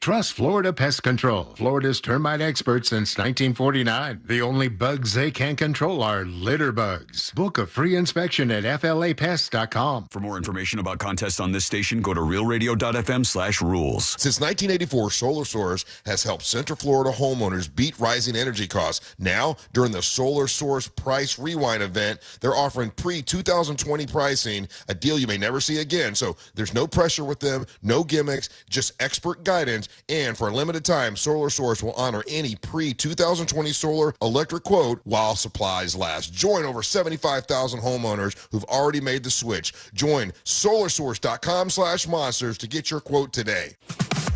Trust Florida Pest Control, Florida's termite expert since 1949. The only bugs they can control are litter bugs. Book a free inspection at flapest.com. For more information about contests on this station, go to realradio.fm/rules. Since 1984, Solar Source has helped Central Florida homeowners beat rising energy costs. Now, during the Solar Source Price Rewind event, they're offering pre-2020 pricing, a deal you may never see again. So there's no pressure with them, no gimmicks, just expert guidance. And for a limited time, Solar Source will honor any pre-2020 solar electric quote while supplies last. Join over 75,000 homeowners who've already made the switch. Join solarsource.com/monsters to get your quote today.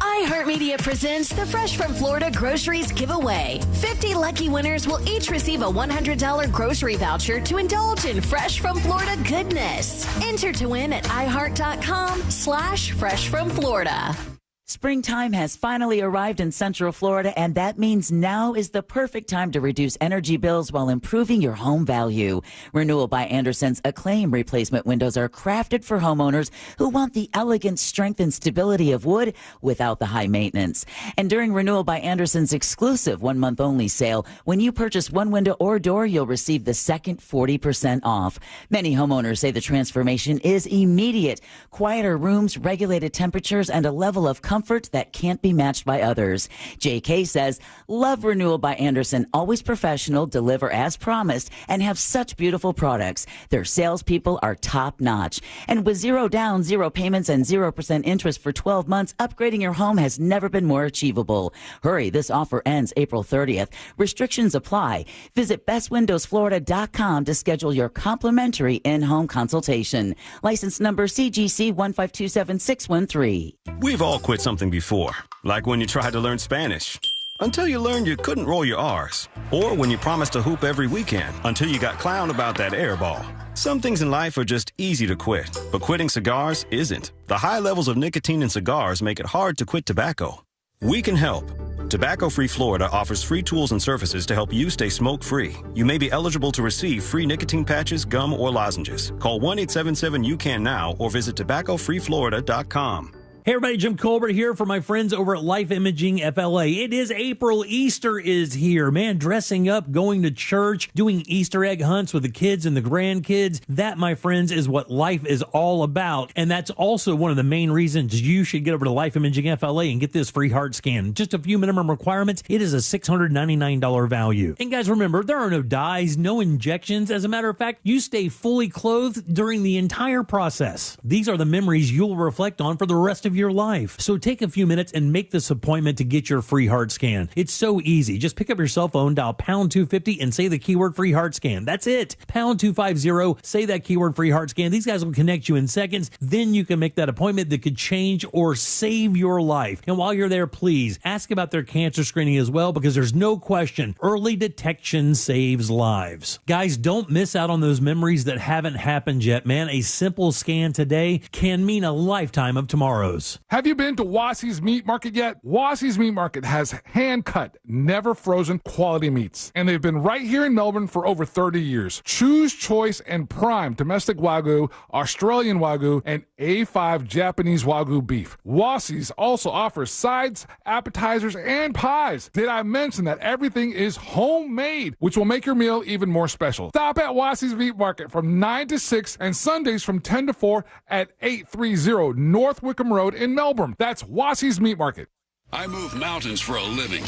iHeartMedia presents the Fresh from Florida Groceries Giveaway. 50 lucky winners will each receive a $100 grocery voucher to indulge in Fresh from Florida goodness. Enter to win at iHeart.com/freshfromflorida. Springtime has finally arrived in Central Florida, and that means now is the perfect time to reduce energy bills while improving your home value. Renewal by Andersen's Acclaim replacement windows are crafted for homeowners who want the elegant strength and stability of wood without the high maintenance. And during Renewal by Andersen's exclusive 1-month only sale, when you purchase one window or door, you'll receive the second 40% off. Many homeowners say the transformation is immediate. Quieter rooms, regulated temperatures, and a level of comfort that can't be matched by others. JK says, love Renewal by Andersen, always professional, deliver as promised, and have such beautiful products. Their salespeople are top notch. And with 0 down, 0 payments, and 0% interest for 12 months, upgrading your home has never been more achievable. Hurry, this offer ends April 30th. Restrictions apply. Visit bestwindowsflorida.com to schedule your complimentary in-home consultation. License number CGC 1527613. We've all quit something before, like when you tried to learn Spanish, until you learned you couldn't roll your R's, or when you promised to hoop every weekend until you got clowned about that air ball. Some things in life are just easy to quit, but quitting cigars isn't. The high levels of nicotine in cigars make it hard to quit tobacco. We can help. Tobacco-Free Florida offers free tools and services to help you stay smoke-free. You may be eligible to receive free nicotine patches, gum, or lozenges. Call 1-877-YOU-CAN now or visit tobaccofreeflorida.com. Hey everybody, Jim Colbert here for my friends over at Life Imaging FLA. It is April. Easter is here. Man, dressing up, going to church, doing Easter egg hunts with the kids and the grandkids. That, my friends, is what life is all about. And that's also one of the main reasons you should get over to Life Imaging FLA and get this free heart scan. Just a few minimum requirements. It is a $699 value. And guys, remember, there are no dyes, no injections. As a matter of fact, you stay fully clothed during the entire process. These are the memories you'll reflect on for the rest of your life. So take a few minutes and make this appointment to get your free heart scan. It's so easy. Just pick up your cell phone, dial pound 250 and say the keyword free heart scan. That's it. Pound 250, say that keyword free heart scan. These guys will connect you in seconds. Then you can make that appointment that could change or save your life. And while you're there, please ask about their cancer screening as well, because there's no question early detection saves lives. Guys, don't miss out on those memories that haven't happened yet, man. A simple scan today can mean a lifetime of tomorrows. Have you been to Wasi's Meat Market yet? Wasi's Meat Market has hand-cut, never frozen quality meats. And they've been right here in Melbourne for over 30 years. Choose choice and prime domestic Wagyu, Australian Wagyu, and A5 Japanese Wagyu beef. Wasi's also offers sides, appetizers, and pies. Did I mention that everything is homemade, which will make your meal even more special? Stop at Wasi's Meat Market from 9 to 6 and Sundays from 10 to 4 at 830 North Wickham Road in Melbourne. That's Wasi's Meat Market. I move mountains for a living.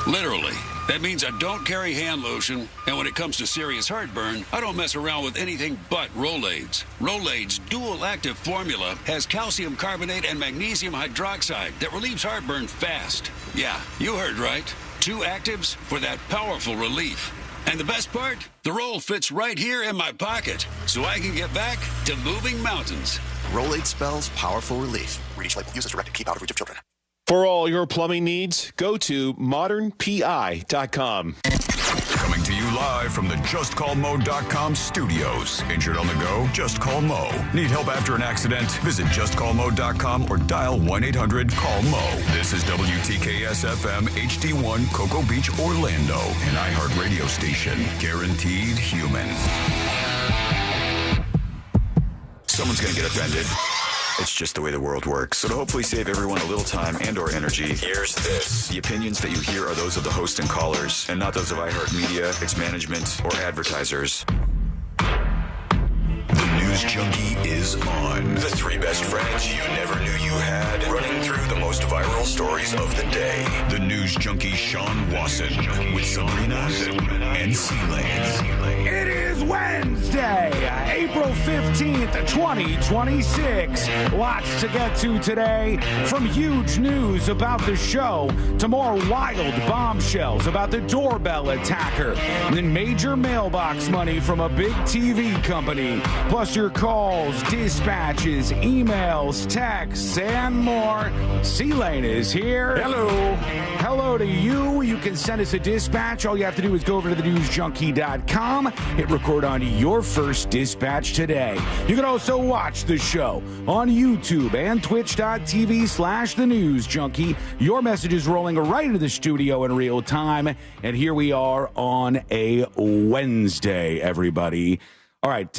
Literally. That means I don't carry hand lotion, and when it comes to serious heartburn, I don't mess around with anything but Rolaids. Rolaids' dual-active formula has calcium carbonate and magnesium hydroxide that relieves heartburn fast. Yeah, you heard right. 2 actives for that powerful relief. And the best part? The roll fits right here in my pocket, so I can get back to moving mountains. Rolade spells powerful relief. Read each label. Use as directed. Keep out of reach of children. For all your plumbing needs, go to modernpi.com. Coming to you live from the JustCallMo.com studios. Injured on the go? Just call Mo. Need help after an accident? Visit JustCallMo.com or dial 1-800-CALL-MO. This is WTKS-FM HD1 Cocoa Beach, Orlando. An iHeart radio station. Guaranteed human. Someone's going to get offended. It's just the way the world works. So to hopefully save everyone a little time and or energy, here's this. The opinions that you hear are those of the host and callers, and not those of iHeartMedia, its management, or advertisers. The News Junkie is on. The three best friends you never knew you had, running through the most viral stories of the day. The News Junkie Sean Wasson with Sabrina and C-Lane. It is Wednesday, April 15th, 2026. Lots to get to today, from huge news about the show to more wild bombshells about the Doorbell attacker, and then major mailbox money from a big TV company, plus your calls, dispatches, emails, texts, and more. C-Lane is here. Hello. Hello to you. You can send us a dispatch. All you have to do is go over to thenewsjunkie.com, hit record on your first dispatch today. You can also watch the show on YouTube and twitch.tv/thenewsjunkie. Your message is rolling right into the studio in real time. And here we are on a Wednesday, everybody. All right.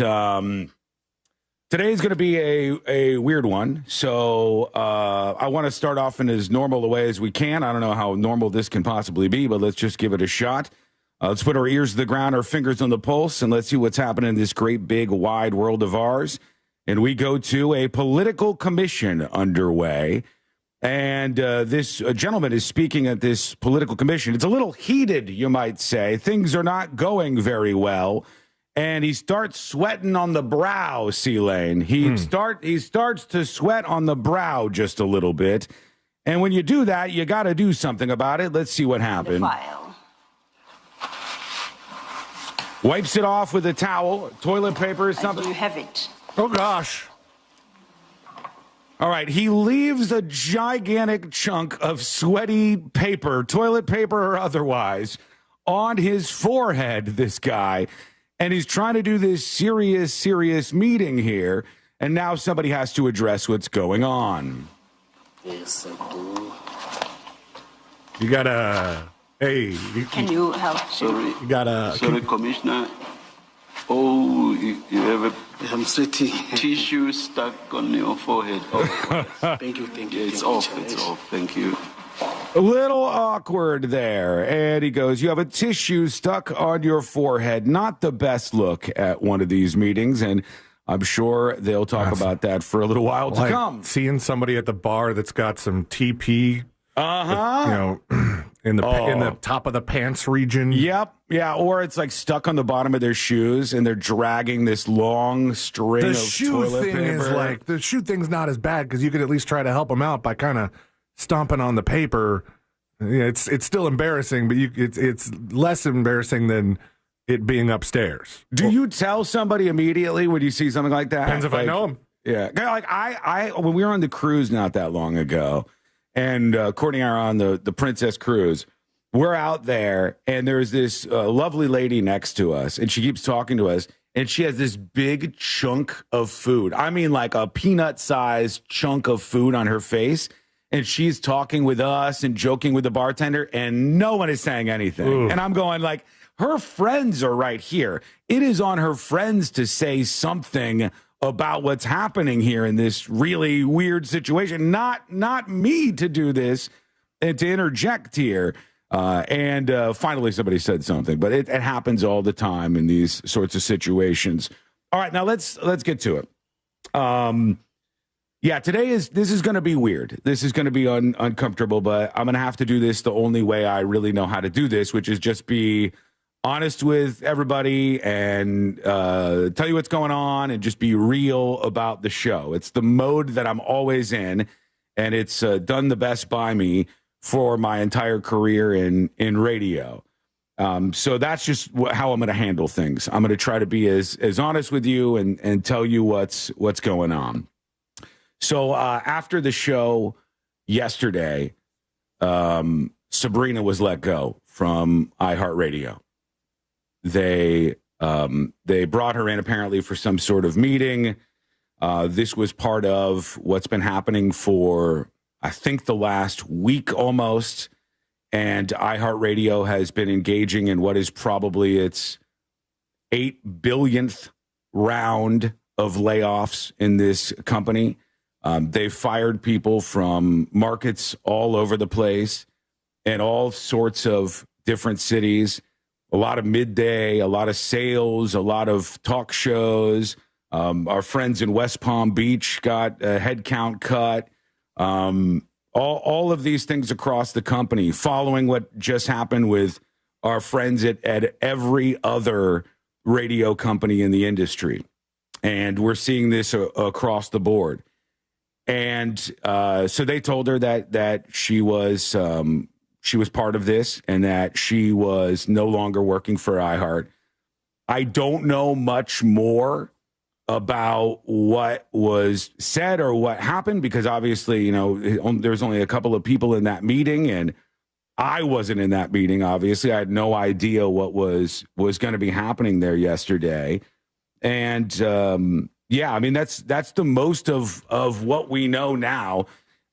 Today's going to be a weird one. So I want to start off in as normal a way as we can. I don't know how normal this can possibly be, but let's just give it a shot. Let's put our ears to the ground, our fingers on the pulse, and let's see what's happening in this great, big, wide world of ours. And we go to a political commission underway. And this gentleman is speaking at this political commission. It's a little heated, you might say. Things are not going very well. And he starts sweating on the brow, C-Lane. He starts to sweat on the brow just a little bit. And when you do that, you got to do something about it. Let's see what happened. Wipes it off with a towel, toilet paper or something. You have it. Oh, gosh. All right, he leaves a gigantic chunk of sweaty paper, toilet paper or otherwise, on his forehead, this guy. And he's trying to do this serious meeting here. And now somebody has to address what's going on. Yes, I do. You gotta, Can you help? Sorry. You gotta. Sorry, Commissioner. Oh, you have a I'm sweating. tissue stuck on your forehead. Oh. Thank you. Yeah, it's off. Thank you. A little awkward there. And he goes, you have a tissue stuck on your forehead. Not the best look at one of these meetings. And I'm sure they'll talk about that for a little while to come. Seeing somebody at the bar that's got some TP, in the top of the pants region. Yep. Yeah. Or it's like stuck on the bottom of their shoes and they're dragging this long string of toilet paper. The shoe thing's not as bad because you could at least try to help them out by kind of stomping on the paper. It's still embarrassing, but it's less embarrassing than it being upstairs. Do you tell somebody immediately when you see something like that? Depends if I know them. Yeah. Like I when we were on the cruise not that long ago, and Courtney and I are on the Princess Cruise, we're out there, and there's this lovely lady next to us, and she keeps talking to us, and she has this big chunk of food. I mean, like a peanut-sized chunk of food on her face. And she's talking with us and joking with the bartender, and no one is saying anything. Ooh. And I'm going like, her friends are right here. It is on her friends to say something about what's happening here in this really weird situation. Not me to do this and to interject here. And finally somebody said something, but it happens all the time in these sorts of situations. All right, now let's get to it. Yeah, this is going to be weird. This is going to be uncomfortable, but I'm going to have to do this the only way I really know how to do this, which is just be honest with everybody and tell you what's going on and just be real about the show. It's the mode that I'm always in, and it's done the best by me for my entire career in radio. So that's just how I'm going to handle things. I'm going to try to be as honest with you and tell you what's going on. So after the show yesterday, Sabrina was let go from iHeartRadio. They brought her in apparently for some sort of meeting. This was part of what's been happening for, I think, the last week almost. And iHeartRadio has been engaging in what is probably its 8 billionth round of layoffs in this company. They've fired people from markets all over the place and all sorts of different cities, a lot of midday, a lot of sales, a lot of talk shows. Our friends in West Palm Beach got a headcount cut. All of these things across the company, following what just happened with our friends at every other radio company in the industry. And we're seeing this across the board. And so they told her that she was part of this and that she was no longer working for iHeart. I don't know much more about what was said or what happened because obviously, there's only a couple of people in that meeting and I wasn't in that meeting. Obviously, I had no idea what was going to be happening there yesterday. And that's the most of what we know now.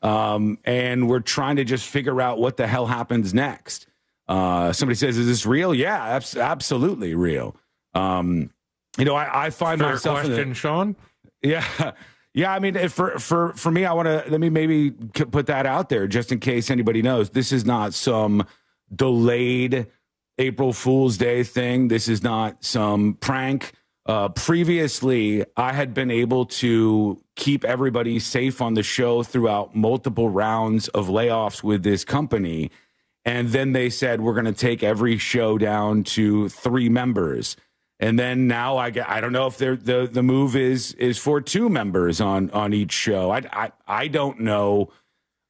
And we're trying to just figure out what the hell happens next. Somebody says, is this real? Yeah, absolutely real. I find Fair myself question, Sean. Yeah. Yeah, I mean, for me, let me maybe put that out there just in case anybody knows. This is not some delayed April Fool's Day thing. This is not some prank. Previously, I had been able to keep everybody safe on the show throughout multiple rounds of layoffs with this company. And then they said, we're going to take every show down to 3 members. And then now I don't know if the move is for 2 members on each show. I don't know.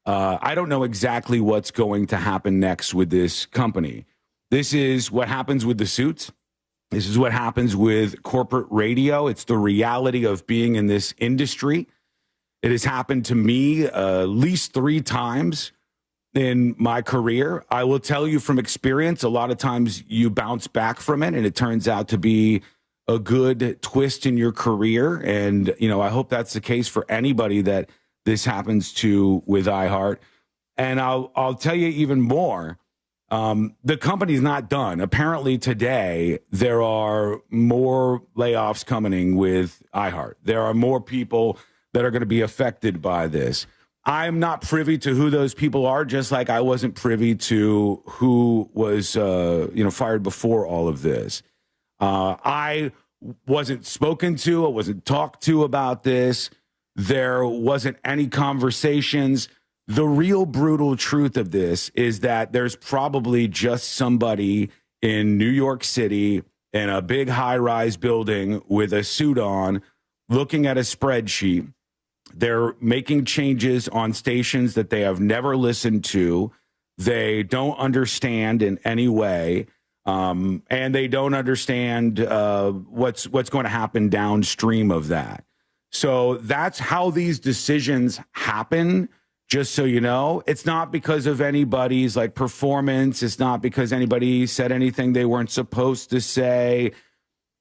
I don't know exactly what's going to happen next with this company. This is what happens with the suits. This is what happens with corporate radio. It's the reality of being in this industry. It has happened to me at least 3 times in my career. I will tell you from experience, a lot of times you bounce back from it and it turns out to be a good twist in your career. And, I hope that's the case for anybody that this happens to with iHeart. And I'll tell you even more. The company's not done. Apparently today, there are more layoffs coming with iHeart. There are more people that are going to be affected by this. I'm not privy to who those people are, just like I wasn't privy to who was, fired before all of this. I wasn't spoken to. I wasn't talked to about this. There wasn't any conversations. The real brutal truth of this is that there's probably just somebody in New York City in a big high-rise building with a suit on, looking at a spreadsheet. They're making changes on stations that they have never listened to. They don't understand in any way, and they don't understand what's going to happen downstream of that. So that's how these decisions happen. Just so you know, it's not because of anybody's performance. It's not because anybody said anything they weren't supposed to say.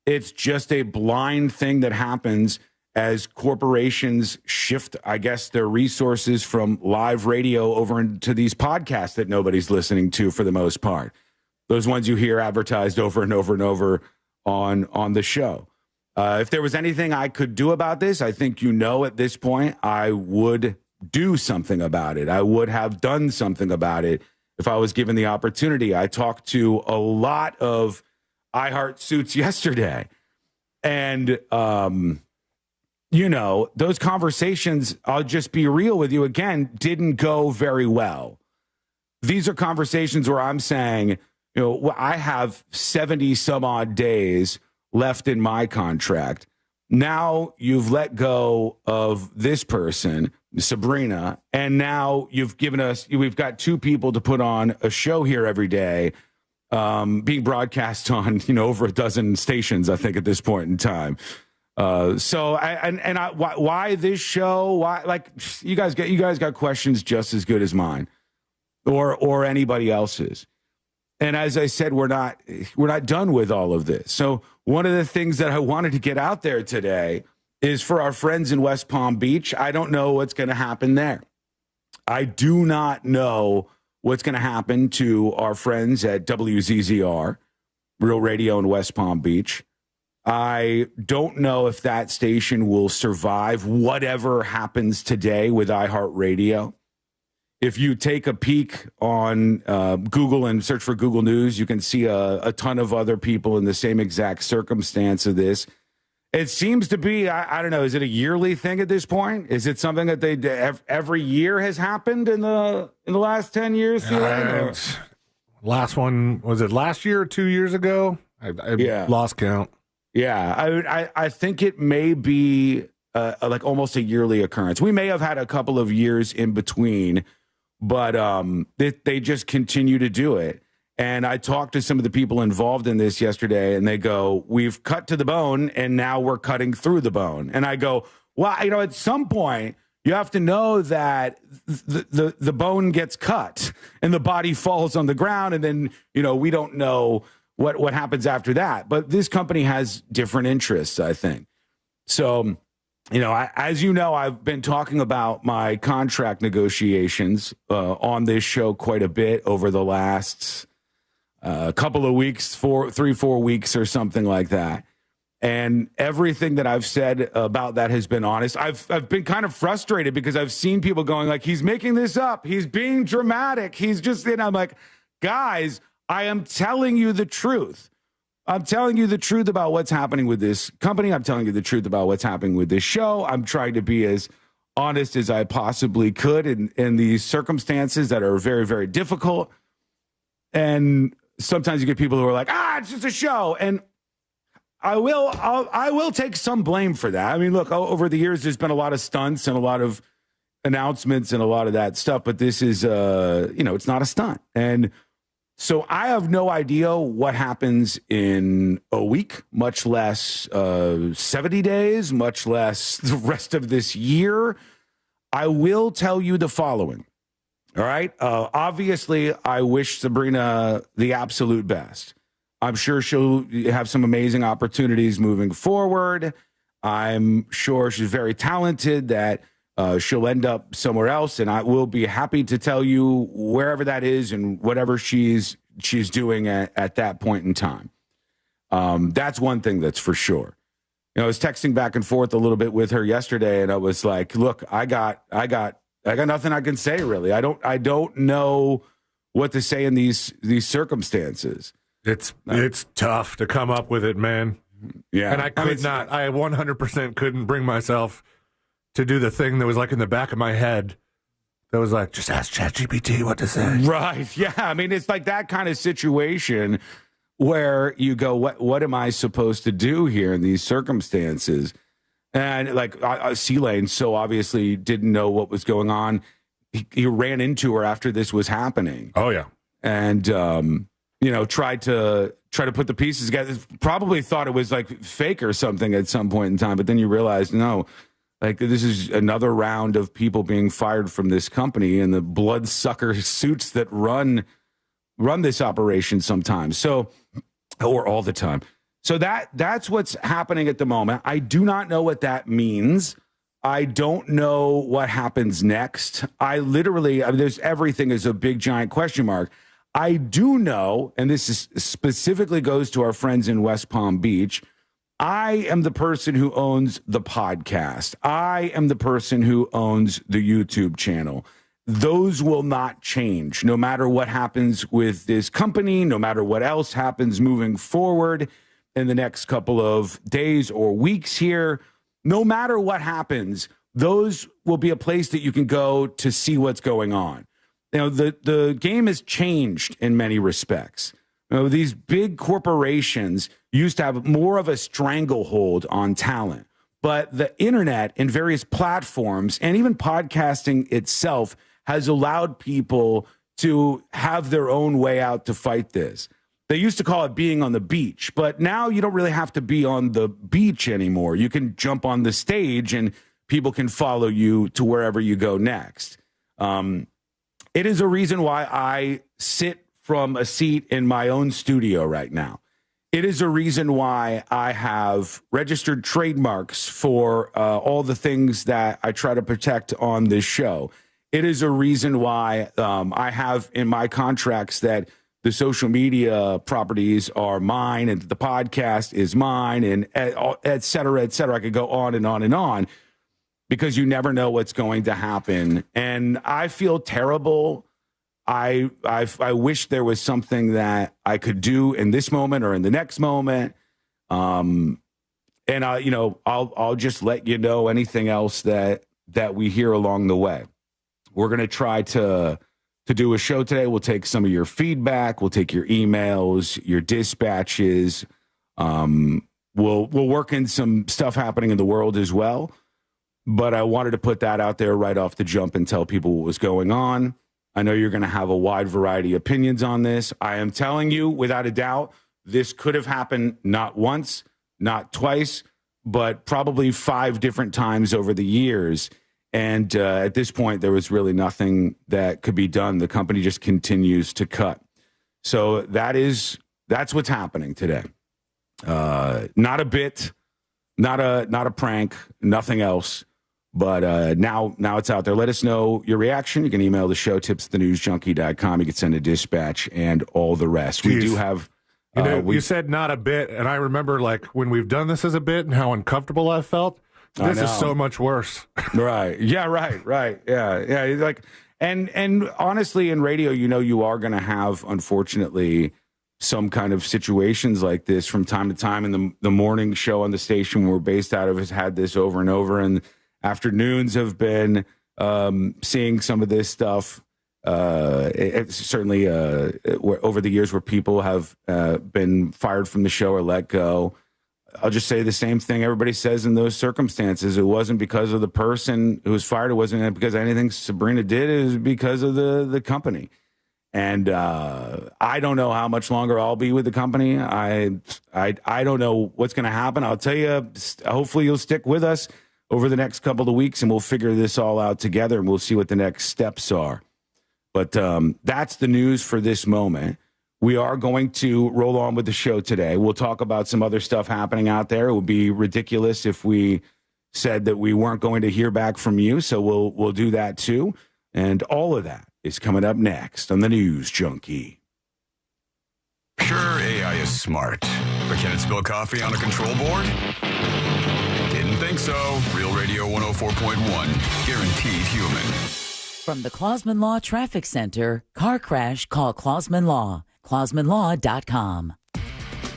It's just a blind thing that happens as corporations shift, I guess, their resources from live radio over into these podcasts that nobody's listening to for the most part. Those ones you hear advertised over and over and over on the show. If there was anything I could do about this, I think at this point, I would do something about it. I would have done something about it if I was given the opportunity. I talked to a lot of iHeart suits yesterday. And, those conversations, I'll just be real with you again, didn't go very well. These are conversations where I'm saying, I have 70 some odd days left in my contract. Now you've let go of this person, Sabrina, and now we've got 2 people to put on a show here every day, being broadcast on, over a dozen stations, I think, at this point in time. Why this show? Why, you guys got questions just as good as mine or anybody else's. And as I said, we're not done with all of this. So one of the things that I wanted to get out there today is for our friends in West Palm Beach. I don't know what's going to happen there. I do not know what's going to happen to our friends at WZZR, Real Radio in West Palm Beach. I don't know if that station will survive whatever happens today with iHeartRadio. If you take a peek on Google and search for Google News, you can see a ton of other people in the same exact circumstance of this. It seems to be, I don't know, is it a yearly thing at this point? Is it something that they every year has happened in the last 10 years? Last one, was it last year or 2 years ago? I lost count. Yeah, I think it may be like almost a yearly occurrence. We may have had a couple of years in between, but they just continue to do it. And I talked to some of the people involved in this yesterday, and they go, we've cut to the bone, and now we're cutting through the bone. And I go, well, at some point, you have to know that the bone gets cut and the body falls on the ground, and then, we don't know what happens after that. But this company has different interests, I think. So, as you know, I've been talking about my contract negotiations on this show quite a bit over the last couple of weeks, 3-4 weeks or something like that. And everything that I've said about that has been honest. I've been kind of frustrated because I've seen people going like, he's making this up. He's being dramatic. He's just, I'm like, guys, I am telling you the truth. I'm telling you the truth about what's happening with this company. I'm telling you the truth about what's happening with this show. I'm trying to be as honest as I possibly could in these circumstances that are very, very difficult. And sometimes you get people who are like, it's just a show. And I will take some blame for that. I mean, look, over the years, there's been a lot of stunts and a lot of announcements and a lot of that stuff, but this is, it's not a stunt. And so I have no idea what happens in a week, much less 70 days, much less the rest of this year. I will tell you the following. All right. Obviously, I wish Sabrina the absolute best. I'm sure she'll have some amazing opportunities moving forward. I'm sure she's very talented, that she'll end up somewhere else. And I will be happy to tell you wherever that is and whatever she's doing at that point in time. That's one thing that's for sure. I was texting back and forth a little bit with her yesterday, and I was like, look, I got nothing I can say, really. I don't know what to say in these circumstances. It's tough to come up with it, man. Yeah. And I 100% couldn't bring myself to do the thing that was like in the back of my head that was like, just ask ChatGPT what to say. Right. Yeah. I mean, it's like that kind of situation where you go, what am I supposed to do here in these circumstances? And like C-Lane so obviously didn't know what was going on. He ran into her after this was happening. Oh, yeah. And, tried to put the pieces together. Probably thought it was like fake or something at some point in time. But then you realize, no, like this is another round of people being fired from this company and the bloodsucker suits that run this operation sometimes. So, or all the time. So that's what's happening at the moment. I do not know what that means. I don't know what happens next. There's everything is a big giant question mark. I do know, and this is specifically goes to our friends in West Palm Beach, I am the person who owns the podcast. I am the person who owns the YouTube channel. Those will not change no matter what happens with this company, no matter what else happens moving forward in the next couple of days or weeks here. No matter what happens, those will be a place that you can go to see what's going on. The game has changed in many respects. These big corporations used to have more of a stranglehold on talent, but the internet and various platforms and even podcasting itself has allowed people to have their own way out to fight this. They used to call it being on the beach, but now you don't really have to be on the beach anymore. You can jump on the stage and people can follow you to wherever you go next. It is a reason why I sit from a seat in my own studio right now. It is a reason why I have registered trademarks for all the things that I try to protect on this show. It is a reason why I have in my contracts that the social media properties are mine and the podcast is mine and et cetera, et cetera. I could go on and on and on because you never know what's going to happen. And I feel terrible. I wish there was something that I could do in this moment or in the next moment. And I'll just let you know anything else that we hear along the way. We're going to try to do a show today. We'll take some of your feedback. We'll take your emails, your dispatches. We'll work in some stuff happening in the world as well. But I wanted to put that out there right off the jump and tell people what was going on. I know you're going to have a wide variety of opinions on this. I am telling you, without a doubt, this could have happened not once, not twice, but probably 5 different times over the years. And at this point, there was really nothing that could be done. The company just continues to cut. So that's what's happening today. Not a bit, not a prank, nothing else. But now it's out there. Let us know your reaction. You can email the show, tips@thenewsjunkie.com. You can send a dispatch and all the rest. Jeez. We do have... you said not a bit, and I remember like when we've done this as a bit and how uncomfortable I felt. This is so much worse. Right. Yeah, right. Yeah. Like, and honestly, in radio, you are going to have, unfortunately, some kind of situations like this from time to time. And the morning show on the station we're based out of has had this over and over. And afternoons have been seeing some of this stuff. It's certainly over the years where people have been fired from the show or let go. I'll just say the same thing everybody says in those circumstances. It wasn't because of the person who was fired. It wasn't because of anything Sabrina did. It was because of the company. And I don't know how much longer I'll be with the company. I don't know what's going to happen. I'll tell you, hopefully you'll stick with us over the next couple of weeks and we'll figure this all out together and we'll see what the next steps are. But that's the news for this moment. We are going to roll on with the show today. We'll talk about some other stuff happening out there. It would be ridiculous if we said that we weren't going to hear back from you. So we'll do that too. And all of that is coming up next on the News Junkie. Sure, AI is smart, but can it spill coffee on a control board? Didn't think so. Real Radio 104.1, guaranteed human. From the Clausman Law Traffic Center, car crash, call Clausman Law. ClausmanLaw.com.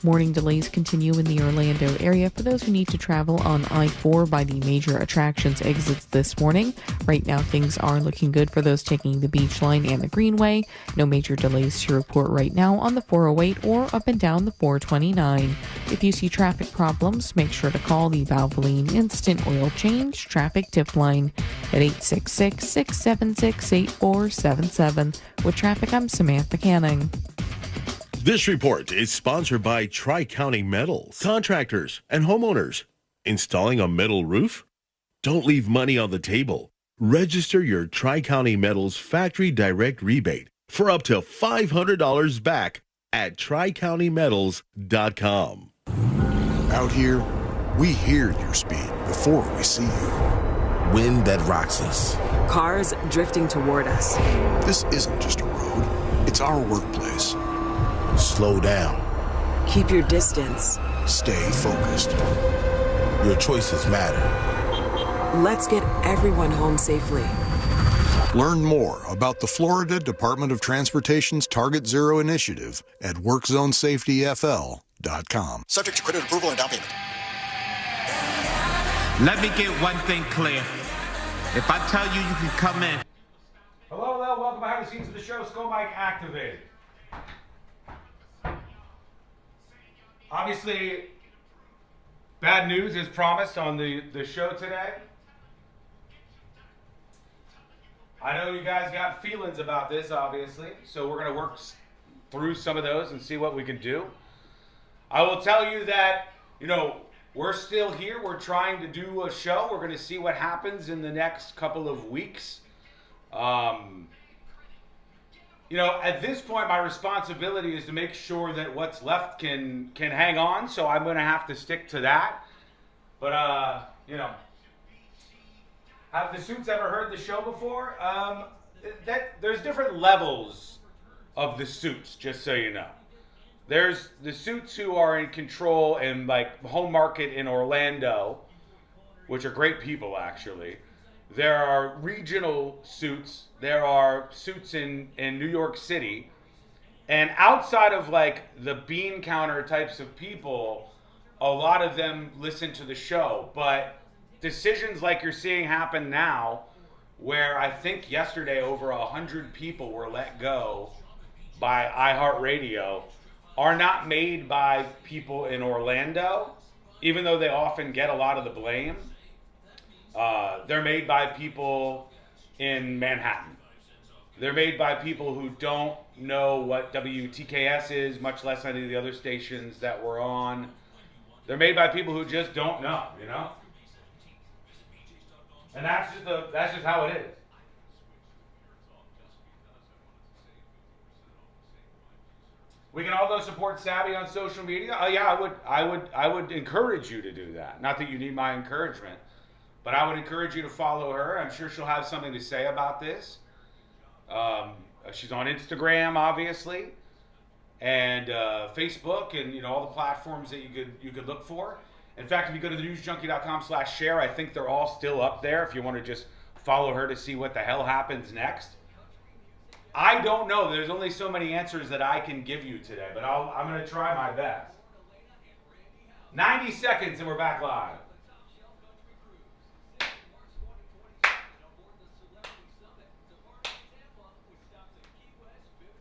Morning delays continue in the Orlando area for those who need to travel on I-4 by the major attractions exits this morning. Right now, things are looking good for those taking the Beach Line and the Greenway. No major delays to report right now on the 408 or up and down the 429. If you see traffic problems, make sure to call the Valvoline Instant Oil Change Traffic Tip Line at 866-676-8477. With traffic, I'm Samantha Canning. This report is sponsored by Tri-County Metals. Contractors and homeowners. Installing a metal roof? Don't leave money on the table. Register your Tri-County Metals factory direct rebate for up to $500 back at TriCountyMetals.com. Out here, we hear your speed before we see you. Wind that rocks us. Cars drifting toward us. This isn't just a road. It's our workplace. Slow down. Keep your distance. Stay focused. Your choices matter. Let's get everyone home safely. Learn more about the Florida Department of Transportation's Target Zero initiative at WorkZoneSafetyFL.com. Subject to credit approval and down payment. Let me get one thing clear. If I tell you, you can come in. Hello, welcome behind the scenes of the show. Skull Mike activated. Obviously, bad news is promised on the show today. I know you guys got feelings about this, obviously, so we're going to work through some of those and see what we can do. I will tell you that, we're still here. We're trying to do a show. We're going to see what happens in the next couple of weeks. At this point, my responsibility is to make sure that what's left can hang on. So I'm going to have to stick to that. But, have the Suits ever heard the show before? That there's different levels of the suits, just so you know. There's the suits who are in control and like home market in Orlando, which are great people actually. There are regional suits. There are suits in New York City. And outside of like the bean counter types of people, a lot of them listen to the show. But decisions like you're seeing happen now, where I think yesterday over 100 people were let go by iHeartRadio, are not made by people in Orlando, even though they often get a lot of the blame. They're made by people in Manhattan. They're made by people who don't know what WTKS is, much less any of the other stations that we're on. They're made by people who just don't know, you know? And that's just how it is. We can all go support Savvy on social media. Oh yeah, I would encourage you to do that. Not that you need my encouragement, but I would encourage you to follow her. I'm sure she'll have something to say about this. She's on Instagram, obviously, and Facebook, and all the platforms that you could look for. In fact, if you go to thenewsjunkie.com/share, I think they're all still up there. If you want to just follow her to see what the hell happens next. I don't know. There's only so many answers that I can give you today, but I'm going to try my best. 90 seconds and we're back live.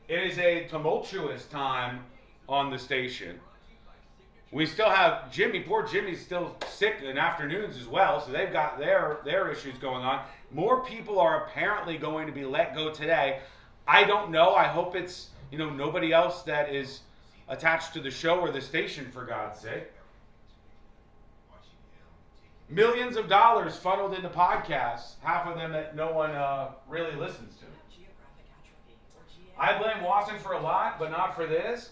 It is a tumultuous time on the station. We still have Jimmy. Poor Jimmy's still sick in afternoons as well, so they've got their issues going on. More people are apparently going to be let go today. I don't know. I hope it's, nobody else that is attached to the show or the station, for God's sake. Millions of dollars funneled into podcasts, half of them that no one really listens to. I blame Wasi for a lot, but not for this.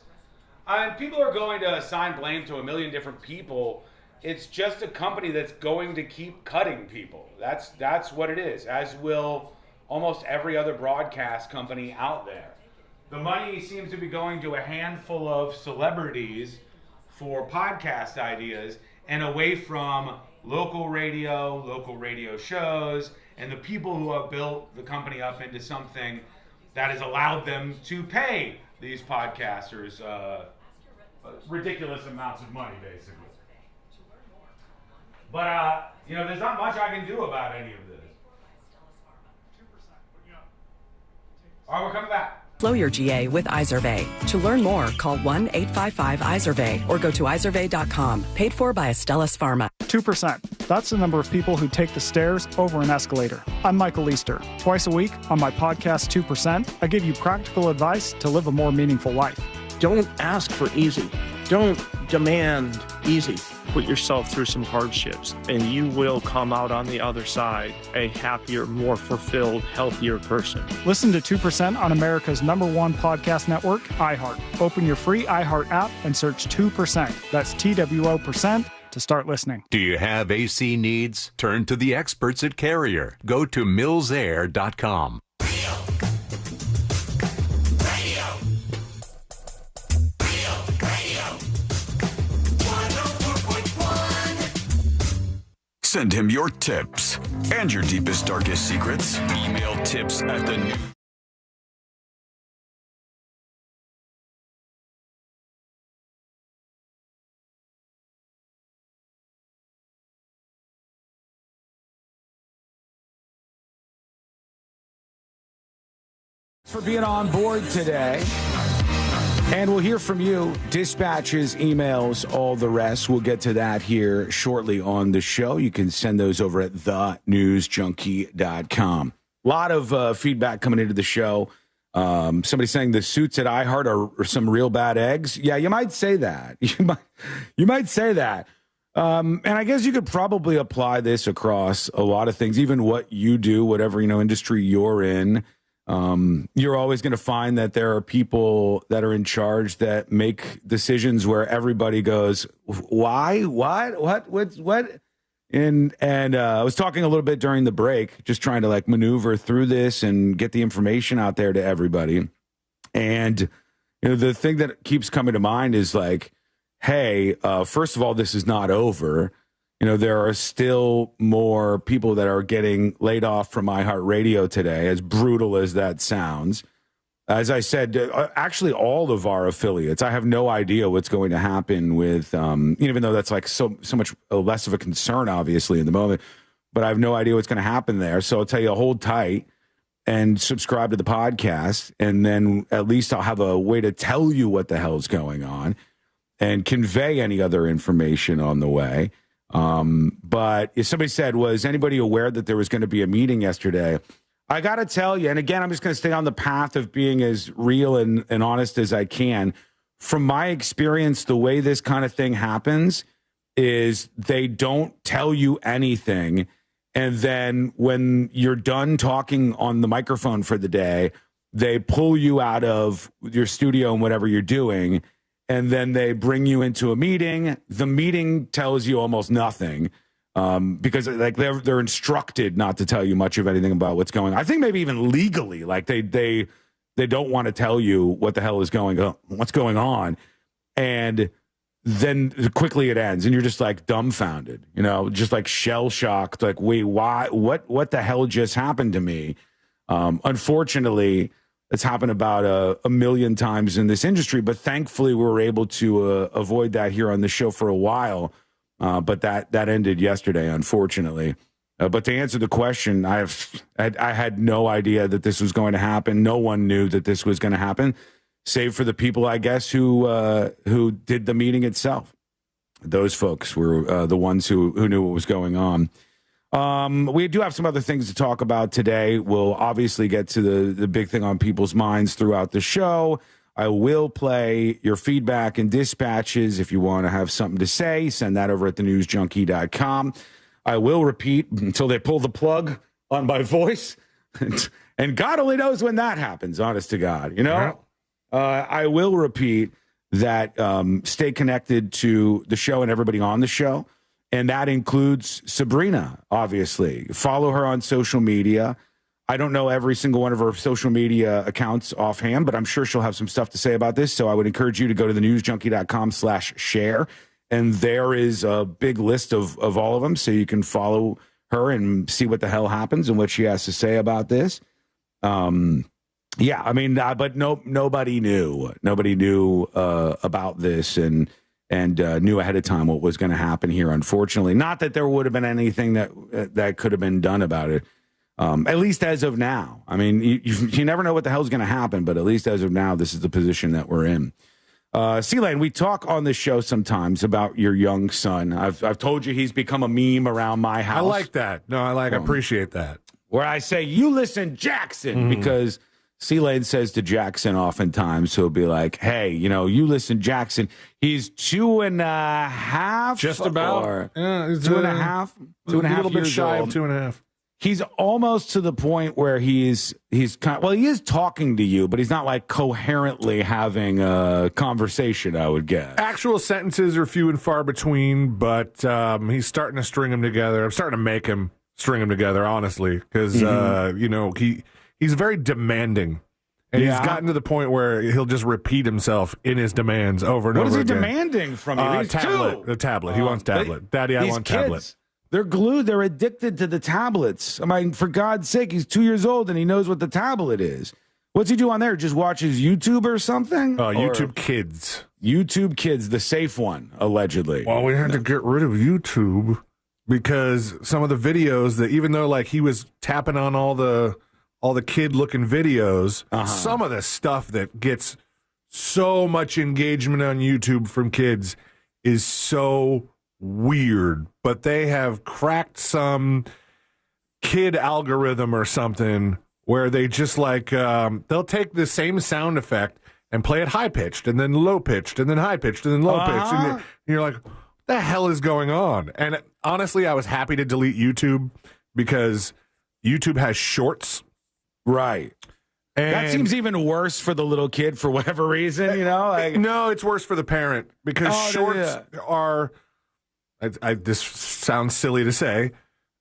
People are going to assign blame to a million different people. It's just a company that's going to keep cutting people. That's what it is, as will almost every other broadcast company out there. The money seems to be going to a handful of celebrities for podcast ideas and away from local radio shows, and the people who have built the company up into something that has allowed them to pay these podcasters ridiculous amounts of money, basically. But, there's not much I can do about any of this. All right, we're coming back. Slow your GA with Izervay. To learn more, call 1-855-IZERVAY or go to izervay.com. Paid for by Astellas Pharma. 2%. That's the number of people who take the stairs over an escalator. I'm Michael Easter. Twice a week on my podcast 2%, I give you practical advice to live a more meaningful life. Don't ask for easy. Don't demand easy. Put yourself through some hardships, and you will come out on the other side a happier, more fulfilled, healthier person. Listen to 2% on America's #1 podcast network, iHeart. Open your free iHeart app and search 2%. That's TWO% to start listening. Do you have AC needs? Turn to the experts at Carrier. Go to millsair.com. Send him your tips and your deepest, darkest secrets. Email tips at the new. For being on board today. And we'll hear from you. Dispatches, emails, all the rest. We'll get to that here shortly on the show. You can send those over at thenewsjunkie.com. A lot of feedback coming into the show. Somebody saying the suits at iHeart are some real bad eggs. Yeah, you might say that. You might say that. And I guess you could probably apply this across a lot of things, even what you do, whatever industry you're in. You're always going to find that there are people that are in charge that make decisions where everybody goes, why, what, and I was talking a little bit during the break, just trying to maneuver through this and get the information out there to everybody. And the thing that keeps coming to mind is like, hey, first of all, this is not over. There are still more people that are getting laid off from iHeartRadio today, as brutal as that sounds. As I said, actually all of our affiliates, I have no idea what's going to happen with, even though that's like so much less of a concern, obviously, in the moment, but I have no idea what's going to happen there. So I'll tell you, hold tight and subscribe to the podcast, and then at least I'll have a way to tell you what the hell's going on and convey any other information on the way. But if somebody said, was anybody aware that there was going to be a meeting yesterday? I got to tell you, and again, I'm just going to stay on the path of being as real and honest as I can. From my experience, the way this kind of thing happens is they don't tell you anything. And then when you're done talking on the microphone for the day, they pull you out of your studio and whatever you're doing. And then they bring you into a meeting. The meeting tells you almost nothing because like they're instructed not to tell you much of anything about what's going on. I think maybe even legally, like they don't want to tell you what the hell is what's going on. And then quickly it ends and you're just like dumbfounded, just like shell shocked. Like, wait, why? What the hell just happened to me? Unfortunately, it's happened about a million times in this industry, but thankfully we were able to avoid that here on the show for a while. But that ended yesterday, unfortunately. But to answer the question, I had no idea that this was going to happen. No one knew that this was going to happen, save for the people, I guess, who did the meeting itself. Those folks were the ones who knew what was going on. We do have some other things to talk about today. We'll obviously get to the big thing on people's minds throughout the show. I will play your feedback and dispatches. If you want to have something to say, send that over at thenewsjunkie.com. I will repeat until they pull the plug on my voice. And God only knows when that happens, honest to God. I will repeat that stay connected to the show and everybody on the show. And that includes Sabrina, obviously. Follow her on social media. I don't know every single one of her social media accounts offhand, but I'm sure she'll have some stuff to say about this. So I would encourage you to go to thenewsjunkie.com/share. And there is a big list of all of them. So you can follow her and see what the hell happens and what she has to say about this. But nobody knew. Nobody knew about this and knew ahead of time what was going to happen here, unfortunately. Not that there would have been anything that could have been done about it, at least as of now. I mean, you never know what the hell is going to happen, but at least as of now, this is the position that we're in. C-Lane, we talk on this show sometimes about your young son. I've told you he's become a meme around my house. I like that. No, I appreciate that. Where I say, you listen, Jackson, because C-Lane says to Jackson oftentimes, he'll be like, hey, you listen, Jackson. He's 2.5. Just about. 2.5. 2.5 a little bit shy old. of 2.5. He's almost to the point where he's kind of, he is talking to you, but he's not like coherently having a conversation, I would guess. Actual sentences are few and far between, but he's starting to string them together. I'm starting to make him string them together, honestly, because, he's very demanding. And he's gotten to the point where he'll just repeat himself in his demands over and over again. What is he demanding from you? He's tablet. The tablet. He wants tablet. Daddy, I want tablet. They're glued. They're addicted to the tablets. I mean, for God's sake, he's 2 years old and he knows what the tablet is. What's he do on there? Just watches YouTube or something? YouTube Kids. YouTube Kids, the safe one, allegedly. Well, we had to get rid of YouTube because some of the videos that, even though like he was tapping on all the kid-looking videos, some of the stuff that gets so much engagement on YouTube from kids is so weird, but they have cracked some kid algorithm or something where they just like they'll take the same sound effect and play it high-pitched and then low-pitched and then high-pitched and then low-pitched and you're like, what the hell is going on? And honestly, I was happy to delete YouTube because YouTube has shorts. Right. And that seems even worse for the little kid for whatever reason, No, it's worse for the parent because shorts are... this sounds silly to say.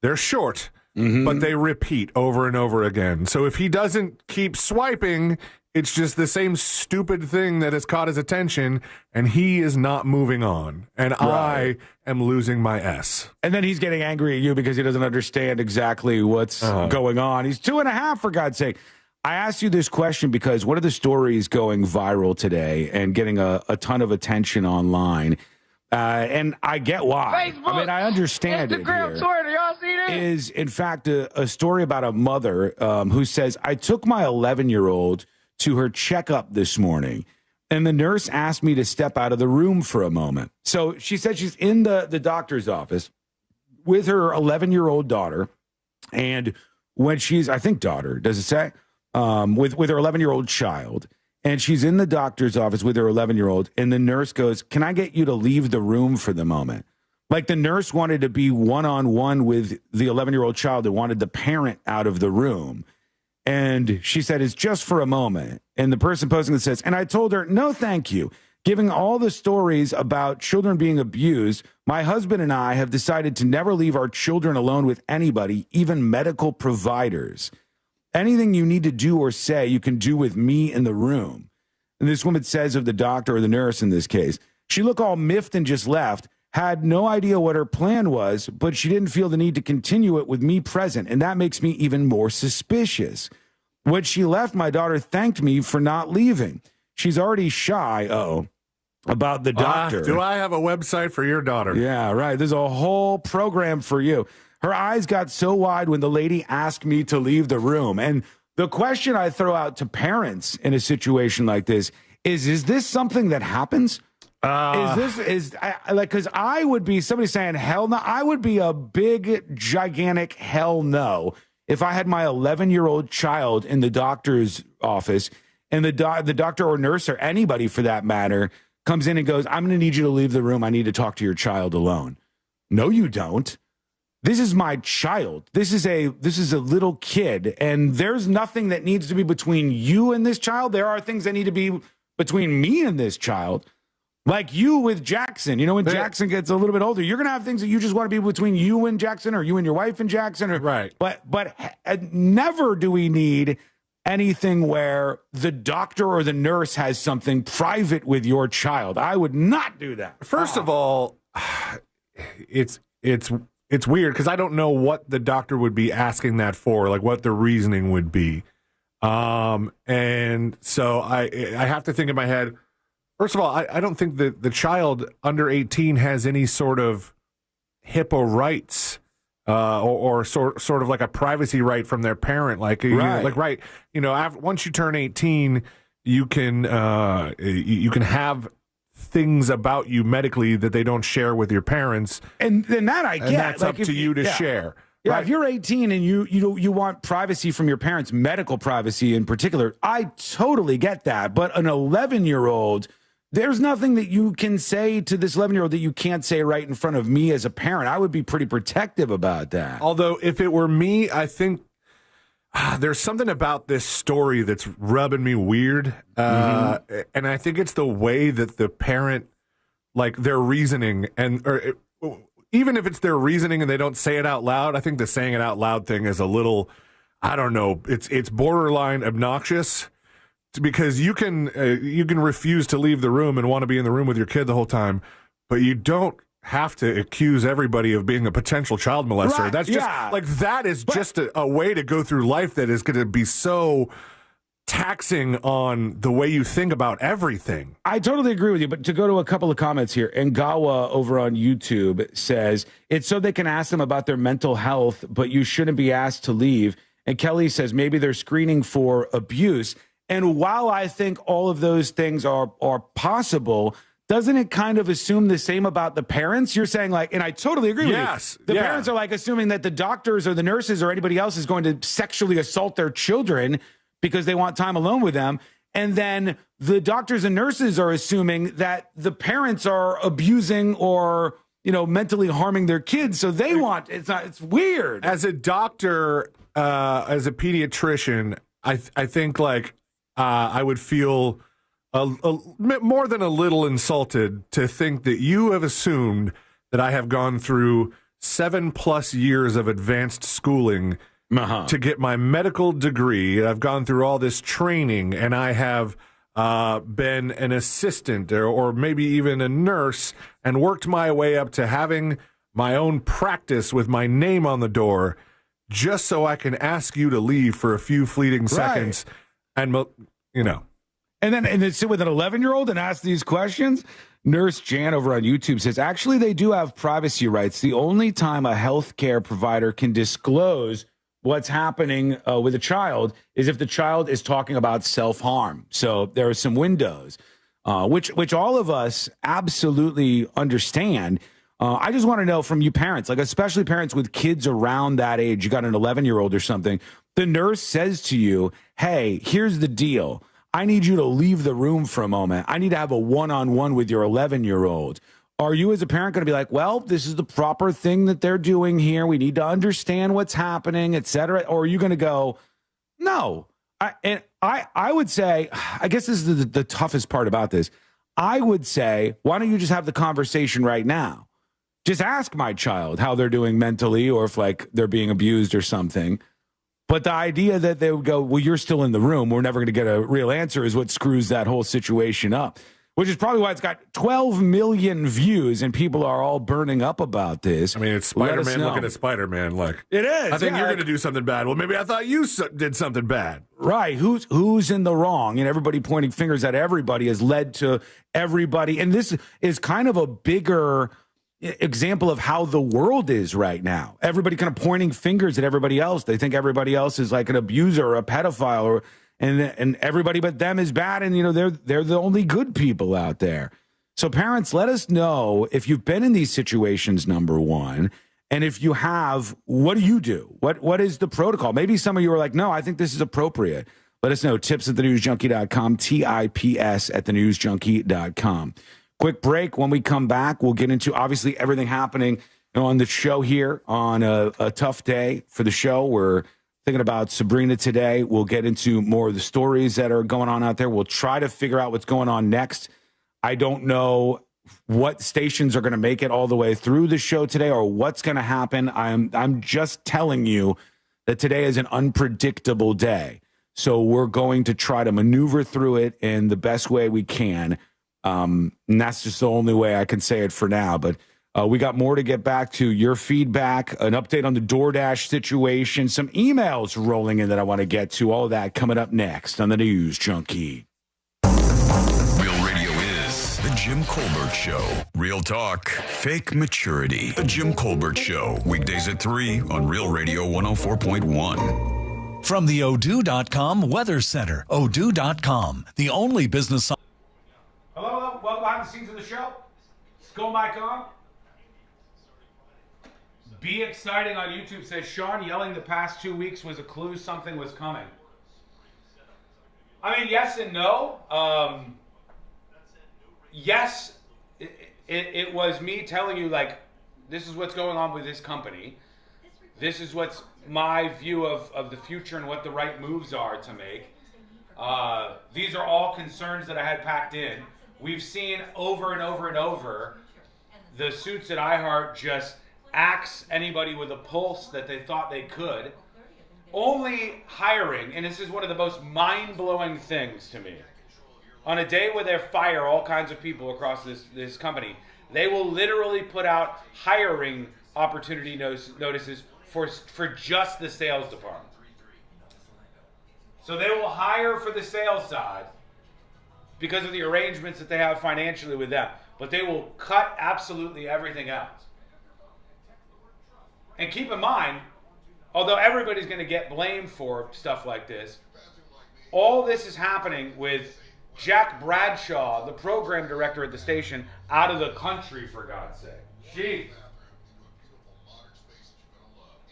They're short, but they repeat over and over again. So if he doesn't keep swiping It's just the same stupid thing that has caught his attention, and he is not moving on. And I am losing my S. And then he's getting angry at you because he doesn't understand exactly what's going on. He's 2.5, for God's sake. I asked you this question because one of the stories going viral today and getting a ton of attention online, and I get why. Facebook, I mean, I understand Instagram, it here. Twitter, y'all see this? Is, in fact, a story about a mother who says, I took my 11-year-old to her checkup this morning, and the nurse asked me to step out of the room for a moment. So she said she's in the doctor's office with her 11-year-old daughter, and when she's, I think daughter, does it say? With her 11-year-old child, and she's in the doctor's office with her 11-year-old, and the nurse goes, can I get you to leave the room for the moment? Like the nurse wanted to be one-on-one with the 11-year-old child and wanted the parent out of the room. And she said, it's just for a moment. And the person posting it says, and I told her, no, thank you. Giving all the stories about children being abused, my husband and I have decided to never leave our children alone with anybody, even medical providers. Anything you need to do or say, you can do with me in the room. And this woman says of the doctor or the nurse in this case, she looked all miffed and just left, had no idea what her plan was, but she didn't feel the need to continue it with me present. And that makes me even more suspicious. When she left, my daughter thanked me for not leaving. She's already shy, about the doctor. Do I have a website for your daughter? Yeah, right. There's a whole program for you. Her eyes got so wide when the lady asked me to leave the room. And the question I throw out to parents in a situation like this is this something that happens? Because I would be somebody saying hell no. I would be a big, gigantic hell no if I had my 11-year-old child in the doctor's office and the doctor or nurse or anybody for that matter comes in and goes, I'm going to need you to leave the room. I need to talk to your child alone. No, you don't. This is my child. This is a little kid, and there's nothing that needs to be between you and this child. There are things that need to be between me and this child. Like you with Jackson. You know, when Jackson gets a little bit older, you're going to have things that you just want to be between you and Jackson or you and your wife and Jackson. Right. But never do we need anything where the doctor or the nurse has something private with your child. I would not do that. First of all, it's weird because I don't know what the doctor would be asking that for, like what the reasoning would be. And so I have to think in my head, first of all, I don't think that the child under 18 has any sort of HIPAA rights or sort of like a privacy right from their parent. Like, once you turn 18, you can have things about you medically that they don't share with your parents, and then that I get. And that's up to you to share. Yeah, right? If you're 18 and you want privacy from your parents, medical privacy in particular, I totally get that. But an 11-year-old, there's nothing that you can say to this 11-year-old that you can't say right in front of me as a parent. I would be pretty protective about that. Although if it were me, I think there's something about this story that's rubbing me weird. And I think it's the way that the parent, like their reasoning, even if it's their reasoning and they don't say it out loud, I think the saying it out loud thing is a little, I don't know, it's borderline obnoxious because you can refuse to leave the room and want to be in the room with your kid the whole time, but you don't have to accuse everybody of being a potential child molester. Right, That's just that is just a way to go through life that is going to be so taxing on the way you think about everything. I totally agree with you, but to go to a couple of comments here, Ngawa over on YouTube says, it's so they can ask them about their mental health, but you shouldn't be asked to leave. And Kelly says, maybe they're screening for abuse. And while I think all of those things are possible, doesn't it kind of assume the same about the parents? You're saying like, and I totally agree with you. The parents are like assuming that the doctors or the nurses or anybody else is going to sexually assault their children because they want time alone with them. And then the doctors and nurses are assuming that the parents are abusing or, mentally harming their kids. So they want, it's weird. As a doctor, as a pediatrician, I think like I would feel more than a little insulted to think that you have assumed that I have gone through 7+ years of advanced schooling to get my medical degree. I've gone through all this training, and I have been an assistant or maybe even a nurse and worked my way up to having my own practice with my name on the door just so I can ask you to leave for a few fleeting seconds and, you know. And then sit with an 11-year-old and ask these questions? Nurse Jan over on YouTube says, actually, they do have privacy rights. The only time a healthcare provider can disclose what's happening with a child is if the child is talking about self-harm. So there are some windows, which all of us absolutely understand. I just want to know from you parents, like especially parents with kids around that age, you got an 11-year-old or something, the nurse says to you, hey, here's the deal. I need you to leave the room for a moment. I need to have a one-on-one with your 11-year-old. Are you as a parent going to be like, well, this is the proper thing that they're doing here. We need to understand what's happening, et cetera. Or are you going to go, no. I would say, I guess this is the toughest part about this. I would say, why don't you just have the conversation right now? Just ask my child how they're doing mentally or if like they're being abused or something. But the idea that they would go, well, you're still in the room, we're never going to get a real answer is what screws that whole situation up, which is probably why it's got 12 million views and people are all burning up about this. I mean, it's Spider-Man looking at Spider-Man like, it is. I think you're going to do something bad. Well, maybe I thought you did something bad. Right. Who's in the wrong? And everybody pointing fingers at everybody has led to everybody. And this is kind of a bigger example of how the world is right now. Everybody kind of pointing fingers at everybody else. They think everybody else is like an abuser or a pedophile and everybody but them is bad. And, you know, they're the only good people out there. So parents, let us know if you've been in these situations, number one. And if you have, what do you do? What is the protocol? Maybe some of you are like, no, I think this is appropriate. Let us know. Tips at thenewsjunkie.com, TIPS at thenewsjunkie.com. Quick break. When we come back, we'll get into obviously everything happening on the show here on a tough day for the show. We're thinking about Sabrina today. We'll get into more of the stories that are going on out there. We'll try to figure out what's going on next. I don't know what stations are going to make it all the way through the show today or what's going to happen. I'm just telling you that today is an unpredictable day. So we're going to try to maneuver through it in the best way we can. And that's just the only way I can say it for now. But we got more to get back to. Your feedback, an update on the DoorDash situation, some emails rolling in that I want to get to. All of that coming up next on the News Junkie. Real radio is The Jim Colbert Show. Real talk, fake maturity. The Jim Colbert Show. Weekdays at 3 on Real Radio 104.1. From the Odoo.com Weather Center. Odoo.com, the only business... Hello. Welcome behind the scenes of the show. Skull mic on. Be exciting on YouTube says Sean yelling the past 2 weeks was a clue something was coming. I mean, yes and no. Yes, it was me telling you, like, this is what's going on with this company. This is what's my view of the future and what the right moves are to make. These are all concerns that I had packed in. We've seen over and over and over the suits at iHeart just axe anybody with a pulse that they thought they could. Only hiring, and this is one of the most mind-blowing things to me, on a day where they fire all kinds of people across this company, they will literally put out hiring opportunity notices for just the sales department. So they will hire for the sales side because of the arrangements that they have financially with them. But they will cut absolutely everything else. And keep in mind, although everybody's going to get blamed for stuff like this, all this is happening with Jack Bradshaw, the program director at the station, out of the country, for God's sake. Jeez.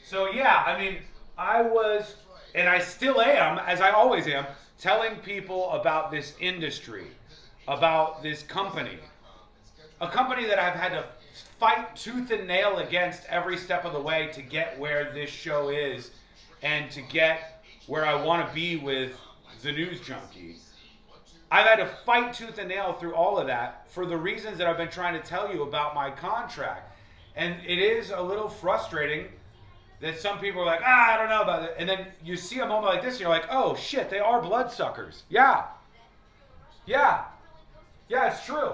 So yeah, I mean, I was, and I still am, as I always am, telling people about this industry, about this company. A company that I've had to fight tooth and nail against every step of the way to get where this show is and to get where I want to be with the News Junkie. I've had to fight tooth and nail through all of that for the reasons that I've been trying to tell you about my contract. And it is a little frustrating that some people are like, I don't know about it. And then you see a moment like this, and you're like, oh, shit, they are bloodsuckers. Yeah. Yeah. Yeah, it's true.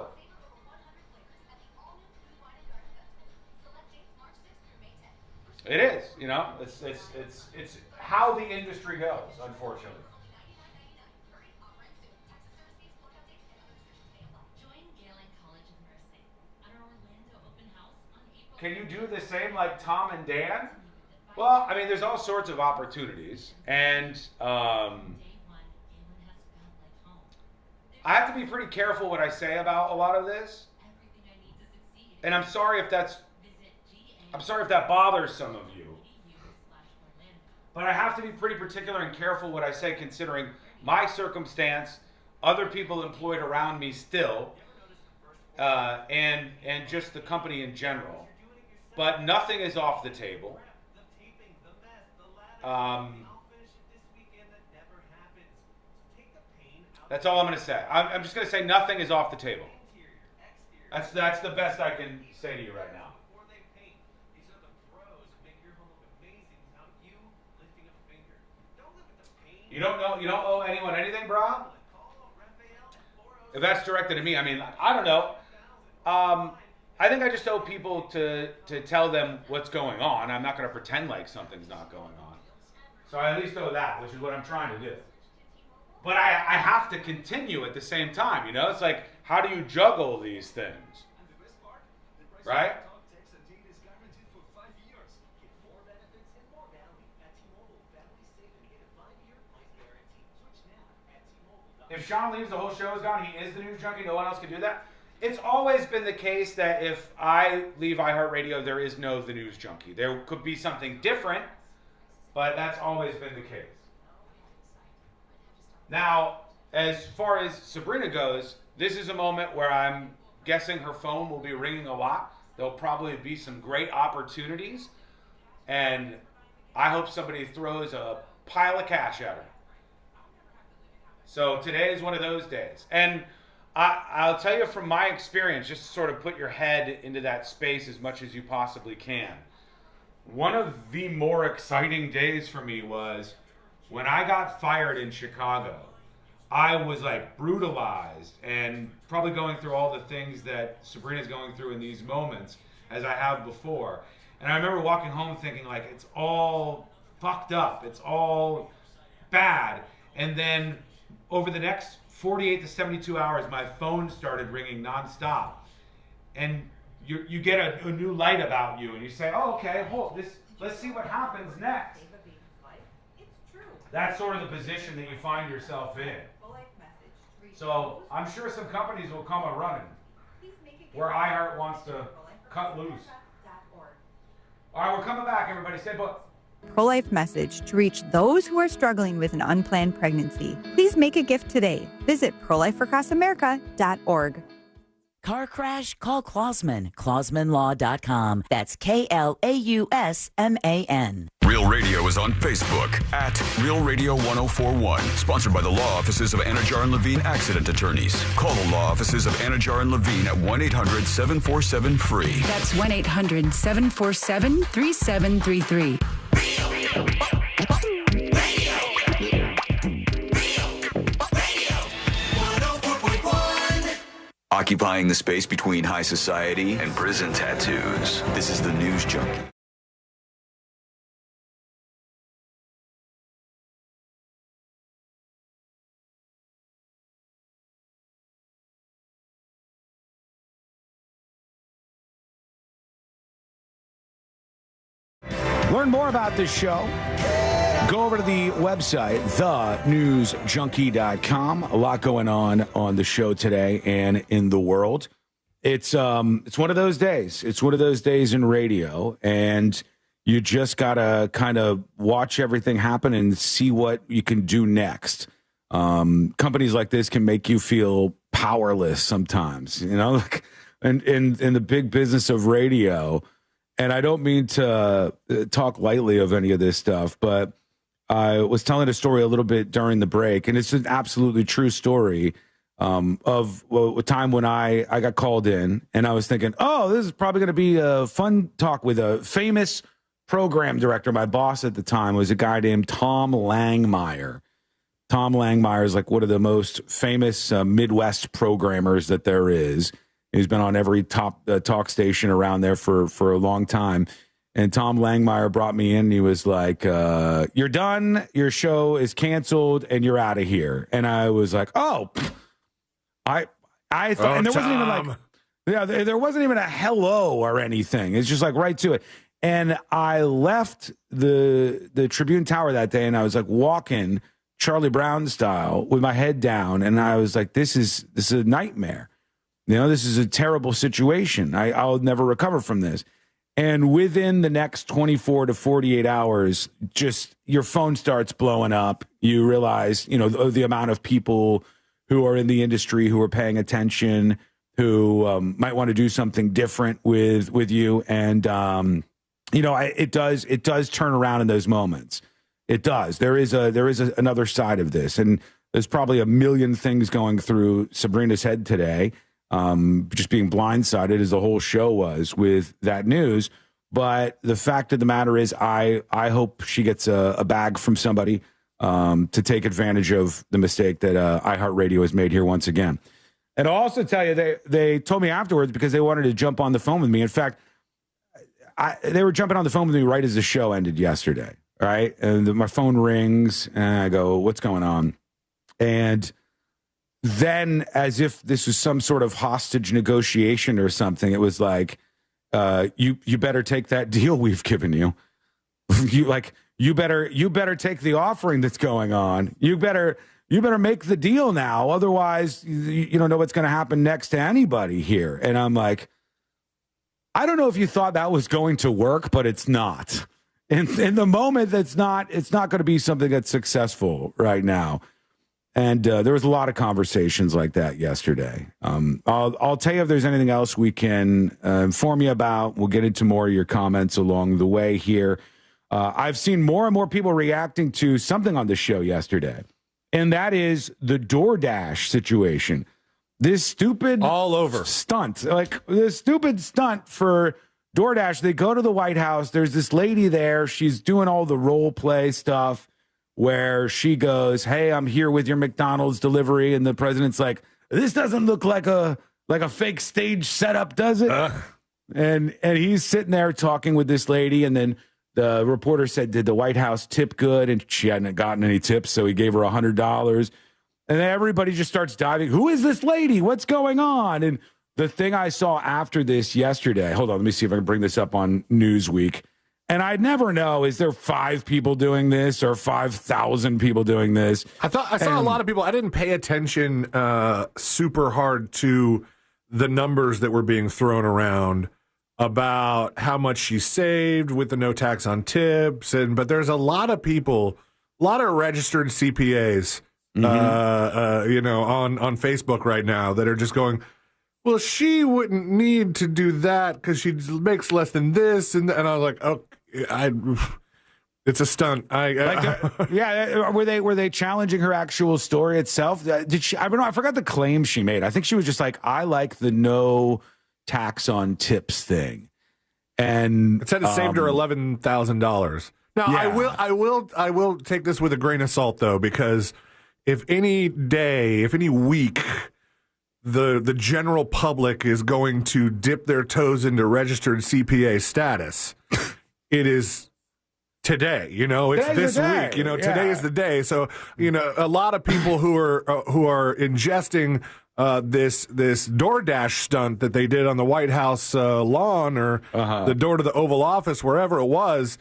It is, you know. It's how the industry goes, unfortunately. Can you do the same like Tom and Dan? Well, I mean, there's all sorts of opportunities, and I have to be pretty careful what I say about a lot of this. And I'm sorry if that bothers some of you. But I have to be pretty particular and careful what I say, considering my circumstance, other people employed around me still, and just the company in general. But nothing is off the table. That's all I'm going to say. I'm just going to say nothing is off the table. That's the best I can say to you right now. You don't owe anyone anything, bro? If that's directed to me, I mean, I don't know. I think I just owe people to tell them what's going on. I'm not going to pretend like something's not going on. So I at least owe that, which is what I'm trying to do. But I have to continue at the same time, you know? It's like, how do you juggle these things? Right? If Sean leaves, the whole show is gone. He is the news junkie. No one else can do that. It's always been the case that if I leave iHeartRadio, there is no the news junkie. There could be something different, but that's always been the case. Now, as far as Sabrina goes, this is a moment where I'm guessing her phone will be ringing a lot. There'll probably be some great opportunities, and I hope somebody throws a pile of cash at her. So today is one of those days. And I'll tell you from my experience, just to sort of put your head into that space as much as you possibly can. One of the more exciting days for me was when I got fired in Chicago. I was like brutalized and probably going through all the things that Sabrina's going through in these moments as I have before. And I remember walking home thinking like, it's all fucked up. It's all bad. And then over the next 48 to 72 hours, my phone started ringing nonstop. And you get a new light about you, and you say, oh, okay, let's see what happens next. That's sort of the position that you find yourself in. So I'm sure some companies will come a-running where iHeart wants to cut loose. All right, we're coming back, everybody. Stay put. Pro-life message to reach those who are struggling with an unplanned pregnancy. Please make a gift today. Visit prolifeforacrossamerica.org. Car crash? Call Klausman. KlausmanLaw.com. That's KLAUSMAN. Real Radio is on Facebook at Real Radio 1041. Sponsored by the law offices of Anajar and Levine Accident Attorneys. Call the law offices of Anajar and Levine at 1-800-747-FREE. That's 1-800-747-3733. Occupying the space between high society and prison tattoos. This is the News Junkie. Learn more about this show. Go over to the website, thenewsjunkie.com. A lot going on the show today and in the world. It's one of those days. It's one of those days in radio, and you just gotta kind of watch everything happen and see what you can do next. Companies like this can make you feel powerless sometimes, you know, and in the big business of radio. And I don't mean to talk lightly of any of this stuff, but I was telling a story a little bit during the break, and it's an absolutely true story of a time when I got called in, and I was thinking, oh, this is probably going to be a fun talk with a famous program director, my boss at the time, was a guy named Tom Langmeyer. Tom Langmeyer is like one of the most famous Midwest programmers that there is. He's been on every top talk station around there for a long time. And Tom Langmeyer brought me in. And he was like, "You're done. Your show is canceled, and you're out of here." And I was like, "Oh, I thought," and there wasn't even like, yeah, there wasn't even a hello or anything. It's just like right to it. And I left the Tribune Tower that day, and I was like walking Charlie Brown style with my head down, and I was like, "This is a nightmare. This is a terrible situation. I'll never recover from this." And within the next 24 to 48 hours, just your phone starts blowing up. You realize, the amount of people who are in the industry who are paying attention, who might want to do something different with you, and it does turn around in those moments. It does. There is another side of this, and there's probably a million things going through Sabrina's head today. Just being blindsided as the whole show was with that news. But the fact of the matter is, I hope she gets a bag from somebody to take advantage of the mistake that iHeartRadio has made here once again. And I'll also tell you, they told me afterwards because they wanted to jump on the phone with me. In fact, they were jumping on the phone with me right as the show ended yesterday. Right. And my phone rings and I go, "What's going on?" And then, as if this was some sort of hostage negotiation or something, it was like, you better take that deal we've given you. You better take the offering that's going on. You better make the deal now. Otherwise, you don't know what's going to happen next to anybody here. And I'm like, I don't know if you thought that was going to work, but it's not. In the moment, it's not going to be something that's successful right now. And there was a lot of conversations like that yesterday. I'll tell you if there's anything else we can inform you about. We'll get into more of your comments along the way here. I've seen more and more people reacting to something on the show yesterday, and that is the DoorDash situation. This stupid all over stunt, like this stupid stunt for DoorDash. They go to the White House. There's this lady there. She's doing all the role play stuff where she goes, "Hey, I'm here with your McDonald's delivery." And the president's like, "This doesn't look like a fake stage setup, does it?" And he's sitting there talking with this lady. And then the reporter said, "Did the White House tip good?" And she hadn't gotten any tips, so he gave her $100. And then everybody just starts diving. Who is this lady? What's going on? And the thing I saw after this yesterday, hold on, let me see if I can bring this up on Newsweek. And I'd never know, is there 5 people doing this or 5,000 people doing this? I saw a lot of people. I didn't pay attention super hard to the numbers that were being thrown around about how much she saved with the no tax on tips. But there's a lot of people, a lot of registered CPAs, on Facebook right now that are just going, "Well, she wouldn't need to do that because she makes less than this." And I was like, "Oh, it's a stunt." Were they challenging her actual story itself? Did she? I don't know. I forgot the claim she made. I think she was just like, "I like the no tax on tips thing," and it said it saved her $11,000. Now, yeah. I will take this with a grain of salt though, because if any week the general public is going to dip their toes into registered CPA status, it is today. It's this week. Today is the day. So, a lot of people who are ingesting this DoorDash stunt that they did on the White House lawn or the door to the Oval Office, wherever it was,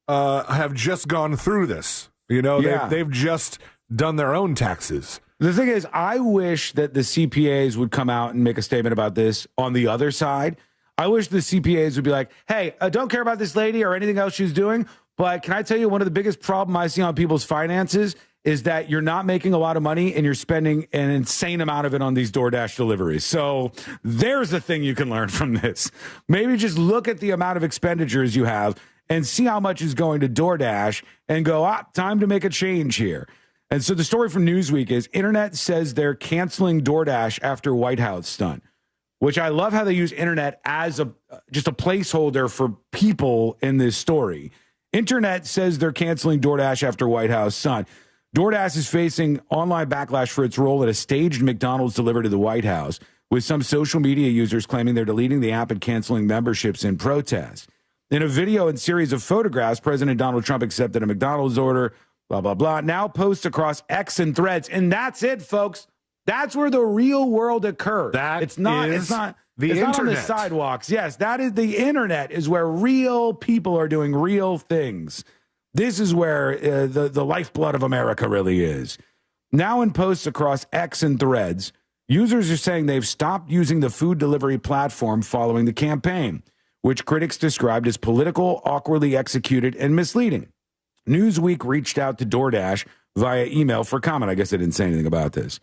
have just gone through this. They've just done their own taxes. The thing is, I wish that the CPAs would come out and make a statement about this on the other side. I wish the CPAs would be like, "Hey, don't care about this lady or anything else she's doing, but can I tell you one of the biggest problems I see on people's finances is that you're not making a lot of money and you're spending an insane amount of it on these DoorDash deliveries. So there's a thing you can learn from this. Maybe just look at the amount of expenditures you have and see how much is going to DoorDash and go, time to make a change here." And so the story from Newsweek is Internet says they're canceling DoorDash after White House stunt. which I love how they use internet as just a placeholder for people in this story. Internet says they're canceling DoorDash after White House stunt. DoorDash is facing online backlash for its role at a staged McDonald's delivery to the White House, with some social media users claiming they're deleting the app and canceling memberships in protest. In a video and series of photographs, President Donald Trump accepted a McDonald's order, blah, blah, blah. Now posts across X and Threads. And that's it, folks. That's where the real world occurs. It's not on the sidewalks. Yes, that is the internet is where real people are doing real things. This is where the lifeblood of America really is. Now in posts across X and Threads, users are saying they've stopped using the food delivery platform following the campaign, which critics described as political, awkwardly executed, and misleading. Newsweek reached out to DoorDash via email for comment. I guess they didn't say anything about this.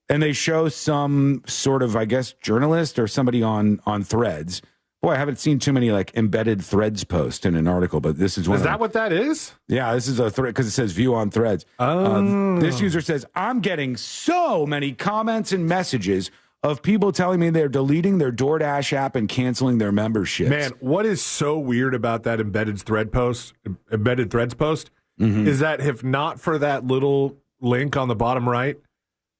And they show some sort of, I guess, journalist or somebody on Threads. Boy, I haven't seen too many like embedded Threads posts in an article, but this is one. Is that what that is? Yeah, this is a thread because it says view on Threads. This user says, I'm getting so many comments and messages of people telling me they're deleting their DoorDash app and canceling their memberships. Man, what is so weird about that embedded Threads post is that if not for that little link on the bottom right,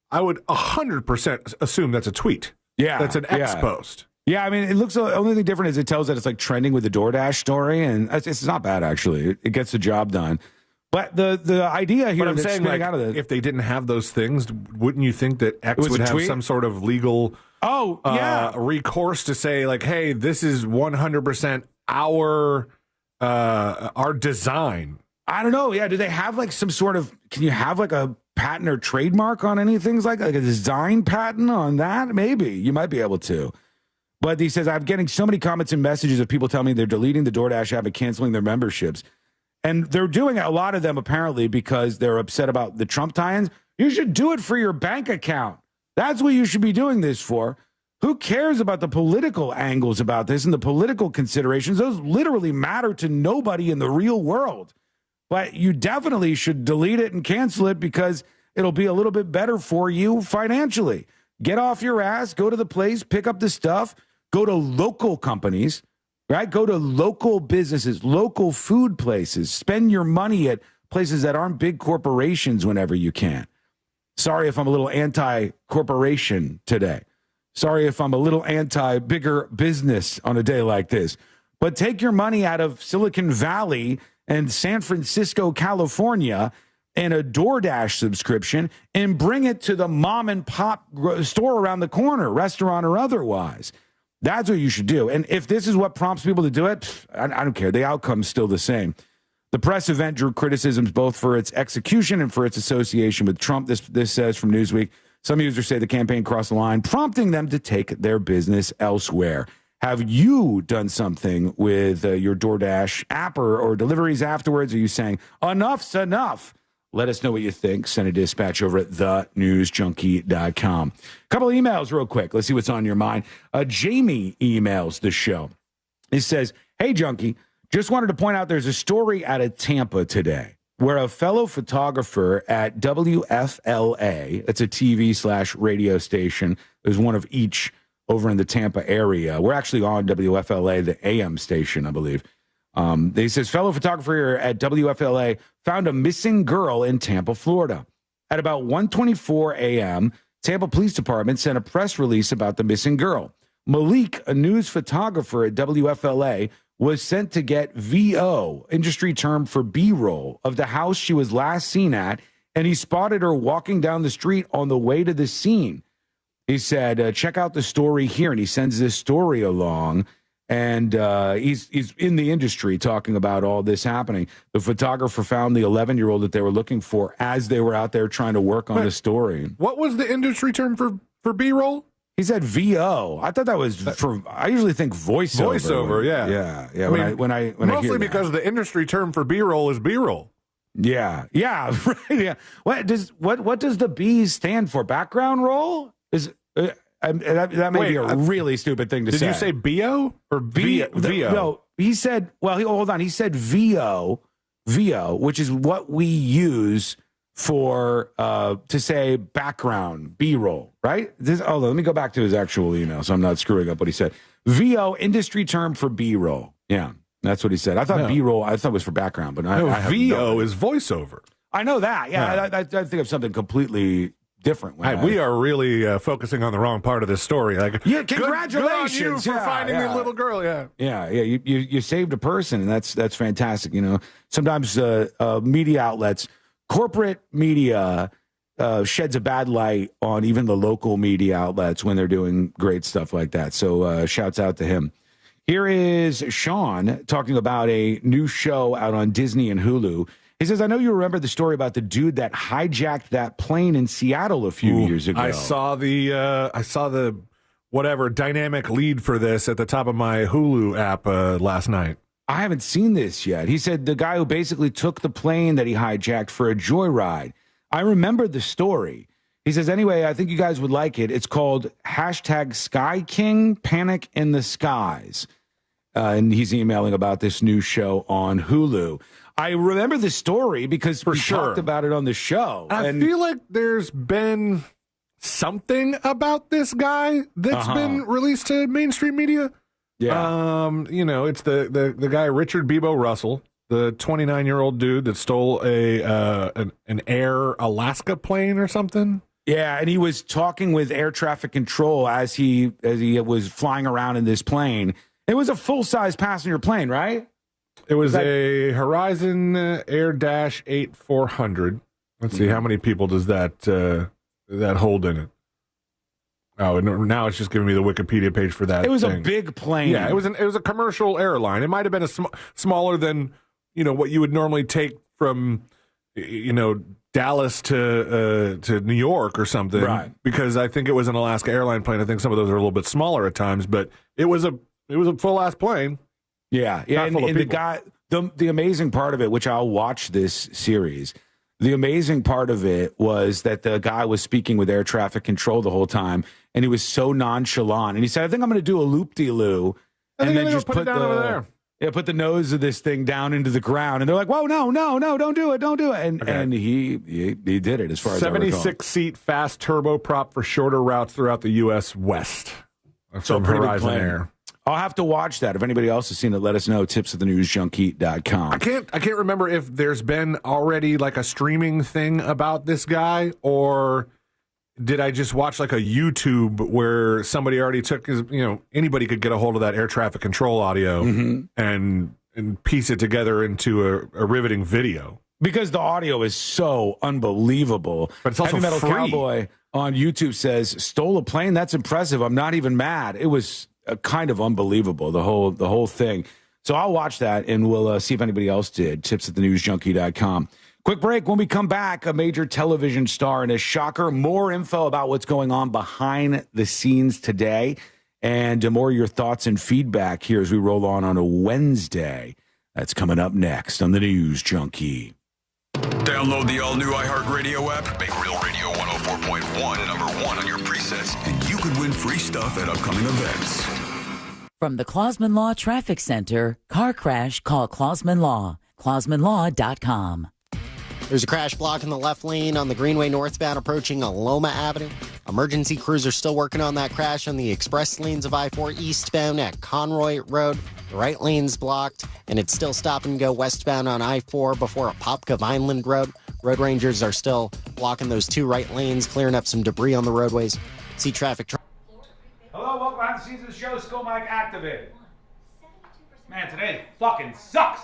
I would 100% assume that's a tweet. Yeah. That's an X post. Yeah, I mean, it looks, the only thing different is it tells that it's like trending with the DoorDash story, and it's not bad, actually. It gets the job done. But the idea here, but I'm saying, like, if they didn't have those things, wouldn't you think that X would have some sort of legal recourse to say, like, hey, this is 100% our design? I don't know. Yeah, do they have like some sort of, can you have like a patent or trademark on anything like a design patent on that? Maybe. You might be able to. But he says, I'm getting so many comments and messages of people telling me they're deleting the DoorDash app and canceling their memberships. And they're doing a lot of them apparently because they're upset about the Trump tie-ins. You should do it for your bank account. That's what you should be doing this for. Who cares about the political angles about this and the political considerations? Those literally matter to nobody in the real world. But you definitely should delete it and cancel it because it'll be a little bit better for you financially. Get off your ass, go to the place, pick up the stuff, go to local companies, right? Go to local businesses, local food places. Spend your money at places that aren't big corporations whenever you can. Sorry if I'm a little anti-corporation today. Sorry if I'm a little anti-bigger business on a day like this. But take your money out of Silicon Valley and San Francisco, California, and a DoorDash subscription and bring it to the mom and pop store around the corner, restaurant or otherwise. That's what you should do. And if this is what prompts people to do it, I don't care. The outcome's still the same. The press event drew criticisms both for its execution and for its association with Trump. This says from Newsweek, some users say the campaign crossed the line, prompting them to take their business elsewhere. Have you done something with your DoorDash app or deliveries afterwards? Are you saying, enough's enough? Let us know what you think. Send a dispatch over at thenewsjunkie.com. A couple of emails real quick. Let's see what's on your mind. Jamie emails the show. He says, hey, Junkie, just wanted to point out there's a story out of Tampa today where a fellow photographer at WFLA, it's a TV/radio station, there's one of each over in the Tampa area. We're actually on WFLA, the AM station, I believe. He says, fellow photographer at WFLA found a missing girl in Tampa, Florida. At about 1:24 a.m., Tampa Police Department sent a press release about the missing girl. Malik, a news photographer at WFLA, was sent to get VO, industry term for B-roll, of the house she was last seen at, and he spotted her walking down the street on the way to the scene. He said, check out the story here, and he sends this story along. And he's in the industry talking about all this happening. The photographer found the 11-year-old that they were looking for as they were out there trying to work on the story. What was the industry term for B-roll? He said VO. I thought that was for. I usually think voiceover. Voiceover, yeah, yeah. When I mostly because the industry term for B-roll is B-roll. Yeah, right. Yeah. What does the B stand for? Background roll? That may be a really stupid thing to say. Did you say BO or VO? No, he said, well, hold on. He said VO, which is what we use for to say background, B-roll, right? Let me go back to his actual email so I'm not screwing up what he said. VO, industry term for B-roll. Yeah, that's what he said. I thought B-roll, I thought was for background, but VO is voiceover. I know that. Yeah, I think of something completely different. We are really focusing on the wrong part of this story. Like, yeah, congratulations good on you for finding the little girl. Yeah. You saved a person, and that's fantastic. You know, sometimes media outlets, corporate media, sheds a bad light on even the local media outlets when they're doing great stuff like that. So shouts out to him. Here is Sean talking about a new show out on Disney and Hulu. He says, I know you remember the story about the dude that hijacked that plane in Seattle a few years ago. I saw the whatever dynamic lead for this at the top of my Hulu app last night. I haven't seen this yet. He said the guy who basically took the plane that he hijacked for a joyride. I remember the story. He says, anyway, I think you guys would like it. It's called #Sky King Panic in the Skies. And he's emailing about this new show on Hulu. I remember the story because we talked about it on the show. I feel like there's been something about this guy that's been released to mainstream media. Yeah. It's the guy Richard Bebo Russell, the 29-year-old dude that stole an Air Alaska plane or something. Yeah, and he was talking with air traffic control as he was flying around in this plane. It was a full-size passenger plane, right? It was a Horizon Air Dash 8-400. Let's see, how many people does that hold in it? Oh, and now it's just giving me the Wikipedia page for that. It was thing. A big plane. Yeah, it was a commercial airline. It might have been smaller than what you would normally take from Dallas to New York or something. Right. Because I think it was an Alaska airline plane. I think some of those are a little bit smaller at times, but it was a full ass plane. Yeah. And the guy, the amazing part of it, which I'll watch this series. The amazing part of it was that the guy was speaking with air traffic control the whole time, and he was so nonchalant. And he said, I think I'm going to do a loop-de-loo. And then just put the nose of this thing down into the ground. And they're like, whoa, no, don't do it. And he did it as far as I recall. 76-seat fast turboprop for shorter routes throughout the U.S. West from Horizon Air. I'll have to watch that. If anybody else has seen it, let us know. tips@thenewsjunkie.com. I can't remember if there's been already like a streaming thing about this guy, or did I just watch like a YouTube where somebody already took his, anybody could get a hold of that air traffic control audio and piece it together into a riveting video. Because the audio is so unbelievable. But it's also Heavy Metal free. Cowboy on YouTube says, stole a plane? That's impressive. I'm not even mad. It was kind of unbelievable, the whole thing. So I'll watch that, and we'll see if anybody else did. tips@thenewsjunkie.com. Quick break. When we come back, a major television star and a shocker. More info about what's going on behind the scenes today, and more of your thoughts and feedback here as we roll on a Wednesday. That's coming up next on the News Junkie. Download the all-new iHeartRadio app. Make Real Radio 104.1 number one on your presets, and you could win free stuff at upcoming events. From the Clausman Law Traffic Center, car crash, call Clausman Law. ClausmanLaw.com. There's a crash blocking the left lane on the Greenway northbound approaching Aloma Avenue. Emergency crews are still working on that crash on the express lanes of I-4 eastbound at Conroy Road. The right lane's blocked, and it's still stop and go westbound on I-4 before Apopka Vineland Road. Road rangers are still blocking those two right lanes, clearing up some debris on the roadways. See traffic. Hello, welcome behind the scenes of the show. Skull Mike activated. Man, today fucking sucks.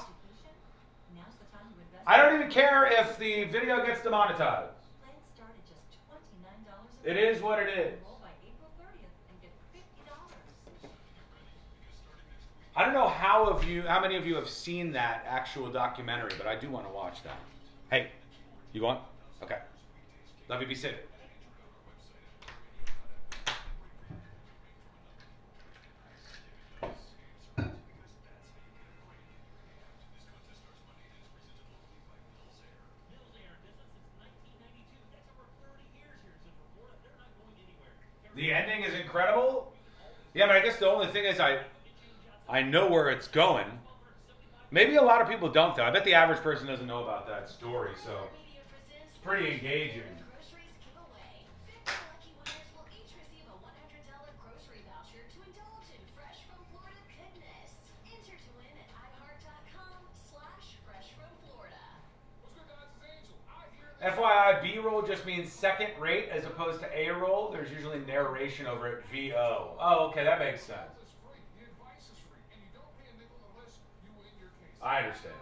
I don't even care if the video gets demonetized. It is what it is. I don't know how many of you have seen that actual documentary, but I do want to watch that. Hey, you want? Okay. Love you, be safe. The ending is incredible. Yeah, but I guess the only thing is I know where it's going. Maybe a lot of people don't, though. I bet the average person doesn't know about that story, so. pretty engaging. FYI, B-roll just means second rate as opposed to A-roll. There's usually narration over it, VO. Oh, okay, that makes sense. I understand.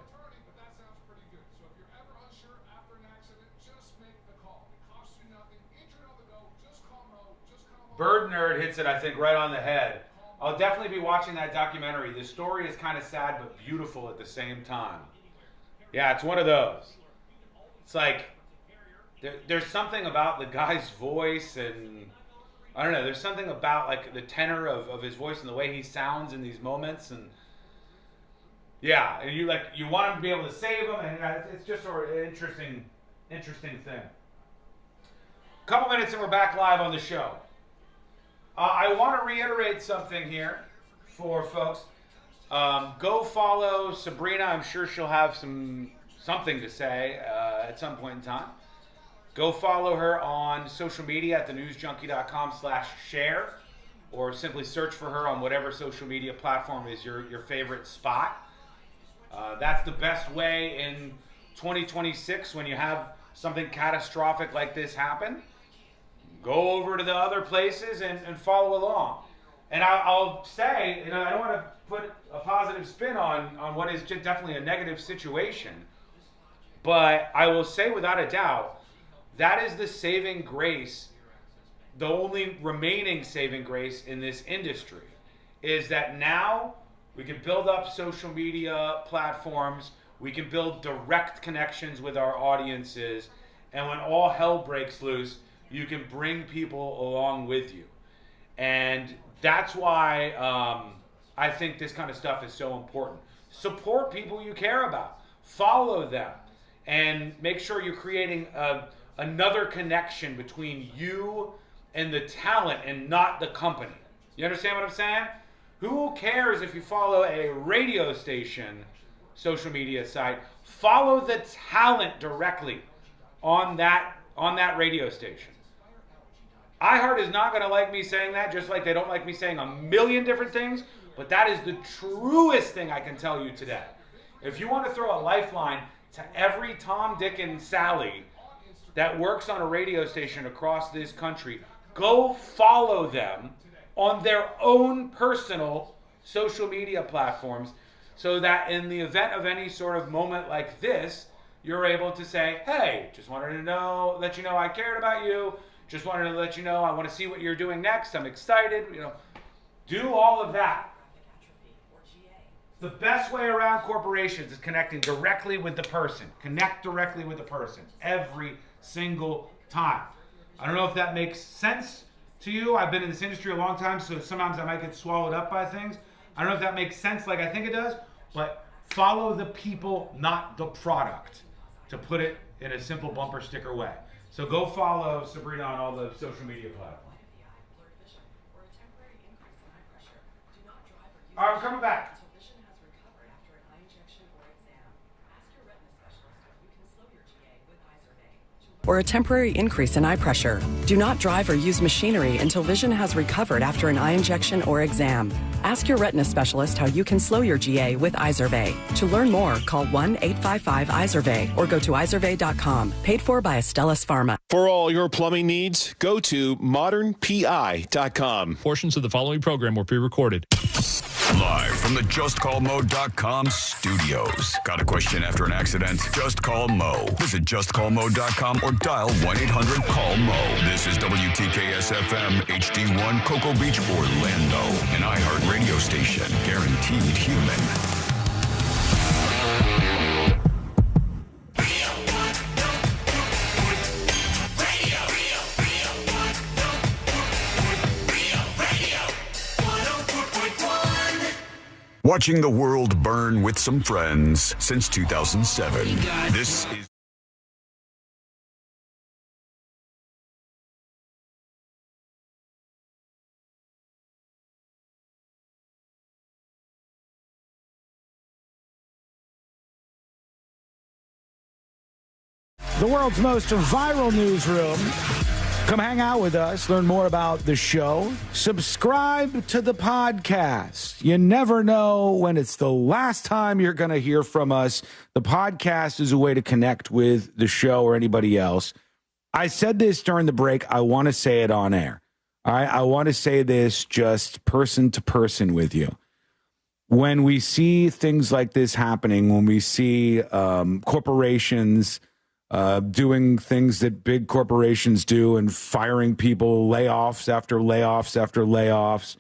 Bird Nerd hits it, I think, right on the head. I'll definitely be watching that documentary. The story is kind of sad but beautiful at the same time. Yeah, it's one of those. It's like... There's something about the guy's voice, and I don't know, there's something about like the tenor of his voice and the way he sounds in these moments, and yeah, and you want him to be able to save him, and it's just sort of an interesting thing. A couple minutes and we're back live on the show. I want to reiterate something here for folks. Go follow Sabrina. I'm sure she'll have something to say at some point in time. Go follow her on social media at thenewsjunkie.com/share, or simply search for her on whatever social media platform is your favorite spot. That's the best way in 2026 when you have something catastrophic like this happen. Go over to the other places and follow along. And I'll say, I don't want to put a positive spin on what is just definitely a negative situation, but I will say without a doubt, that is the saving grace, the only remaining saving grace in this industry, is that now we can build up social media platforms, we can build direct connections with our audiences, and when all hell breaks loose, you can bring people along with you. And that's why I think this kind of stuff is so important. Support people you care about. Follow them. And make sure you're creating another connection between you and the talent and not the company. You understand what I'm saying? Who cares if you follow a radio station social media site? Follow the talent directly on that radio station. iHeart is not going to like me saying that, just like they don't like me saying a million different things, but that is the truest thing I can tell you today. If you want to throw a lifeline to every Tom, Dick, and Sally that works on a radio station across this country, go follow them on their own personal social media platforms so that in the event of any sort of moment like this, you're able to say, hey, just wanted to let you know I cared about you. Just wanted to let you know I want to see what you're doing next. I'm excited. Do all of that. The best way around corporations is connecting directly with the person. Connect directly with the person every single time. I don't know if that makes sense to you. I've been in this industry a long time, so sometimes I might get swallowed up by things. I don't know if that makes sense like I think it does, but follow the people, not the product, to put it in a simple bumper sticker way. So go follow Sabrina on all the social media platforms. All right, we're coming back. Or a temporary increase in eye pressure. Do not drive or use machinery until vision has recovered after an eye injection or exam. Ask your retina specialist how you can slow your GA with Izervay. To learn more, call 1-855-IZERVAY or go to izervay.com. Paid for by Astellas Pharma. For all your plumbing needs, go to modernpi.com. Portions of the following program were pre-recorded. Live from the JustCallMo.com studios. Got a question after an accident? Just call Mo. Visit JustCallMo.com or dial 1-800-CALL-MO. This is WTKS-FM HD1 Cocoa Beach, Orlando. An iHeart radio station. Guaranteed human. Watching the world burn with some friends since 2007. This is... the world's most viral newsroom. Come hang out with us, learn more about the show, subscribe to the podcast. You never know when it's the last time you're going to hear from us. The podcast is a way to connect with the show or anybody else. I said this during the break. I want to say it on air. All right. I want to say this just person to person with you. When we see things like this happening, when we see corporations doing things that big corporations do and firing people, layoffs after layoffs after layoffs,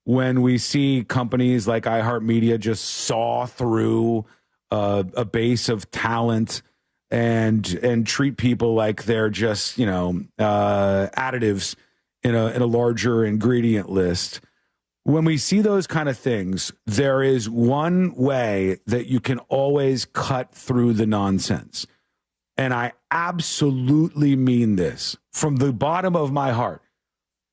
when we see companies like iHeartMedia just saw through a base of talent and treat people like they're just, additives in a larger ingredient list. When we see those kind of things, there is one way that you can always cut through the nonsense. And I absolutely mean this from the bottom of my heart.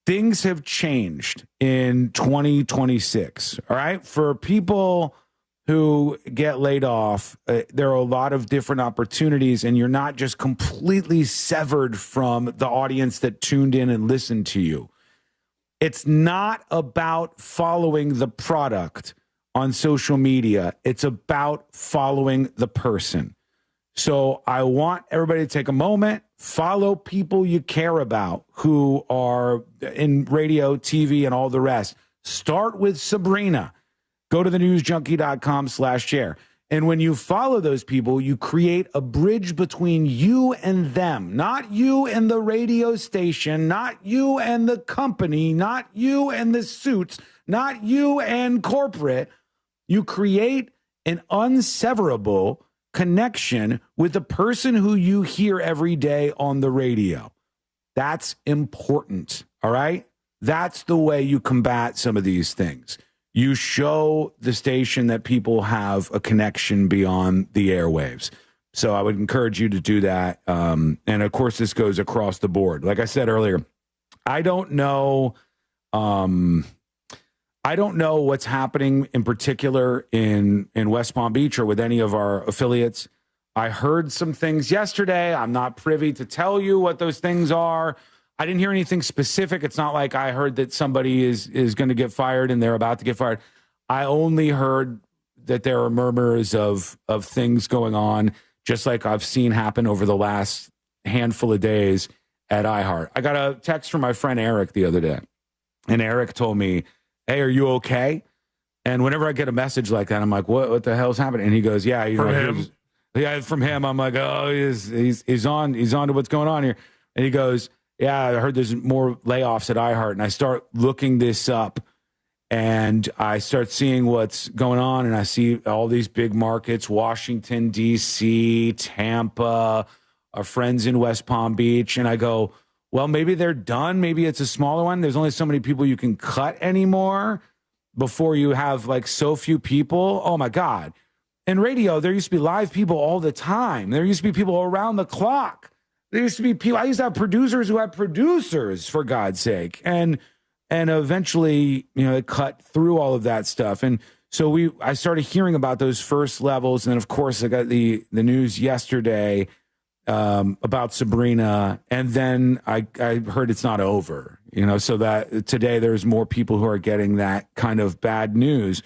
Things have changed in 2026. All right. For people who get laid off, there are a lot of different opportunities, and you're not just completely severed from the audience that tuned in and listened to you. It's not about following the product on social media. It's about following the person. So I want everybody to take a moment, follow people you care about who are in radio, TV, and all the rest. Start with Sabrina. Go to thenewsjunkie.com/share. And when you follow those people, you create a bridge between you and them, not you and the radio station, not you and the company, not you and the suits, not you and corporate. You create an unseverable connection with the person who you hear every day on the radio. That's important, all right? That's the way you combat some of these things. You show the station that people have a connection beyond the airwaves. So I would encourage you to do that. And of course, this goes across the board. Like I said earlier, I don't know what's happening in particular in West Palm Beach or with any of our affiliates. I heard some things yesterday. I'm not privy to tell you what those things are. I didn't hear anything specific. It's not like I heard that somebody is going to get fired and they're about to get fired. I only heard that there are murmurs of things going on, just like I've seen happen over the last handful of days at iHeart. I got a text from my friend Eric the other day, and Eric told me, "Hey, are you okay?" And whenever I get a message like that, I'm like, "What the hell's happening?" And he goes, "Yeah, from him." I'm like, "Oh, he's on to what's going on here." And he goes, "Yeah, I heard there's more layoffs at iHeart." And I start looking this up, and I start seeing what's going on, and I see all these big markets: Washington, D.C., Tampa, our friends in West Palm Beach. And I go, well, maybe they're done. Maybe it's a smaller one. There's only so many people you can cut anymore before you have like so few people. Oh my God. In radio, there used to be live people all the time. There used to be people around the clock. There used to be people. I used to have producers who had producers, for God's sake. And eventually, it cut through all of that stuff. And so I started hearing about those first levels. And then, of course, I got the news yesterday about Sabrina, and then I heard it's not over, so that today there's more people who are getting that kind of bad news.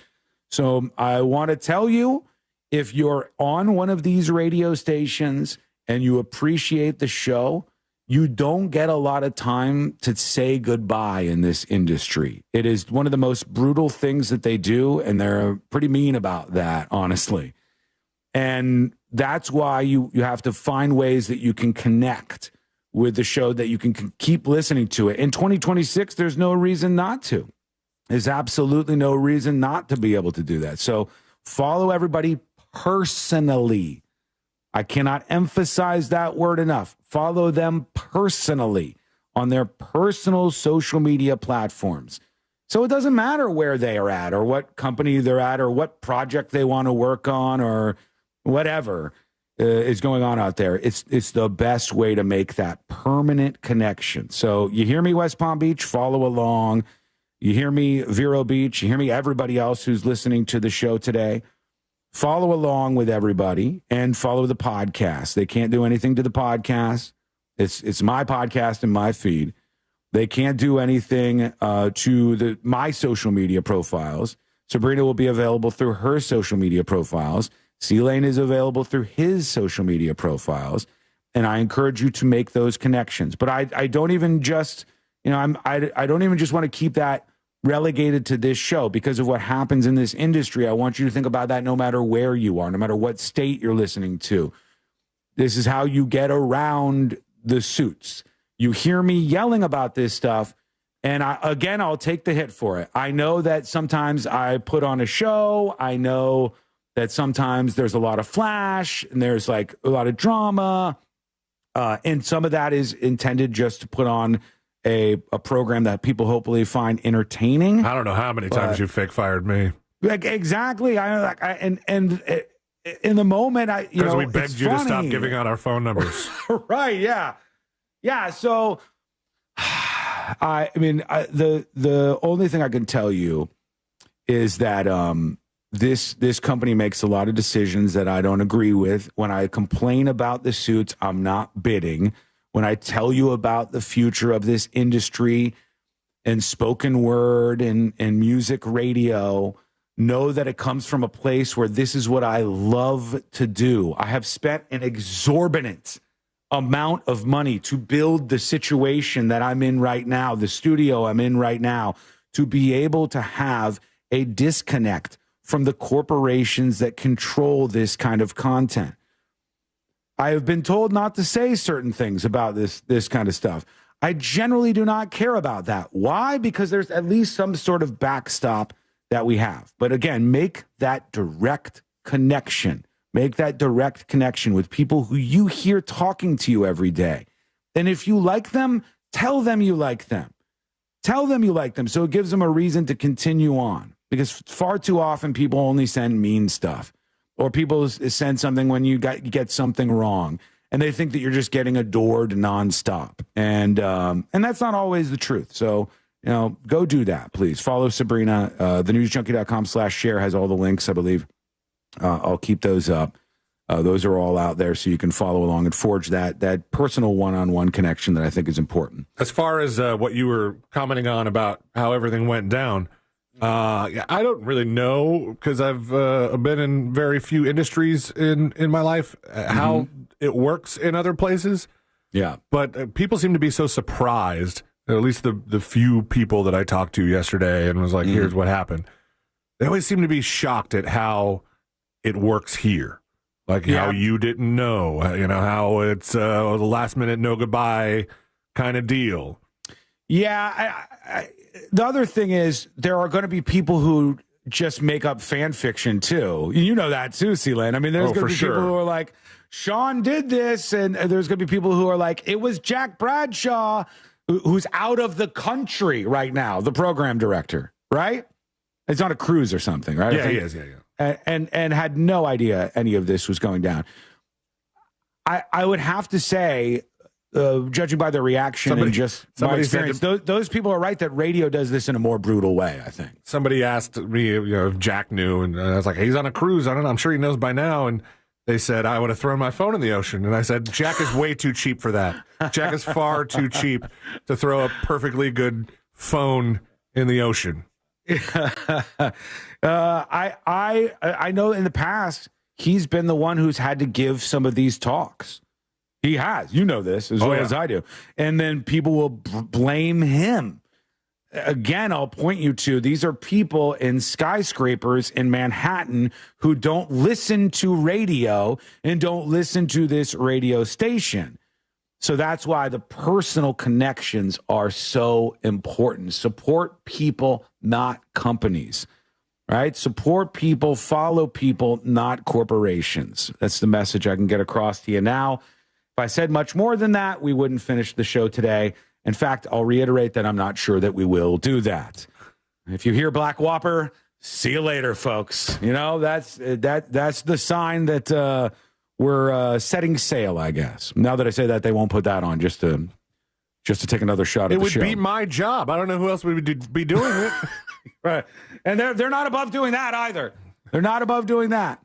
So I want to tell you, if you're on one of these radio stations and you appreciate the show, you don't get a lot of time to say goodbye in this industry. It is one of the most brutal things that they do, and they're pretty mean about that, honestly. And that's why you have to find ways that you can connect with the show, that you can keep listening to it. In 2026, there's no reason not to. There's absolutely no reason not to be able to do that. So follow everybody personally. I cannot emphasize that word enough. Follow them personally on their personal social media platforms. So it doesn't matter where they are at or what company they're at or what project they want to work on or whatever is going on out there. It's the best way to make that permanent connection. So you hear me, West Palm Beach, follow along. You hear me, Vero Beach. You hear me, everybody else who's listening to the show today. follow along with everybody and follow the podcast. They can't do anything to the podcast. It's my podcast and my feed. They can't do anything to my social media profiles. Sabrina will be available through her social media profiles. C-Lane is available through his social media profiles. And I encourage you to make those connections. But I don't even just, I don't even just want to keep that relegated to this show because of what happens in this industry. I want you to think about that no matter where you are, no matter what state you're listening to. This is how you get around the suits. You hear me yelling about this stuff, and I'll take the hit for it. I know that sometimes I put on a show. I know that sometimes there's a lot of flash and there's like a lot of drama. And some of that is intended just to put on a program that people hopefully find entertaining. I don't know how many times you fake fired me. Like, exactly. And in the moment, because we begged you to stop giving out our phone numbers. Right. Yeah. Yeah. So, the only thing I can tell you is that this company makes a lot of decisions that I don't agree with. When I complain about the suits, I'm not bidding. When I tell you about the future of this industry and spoken word and music radio, know that it comes from a place where this is what I love to do. I have spent an exorbitant amount of money to build the situation that I'm in right now, the studio I'm in right now, to be able to have a disconnect from the corporations that control this kind of content. I have been told not to say certain things about this kind of stuff. I generally do not care about that. Why? Because there's at least some sort of backstop that we have. But again, make that direct connection. Make that direct connection with people who you hear talking to you every day. And if you like them, tell them you like them. Tell them you like them so it gives them a reason to continue on. Because far too often people only send mean stuff. Or people send something when you get something wrong. And they think that you're just getting adored nonstop. And that's not always the truth. So, go do that, please. Follow Sabrina. thenewsjunkie.com/share has all the links, I believe. I'll keep those up. Those are all out there so you can follow along and forge that personal one-on-one connection that I think is important. As far as what you were commenting on about how everything went down, I don't really know because I've been in very few industries in my life, how it works in other places. Yeah. But people seem to be so surprised, at least the few people that I talked to yesterday and was like, here's what happened. They always seem to be shocked at how it works here. Like how you didn't know, how it's the last minute no goodbye kind of deal. Yeah. The other thing is there are going to be people who just make up fan fiction too. You know that too, C-Lane. I mean, there's going to be people who are like, Sean did this. And there's going to be people who are like, it was Jack Bradshaw who's out of the country right now, the program director, right? It's on a cruise or something, right? Yeah, he is. Yeah. And had no idea any of this was going down. I would have to say, judging by the reaction and just my experience, those people are right that radio does this in a more brutal way, I think. Somebody asked me if Jack knew, and I was like, he's on a cruise. I don't know. I'm sure he knows by now. And they said, I would have thrown my phone in the ocean. And I said, Jack is way too cheap for that. Jack is far too cheap to throw a perfectly good phone in the ocean. I know in the past he's been the one who's had to give some of these talks. He has, this as well as I do, and then people will blame him. Again, I'll point you to these are people in skyscrapers in Manhattan who don't listen to radio and don't listen to this radio station. So that's why the personal connections are so important. Support people, not companies, right? Support people, follow people, not corporations. That's the message I can get across to you now. If I said much more than that, we wouldn't finish the show today. In fact, I'll reiterate that I'm not sure that we will do that. If you hear Black Whopper, see you later, folks. That's the sign that we're setting sail, I guess. Now that I say that, they won't put that on just to take another shot at the show. It would be my job. I don't know who else would be doing it. Right. And they're not above doing that either. They're not above doing that.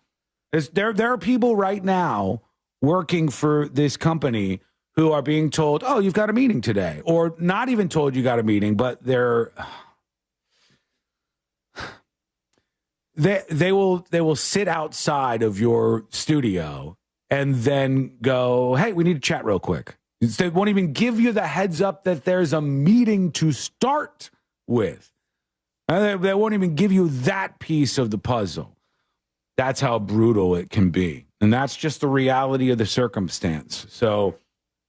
There are people right now working for this company who are being told, oh, you've got a meeting today, or not even told you got a meeting, but they will sit outside of your studio and then go, hey, we need to chat real quick. They won't even give you the heads up that there's a meeting to start with. They won't even give you that piece of the puzzle. That's how brutal it can be. And that's just the reality of the circumstance. So,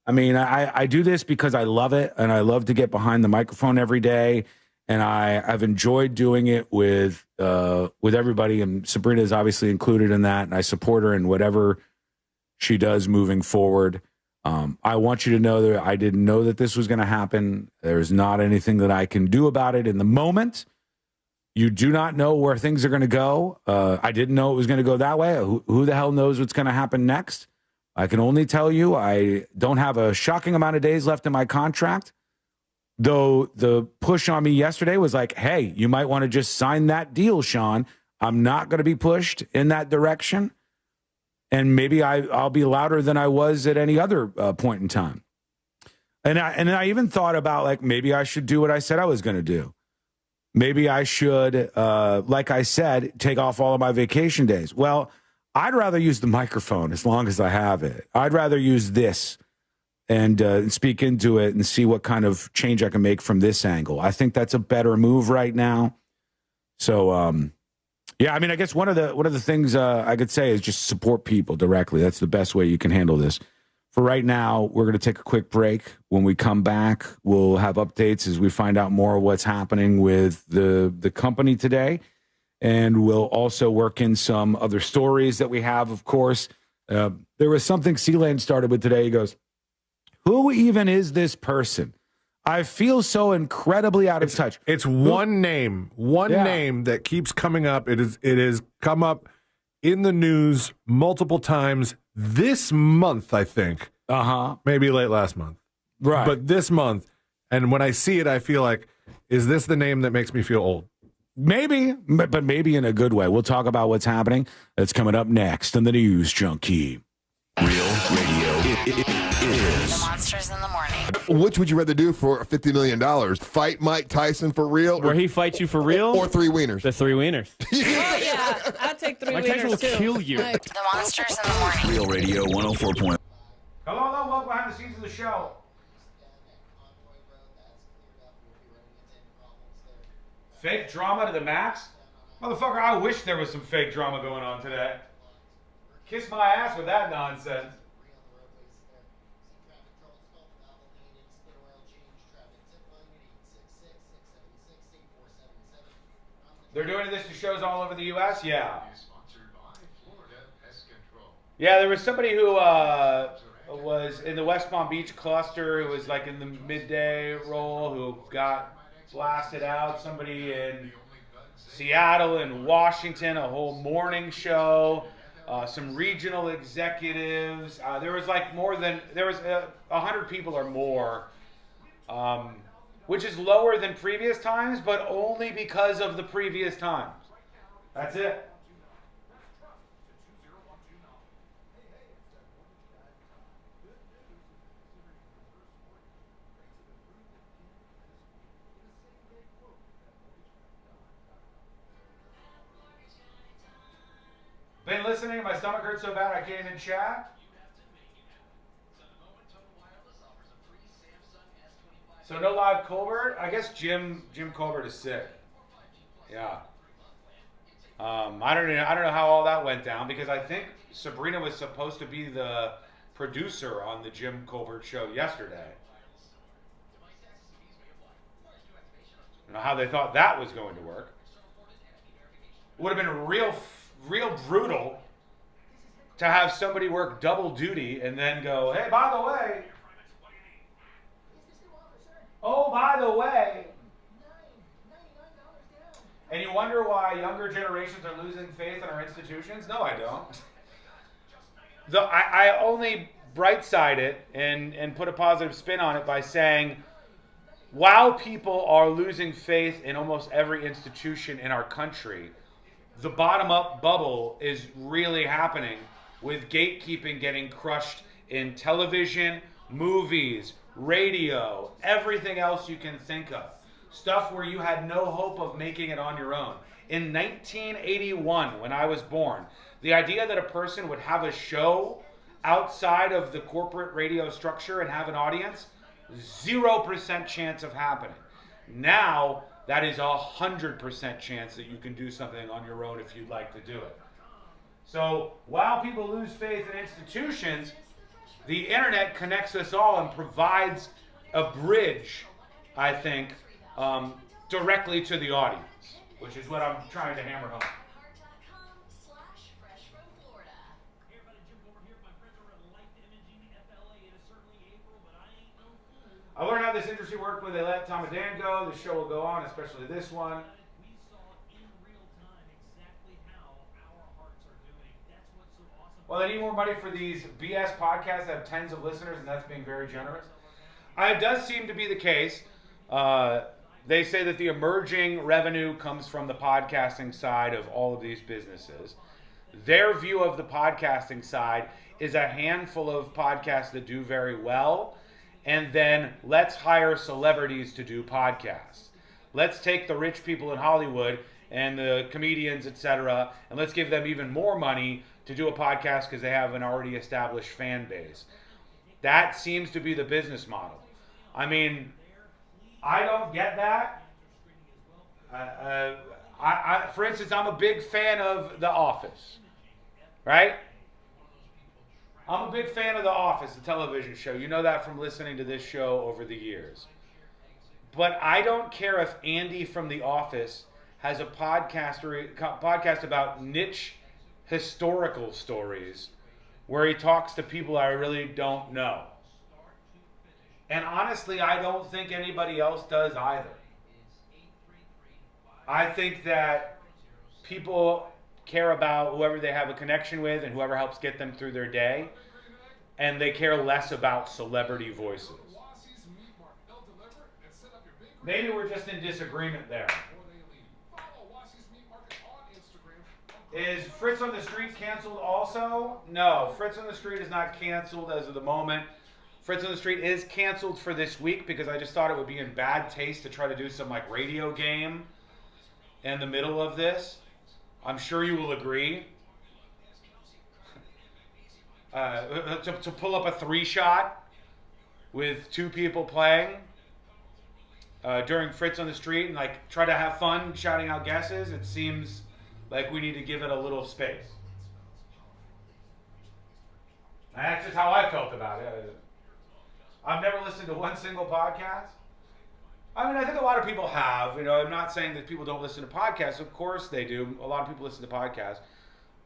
I mean, I do this because I love it, and I love to get behind the microphone every day. And I've enjoyed doing it with everybody, and Sabrina is obviously included in that, and I support her in whatever she does moving forward. I want you to know that I didn't know that this was going to happen. There's not anything that I can do about it in the moment. You do not know where things are going to go. I didn't know it was going to go that way. Who the hell knows what's going to happen next? I can only tell you I don't have a shocking amount of days left in my contract. Though the push on me yesterday was like, hey, you might want to just sign that deal, Sean. I'm not going to be pushed in that direction. And maybe I'll be louder than I was at any other point in time. And I even thought about, like, maybe I should do what I said I was going to do. Maybe I should, like I said, take off all of my vacation days. Well, I'd rather use the microphone as long as I have it. I'd rather use this and speak into it and see what kind of change I can make from this angle. I think that's a better move right now. So, yeah, I mean, I guess one of the things I could say is just support people directly. That's the best way you can handle this. For right now, we're going to take a quick break. When we come back, we'll have updates as we find out more of what's happening with the company today. And we'll also work in some other stories that we have, of course. There was something Sealand started with today. He goes, who even is this person? I feel so incredibly out of touch. It's one name that keeps coming up. It has come up in the news multiple times this month, I think. Maybe late last month. Right. But this month. And when I see it, I feel like, is this the name that makes me feel old? Maybe, but maybe in a good way. We'll talk about what's happening. That's coming up next on the News Junkie. Real radio. It is. The Monsters in the Morning. Which would you rather do for $50 million? Fight Mike Tyson for real? Where he fights you for real? Or 3 wieners? The 3 wieners. Oh, yeah. I'll take 3 Mike wieners, Tyson will too. kill you. The Monsters in the Morning. Real radio 104. Hello, welcome behind the scenes of the show. Fake drama to the max? Motherfucker, I wish there was some fake drama going on today. Kiss my ass with that nonsense. They're doing this to shows all over the U.S.? Yeah. Yeah, there was somebody who was in the West Palm Beach cluster who was like in the midday role who got blasted out. Somebody in Seattle and Washington, a whole morning show. Some regional executives. There was like 100 people or more, which is lower than previous times, but only because of the previous times. That's it. Been listening, my stomach hurts so bad I can't even chat. So no live Colbert. I guess Jim Colbert is sick. Yeah. I don't know how all that went down because I think Sabrina was supposed to be the producer on the Jim Colbert show yesterday. I don't know how they thought that was going to work. Would have been real brutal to have somebody work double duty and then go, hey, by the way, and you wonder why younger generations are losing faith in our institutions? No, I don't. I only bright side it and put a positive spin on it by saying, while people are losing faith in almost every institution in our country, the bottom-up bubble is really happening with gatekeeping getting crushed in television, movies, radio, everything else you can think of. Stuff where you had no hope of making it on your own. In 1981, when I was born, the idea that a person would have a show outside of the corporate radio structure and have an audience, 0% chance of happening. Now, that is 100% chance that you can do something on your own if you'd like to do it. So while people lose faith in institutions, the internet connects us all and provides a bridge, I think, directly to the audience, which is what I'm trying to hammer home. I learned how this industry worked when they let Tom and Dan go. The show will go on, especially this one. Well, they need more money for these BS podcasts that have tens of listeners, and that's being very generous. It does seem to be the case. They say that the emerging revenue comes from the podcasting side of all of these businesses. Their view of the podcasting side is a handful of podcasts that do very well, and then let's hire celebrities to do podcasts. Let's take the rich people in Hollywood and the comedians, etc., and let's give them even more money to do a podcast because they have an already established fan base. That seems to be the business model. I mean, I don't get that. For instance, I'm a big fan of The Office, right? I'm a big fan of The Office, the television show. You know that from listening to this show over the years. But I don't care if Andy from The Office has a podcast about niche historical stories where he talks to people I really don't know. And honestly, I don't think anybody else does either. I think that people care about whoever they have a connection with and whoever helps get them through their day, and they care less about celebrity voices. Maybe we're just in disagreement there. Is Fritz on the Street canceled also? No, Fritz on the Street is not canceled as of the moment. Fritz on the Street is canceled for this week because I just thought it would be in bad taste to try to do some like radio game in the middle of this. I'm sure you will agree. To pull up a 3-shot with 2 people playing during Fritz on the Street and like try to have fun shouting out guesses, it seems like we need to give it a little space. And that's just how I felt about it. I've never listened to one single podcast. I mean, I think a lot of people have. You know, I'm not saying that people don't listen to podcasts. Of course they do. A lot of people listen to podcasts.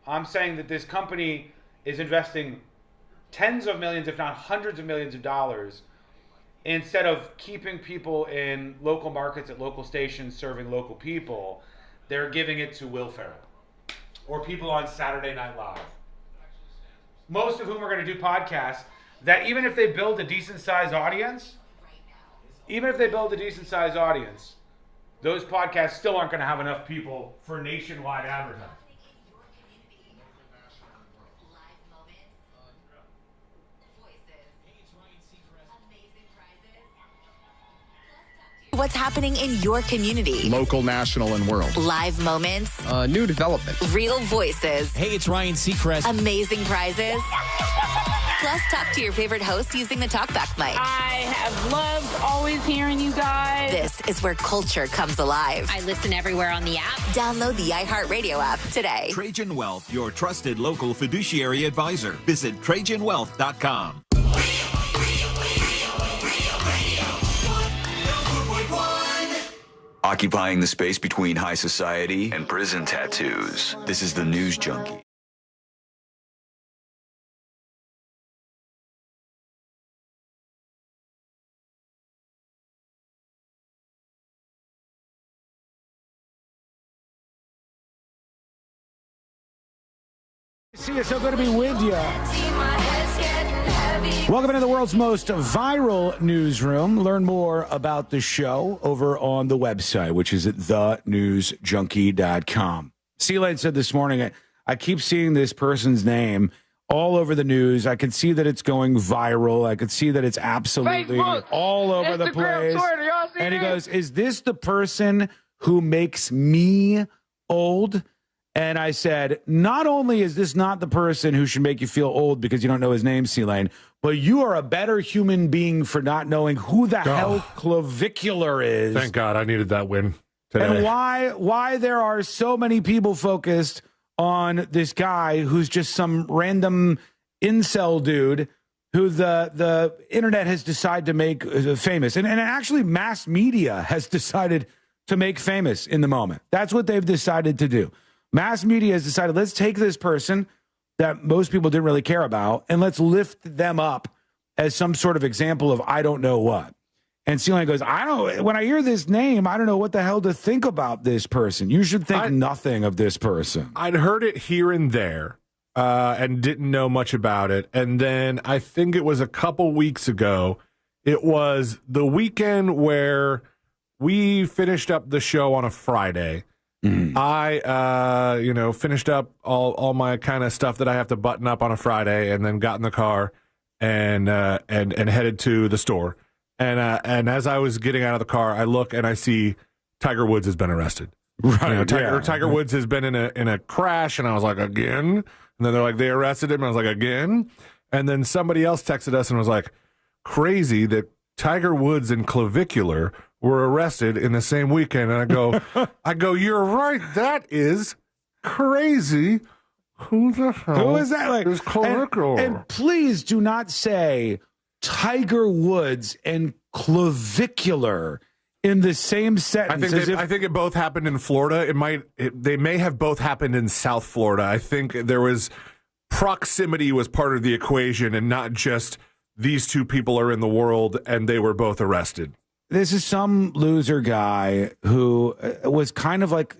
I'm saying that this company is investing tens of millions, if not hundreds of millions of dollars, instead of keeping people in local markets at local stations serving local people. They're giving it to Will Ferrell or people on Saturday Night Live. Most of whom are going to do podcasts that even if they build a decent-sized audience, those podcasts still aren't going to have enough people for nationwide advertising. What's happening in your community? Local, national, and world. Live moments. New development. Real voices. Hey, it's Ryan Seacrest. Amazing prizes. Plus, talk to your favorite host using the TalkBack mic. I have loved always hearing you guys. This is where culture comes alive. I listen everywhere on the app. Download the iHeartRadio app today. Trajan Wealth, your trusted local fiduciary advisor. Visit TrajanWealth.com. Occupying the space between high society and prison tattoos. This is the News Junkie. See, it's so good to be with you. Welcome into the world's most viral newsroom. Learn more about the show over on the website, which is at thenewsjunkie.com. C-Lane said this morning, I keep seeing this person's name all over the news. I can see that it's going viral. I could see that it's absolutely Facebook, all over the Instagram, place. Twitter, y'all see And he that? goes, is this the person who makes me old? And I said, not only is this not the person who should make you feel old because you don't know his name, C-Lane, but you are a better human being for not knowing who the hell clavicular is. Thank God I needed that win today. And why there are so many people focused on this guy who's just some random incel dude who the internet has decided to make famous. And actually mass media has decided to make famous in the moment. That's what they've decided to do. Mass media has decided, let's take this person that most people didn't really care about and let's lift them up as some sort of example of I don't know what. And C-Lane goes, when I hear this name, I don't know what the hell to think about this person. You should think nothing of this person. I'd heard it here and there and didn't know much about it. And then I think it was a couple weeks ago, it was the weekend where we finished up the show on a Friday. I, finished up all my kind of stuff that I have to button up on a Friday, and then got in the car and headed to the store. And as I was getting out of the car, I look and I see Tiger Woods has been arrested. Right. Tiger Woods has been in a crash, and I was like, again? And then they're like, they arrested him. And I was like, again? And then somebody else texted us and was like, crazy that Tiger Woods and clavicular were arrested in the same weekend. And I go, you're right. That is crazy. Who the hell? Who is that? Is clavicular? And please do not say Tiger Woods and clavicular in the same sentence. I think it both happened in Florida. They may have both happened in South Florida. I think there was proximity was part of the equation, and not just these two people are in the world and they were both arrested. This is some loser guy who was kind of like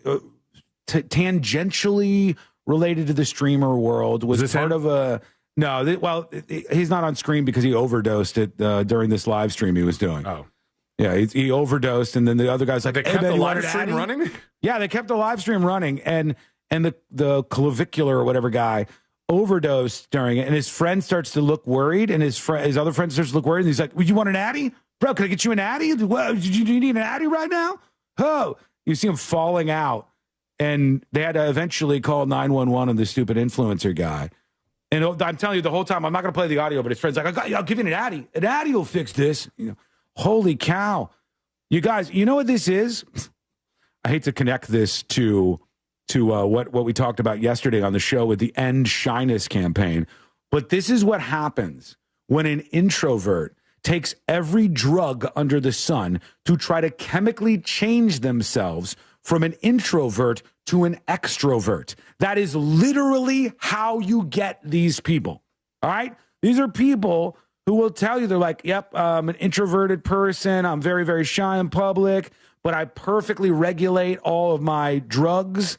tangentially related to the streamer world. Was part of a he's not on screen because he overdosed it during this live stream he was doing. Oh, yeah, he overdosed, and then the other guy's like, they kept the live stream running. Yeah, they kept the live stream running, and the clavicular or whatever guy overdosed during it, and his friend starts to look worried, and his other friend starts to look worried, and he's like, "Would you want an Addy? Bro, can I get you an Addy? What, do you need an Addy right now?" Oh, you see him falling out, and they had to eventually call 911 on the stupid influencer guy. And I'm telling you, the whole time, I'm not going to play the audio, but his friend's like, I'll give you an Addy. An Addy will fix this. Holy cow. You guys, you know what this is? I hate to connect this to what we talked about yesterday on the show with the End Shyness campaign, but this is what happens when an introvert takes every drug under the sun to try to chemically change themselves from an introvert to an extrovert. That is literally how you get these people. All right? These are people who will tell you, they're like, yep, I'm an introverted person. I'm very, very shy in public, but I perfectly regulate all of my drugs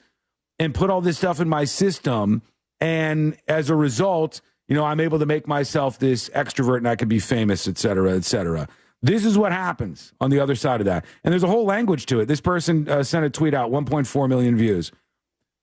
and put all this stuff in my system. And as a result, I'm able to make myself this extrovert and I can be famous, et cetera, et cetera. This is what happens on the other side of that. And there's a whole language to it. This person sent a tweet out, 1.4 million views.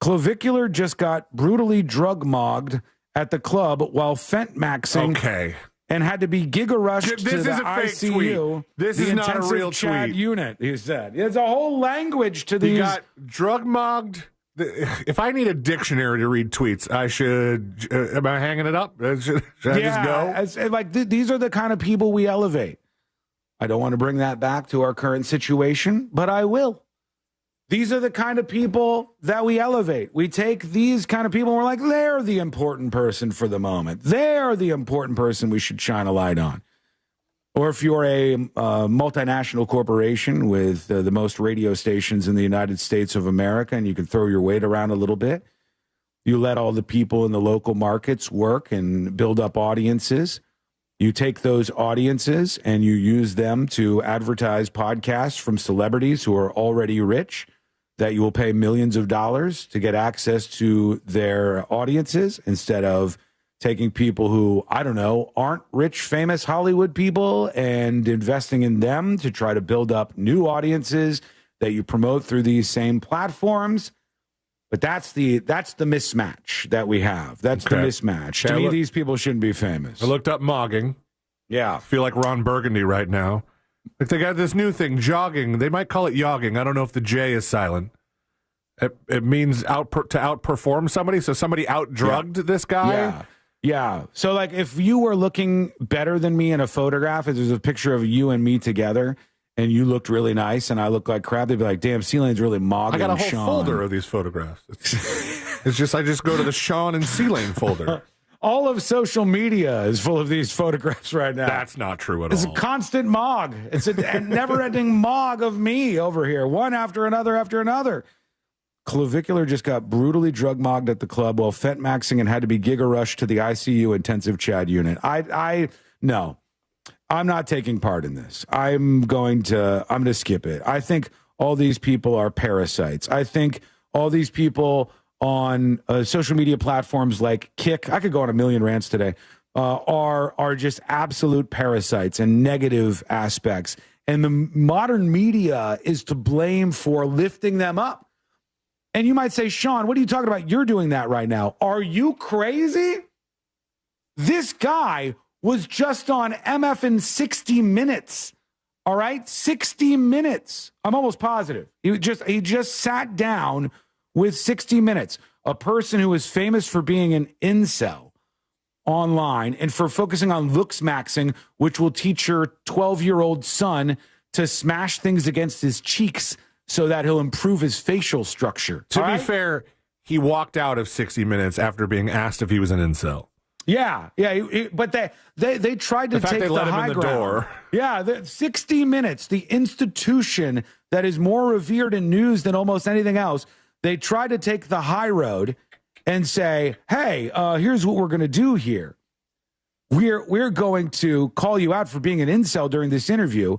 Clavicular just got brutally drug-mogged at the club while fent-maxing. Okay. And had to be giga-rushed to the ICU. Tweet. This is not a real tweet. Unit, he said. There's a whole language to these. You got drug-mogged. If I need a dictionary to read tweets, I should. Am I hanging it up? Should I just go? These are the kind of people we elevate. I don't want to bring that back to our current situation, but I will. These are the kind of people that we elevate. We take these kind of people and we're like, they're the important person for the moment. They're the important person we should shine a light on. Or if you're a multinational corporation with the most radio stations in the United States of America and you can throw your weight around a little bit, you let all the people in the local markets work and build up audiences. You take those audiences and you use them to advertise podcasts from celebrities who are already rich that you will pay millions of dollars to get access to their audiences instead of taking people who, I don't know, aren't rich, famous Hollywood people and investing in them to try to build up new audiences that you promote through these same platforms. But that's the mismatch that we have. That's the mismatch. To me, these people shouldn't be famous. I looked up mogging. Yeah. I feel like Ron Burgundy right now. Like they got this new thing, jogging. They might call it yogging. I don't know if the J is silent. It means to outperform somebody. So somebody outdrugged this guy. Yeah. Yeah. So like if you were looking better than me in a photograph, if there's a picture of you and me together and you looked really nice and I look like crap, they'd be like, damn, C-Lane's really mogging I got a whole Sean. folder of these photographs. It's just I just go to the Sean and C-Lane folder. All of social media is full of these photographs right now. That's not true at all. It's a constant mog. It's a never-ending mog of me over here, one after another after another. Clavicular just got brutally drug-mogged at the club while fentmaxing and had to be giga-rushed to the ICU intensive Chad unit. No, I'm not taking part in this. I'm going to skip it. I think all these people are parasites. I think all these people on social media platforms like Kick, I could go on a million rants today, are just absolute parasites and negative aspects. And the modern media is to blame for lifting them up. And you might say, Sean, what are you talking about? You're doing that right now. Are you crazy? This guy was just on MF in 60 Minutes. All right? 60 Minutes. I'm almost positive. He just sat down with 60 Minutes, a person who is famous for being an incel online and for focusing on looks maxing, which will teach your 12-year-old son to smash things against his cheeks so that he'll improve his facial structure. To be fair, he walked out of 60 Minutes after being asked if he was an incel. Yeah, but they tried to take they let the him high in the ground. door. Yeah, 60 Minutes, the institution that is more revered in news than almost anything else, they tried to take the high road and say, hey, here's what we're going to do here. We're going to call you out for being an incel during this interview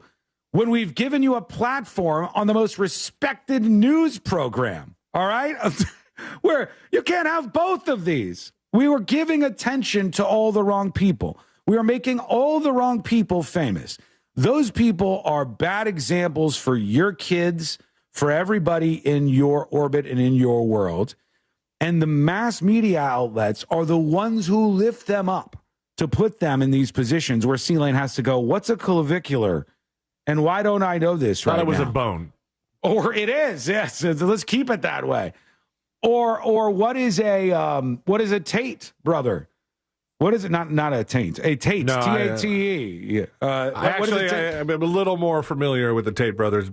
when we've given you a platform on the most respected news program, all right? Where you can't have both of these. We were giving attention to all the wrong people. We are making all the wrong people famous. Those people are bad examples for your kids, for everybody in your orbit and in your world. And the mass media outlets are the ones who lift them up to put them in these positions where C-Lane has to go, what's a clavicular? And why don't I know this right now? Thought it was a bone. Or it is, yes. Let's keep it that way. Or what is a Tate, brother? What is it? Not a taint. A Tate. No, T-A-T-E. I'm a little more familiar with the Tate brothers,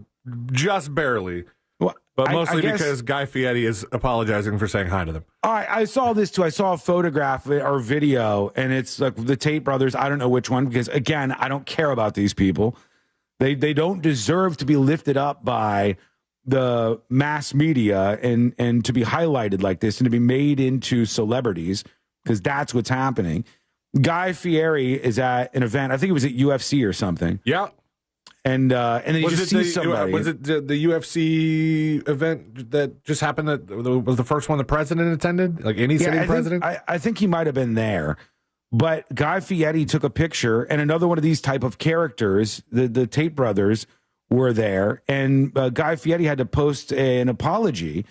just barely. Well, but mostly I guess, because Guy Fieri is apologizing for saying hi to them. I saw this too. I saw a photograph or video, and it's like the Tate brothers. I don't know which one because, again, I don't care about these people. They don't deserve to be lifted up by the mass media and to be highlighted like this and to be made into celebrities because that's what's happening. Guy Fieri is at an event. I think it was at UFC or something. Yeah. And then you just see somebody. Was it the UFC event that just happened that was the first one the president attended? Like any sitting president? I think he might have been there. But Guy Fieri took a picture, and another one of these type of characters, the Tate brothers, were there. And Guy Fieri had to post an apology,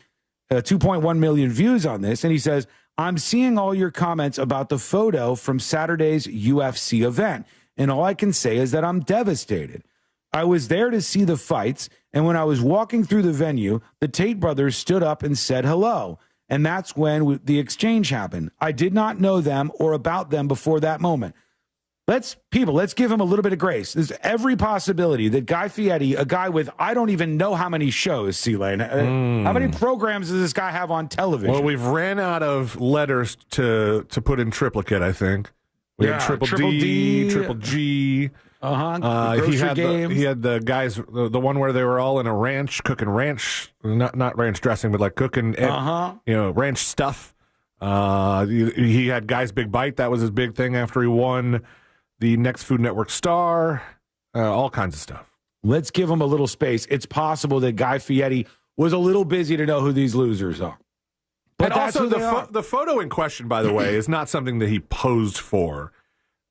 2.1 million views on this. And he says, I'm seeing all your comments about the photo from Saturday's UFC event. And all I can say is that I'm devastated. I was there to see the fights, and when I was walking through the venue, the Tate brothers stood up and said hello. And that's when the exchange happened. I did not know them or about them before that moment. Let's give him a little bit of grace. There's every possibility that Guy Fieri, a guy with, I don't even know how many shows, C-Lane. How many programs does this guy have on television? Well, we've ran out of letters to put in triplicate, I think. We had triple D, triple G. He had the guys, the one where they were all in a ranch cooking ranch, not ranch dressing, but like cooking, ranch stuff. He had Guy's Big Bite. That was his big thing after he won the Next Food Network star. All kinds of stuff. Let's give him a little space. It's possible that Guy Fieri was a little busy to know who these losers are. But also, the photo in question, by the way, is not something that he posed for.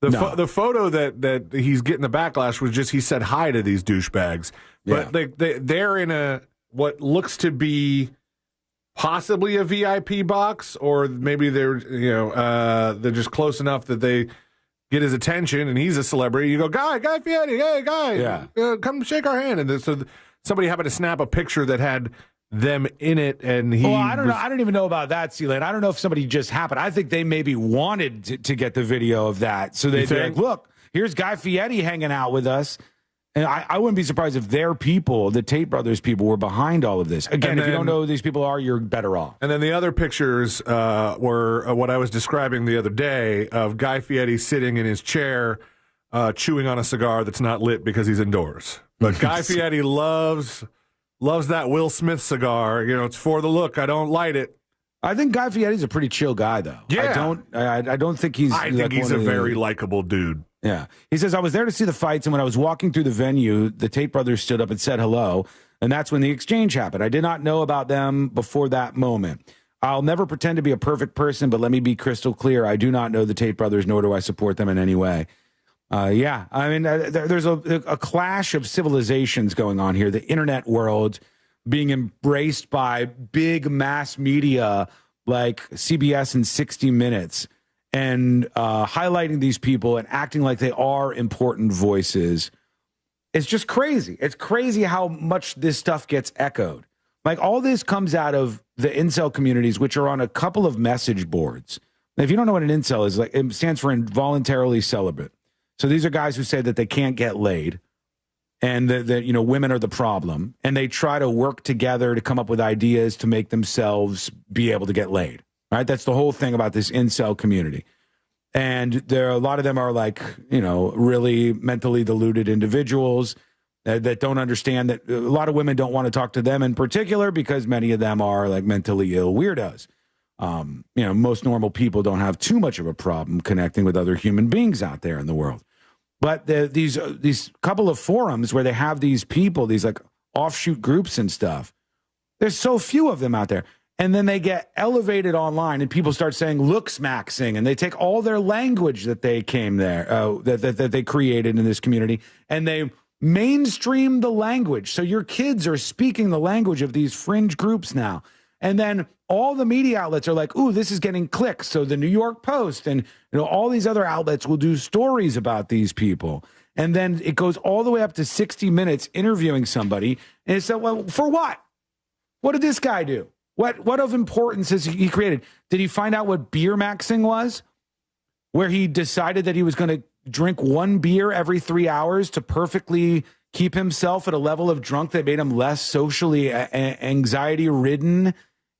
The photo that he's getting the backlash was just he said hi to these douchebags. But they're in what looks to be possibly a VIP box, or maybe they're just close enough that they get his attention, and he's a celebrity. You go, Guy Fieri, hey, Guy, come shake our hand. And so somebody happened to snap a picture that had them in it, and he. Well, I don't know. I don't even know about that, C-Lane. I don't know if somebody just happened. I think they maybe wanted to get the video of that, so they'd be like, "Look, here's Guy Fieri hanging out with us." And I wouldn't be surprised if their people, the Tate brothers people, were behind all of this. Again, if you don't know who these people are, you're better off. And then the other pictures were what I was describing the other day of Guy Fieri sitting in his chair, chewing on a cigar that's not lit because he's indoors. But Guy Fieri loves that Will Smith cigar. It's for the look. I don't light it. I think Guy Fieri's a pretty chill guy, though. Yeah. I don't think he's. I think he's a very likable dude. Yeah. He says, I was there to see the fights, and when I was walking through the venue, the Tate brothers stood up and said hello, and that's when the exchange happened. I did not know about them before that moment. I'll never pretend to be a perfect person, but let me be crystal clear. I do not know the Tate brothers, nor do I support them in any way. Yeah. I mean, there's a clash of civilizations going on here. The internet world being embraced by big mass media like CBS and 60 Minutes, and highlighting these people and acting like they are important voices. It's just crazy. It's crazy how much this stuff gets echoed. Like, all this comes out of the incel communities, which are on a couple of message boards. If you don't know what an incel is, like, it stands for involuntarily celibate. So these are guys who say that they can't get laid, and that women are the problem, and they try to work together to come up with ideas to make themselves be able to get laid. Right? That's the whole thing about this incel community. And a lot of them are like, really mentally deluded individuals that don't understand that a lot of women don't want to talk to them in particular because many of them are like mentally ill weirdos. Most normal people don't have too much of a problem connecting with other human beings out there in the world. But these couple of forums where they have these people, these like offshoot groups and stuff, there's so few of them out there. And then they get elevated online, and people start saying "looks maxing," and they take all their language that they came there, that they created in this community, and they mainstream the language. So your kids are speaking the language of these fringe groups now. And then all the media outlets are like, "Ooh, this is getting clicks." So the New York Post and all these other outlets will do stories about these people. And then it goes all the way up to 60 Minutes interviewing somebody, and it's like, well, for what? What did this guy do? What of importance has he created? Did he find out what beer maxing was? Where he decided that he was going to drink one beer every 3 hours to perfectly keep himself at a level of drunk that made him less socially anxiety-ridden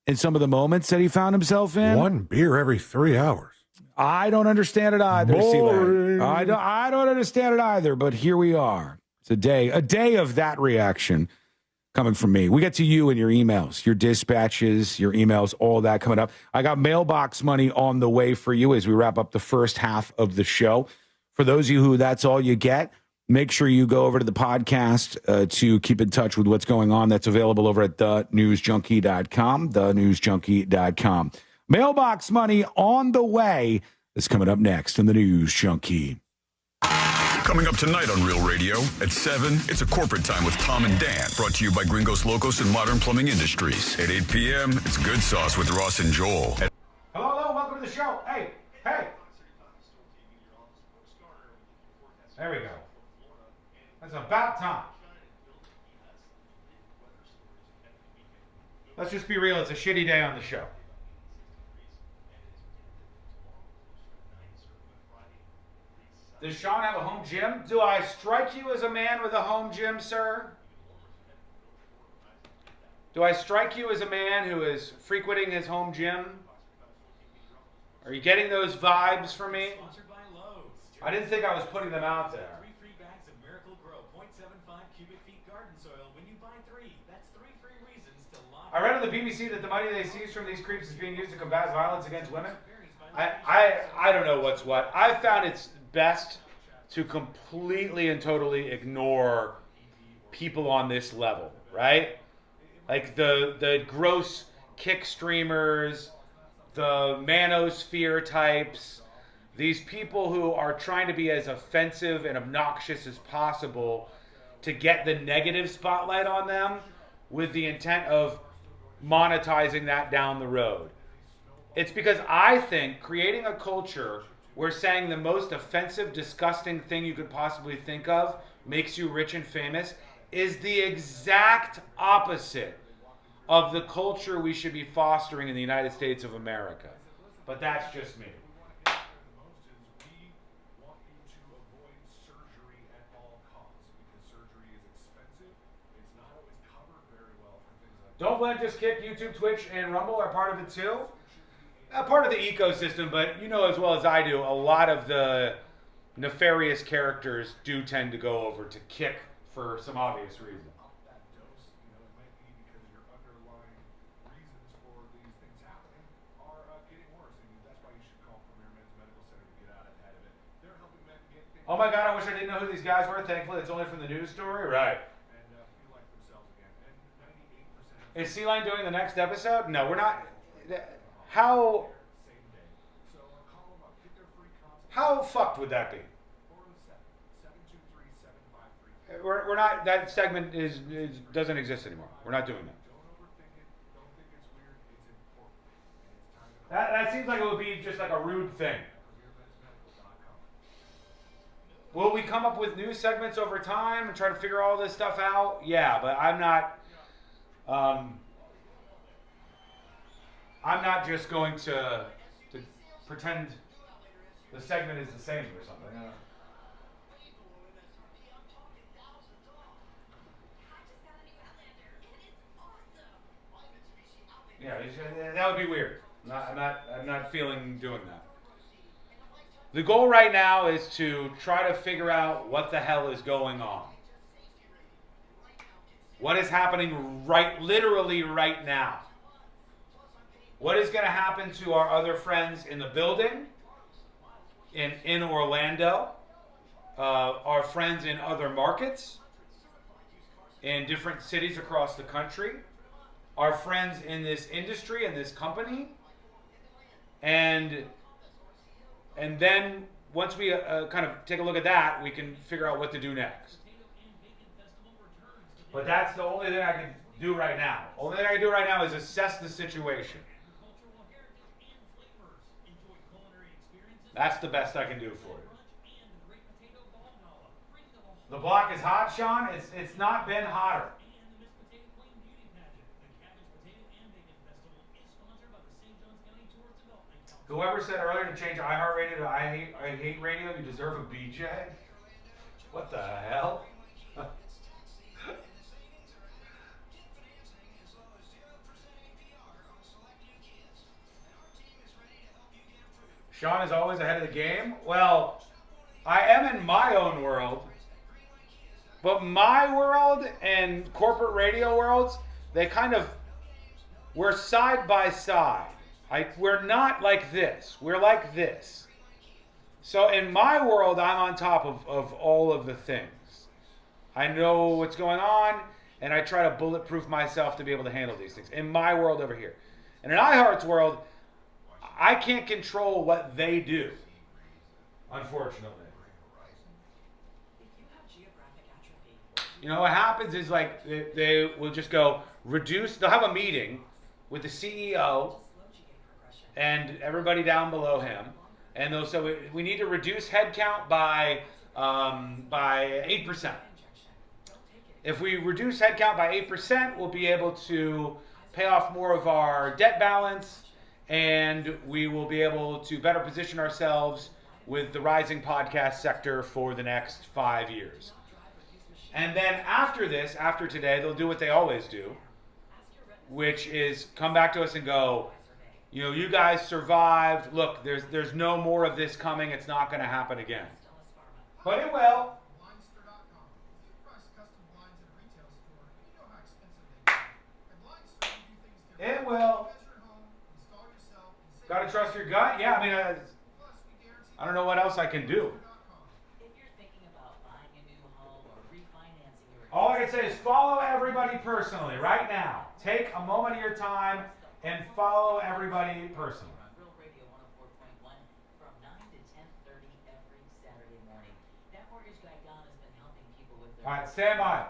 in some of the moments that he found himself in? One beer every 3 hours. I don't understand it either, C-Lane. I don't understand it either, but here we are. It's a day of that reaction. Coming from me. We get to you and your emails, your dispatches, your emails, all that coming up. I got mailbox money on the way for you as we wrap up the first half of the show. For those of you who that's all you get, make sure you go over to the podcast to keep in touch with what's going on. That's available over at thenewsjunkie.com, thenewsjunkie.com. Mailbox money on the way. That's coming up next in the News Junkie. Coming up tonight on Real Radio at 7, it's a corporate time with Tom and Dan, brought to you by Gringos Locos and Modern Plumbing Industries. At 8 p.m., it's Good Sauce with Ross and Joel. Hello, welcome to the show. Hey. There we go. That's about time. Let's just be real, it's a shitty day on the show. Does Sean have a home gym? Do I strike you as a man with a home gym, sir? Do I strike you as a man who is frequenting his home gym? Are you getting those vibes from me? I didn't think I was putting them out there. 3 free bags of Miracle Grow 0.75 cubic feet garden soil when you buy 3. That's 3 free reasons to lock. I read on the BBC that the money they seize from these creeps is being used to combat violence against women. I don't know what's what. I found it's best to completely and totally ignore people on this level, right? Like the gross kick streamers, the manosphere types, these people who are trying to be as offensive and obnoxious as possible to get the negative spotlight on them with the intent of monetizing that down the road. It's because I think creating a culture where saying the most offensive, disgusting thing you could possibly think of makes you rich and famous is the exact opposite of the culture we should be fostering in the United States of America. But that's just me. Don't blend, just kick. YouTube, Twitch, and Rumble are part of it too. Part of the ecosystem, but you know as well as I do, a lot of the nefarious characters do tend to go over to kick for some obvious reason. Oh my God, I wish I didn't know who these guys were. Thankfully, it's only from the news story. Right. Is C-Line doing the next episode? No, we're not. How fucked would that be? We're not. That segment doesn't exist anymore. We're not doing that. That seems like it would be just like a rude thing. Will we come up with new segments over time and try to figure all this stuff out? Yeah, but I'm not just going to pretend the segment is the same or something. Yeah, that would be weird. I'm not feeling doing that. The goal right now is to try to figure out what the hell is going on. What is happening literally right now? What is going to happen to our other friends in the building, in Orlando, our friends in other markets, in different cities across the country, our friends in this industry, in this company, and then once we kind of take a look at that, we can figure out what to do next. But that's the only thing I can do right now. Only thing I can do right now is assess the situation. That's the best I can do for you. The block is hot, Sean. It's not been hotter. Whoever said earlier to change iHeartRadio to I hate radio, you deserve a BJ. What the hell? Sean is always ahead of the game. Well, I am in my own world, but my world and corporate radio worlds, we're side by side. We're not like this. We're like this. So in my world, I'm on top of all of the things. I know what's going on, and I try to bulletproof myself to be able to handle these things. In my world over here. And in iHeart's world, I can't control what they do, unfortunately. You know, what happens is like they will just go reduce, they'll have a meeting with the CEO and everybody down below him, and they'll say we need to reduce headcount by 8%. If we reduce headcount by 8%, we'll be able to pay off more of our debt balance, and we will be able to better position ourselves with the rising podcast sector for the next 5 years. And then after this, after today, they'll do what they always do, which is come back to us and go, you know, you guys survived. Look, there's no more of this coming. It's not going to happen again. But it will. It will. Got to trust your gut? Yeah, I mean, I don't know what else I can do. All I can say is follow everybody personally right now. Take a moment of your time and follow everybody personally. All right, stand by.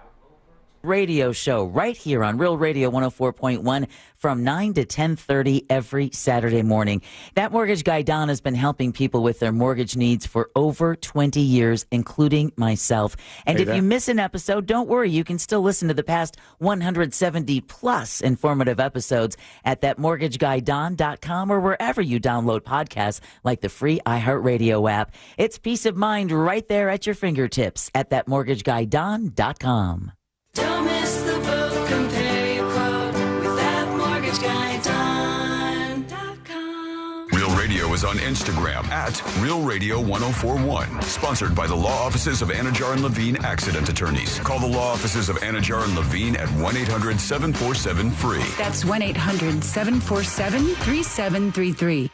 radio show right here on Real Radio 104.1 from 9 to 10:30 every Saturday morning. That mortgage guy, Don, has been helping people with their mortgage needs for over 20 years, including myself. And if you miss an episode, don't worry. You can still listen to the past 170 plus informative episodes at thatmortgageguydon.com or wherever you download podcasts like the free iHeartRadio app. It's peace of mind right there at your fingertips at thatmortgageguydon.com. Don't miss the boat, compare your quote with thatmortgageguydon.com. Real Radio is on Instagram at Real Radio 1041. Sponsored by the law offices of Anajar and Levine Accident Attorneys. Call the law offices of Anajar and Levine at 1-800-747-FREE. That's 1-800-747-3733.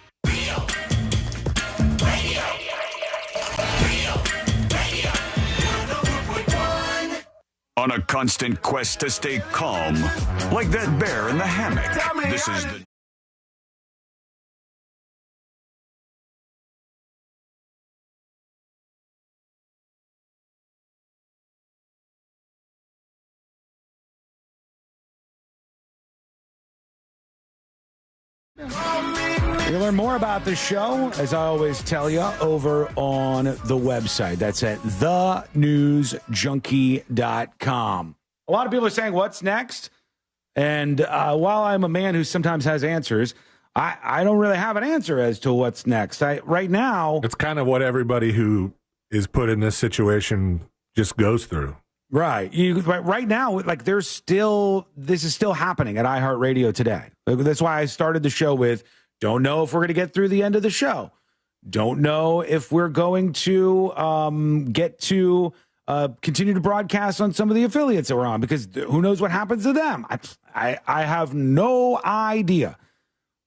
On a constant quest to stay calm, like that bear in the hammock. This is the... You'll learn more about the show, as I always tell you, over on the website. That's at thenewsjunkie.com. A lot of people are saying, what's next? And while I'm a man who sometimes has answers, I don't really have an answer as to what's next. Right now... It's kind of what everybody who is put in this situation just goes through. Right. Right now, like this is still happening at iHeartRadio today. That's why I started the show with, don't know if we're going to get through the end of the show. Don't know if we're going to get to continue to broadcast on some of the affiliates that we're on, because who knows what happens to them. I have no idea.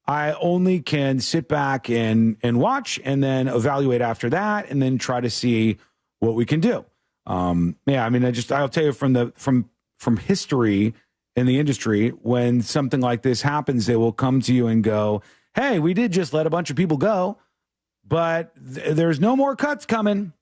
I only can sit back and watch and then evaluate after that and then try to see what we can do. I'll tell you from history in the industry, when something like this happens, they will come to you and go, hey, we did just let a bunch of people go, but there's no more cuts coming.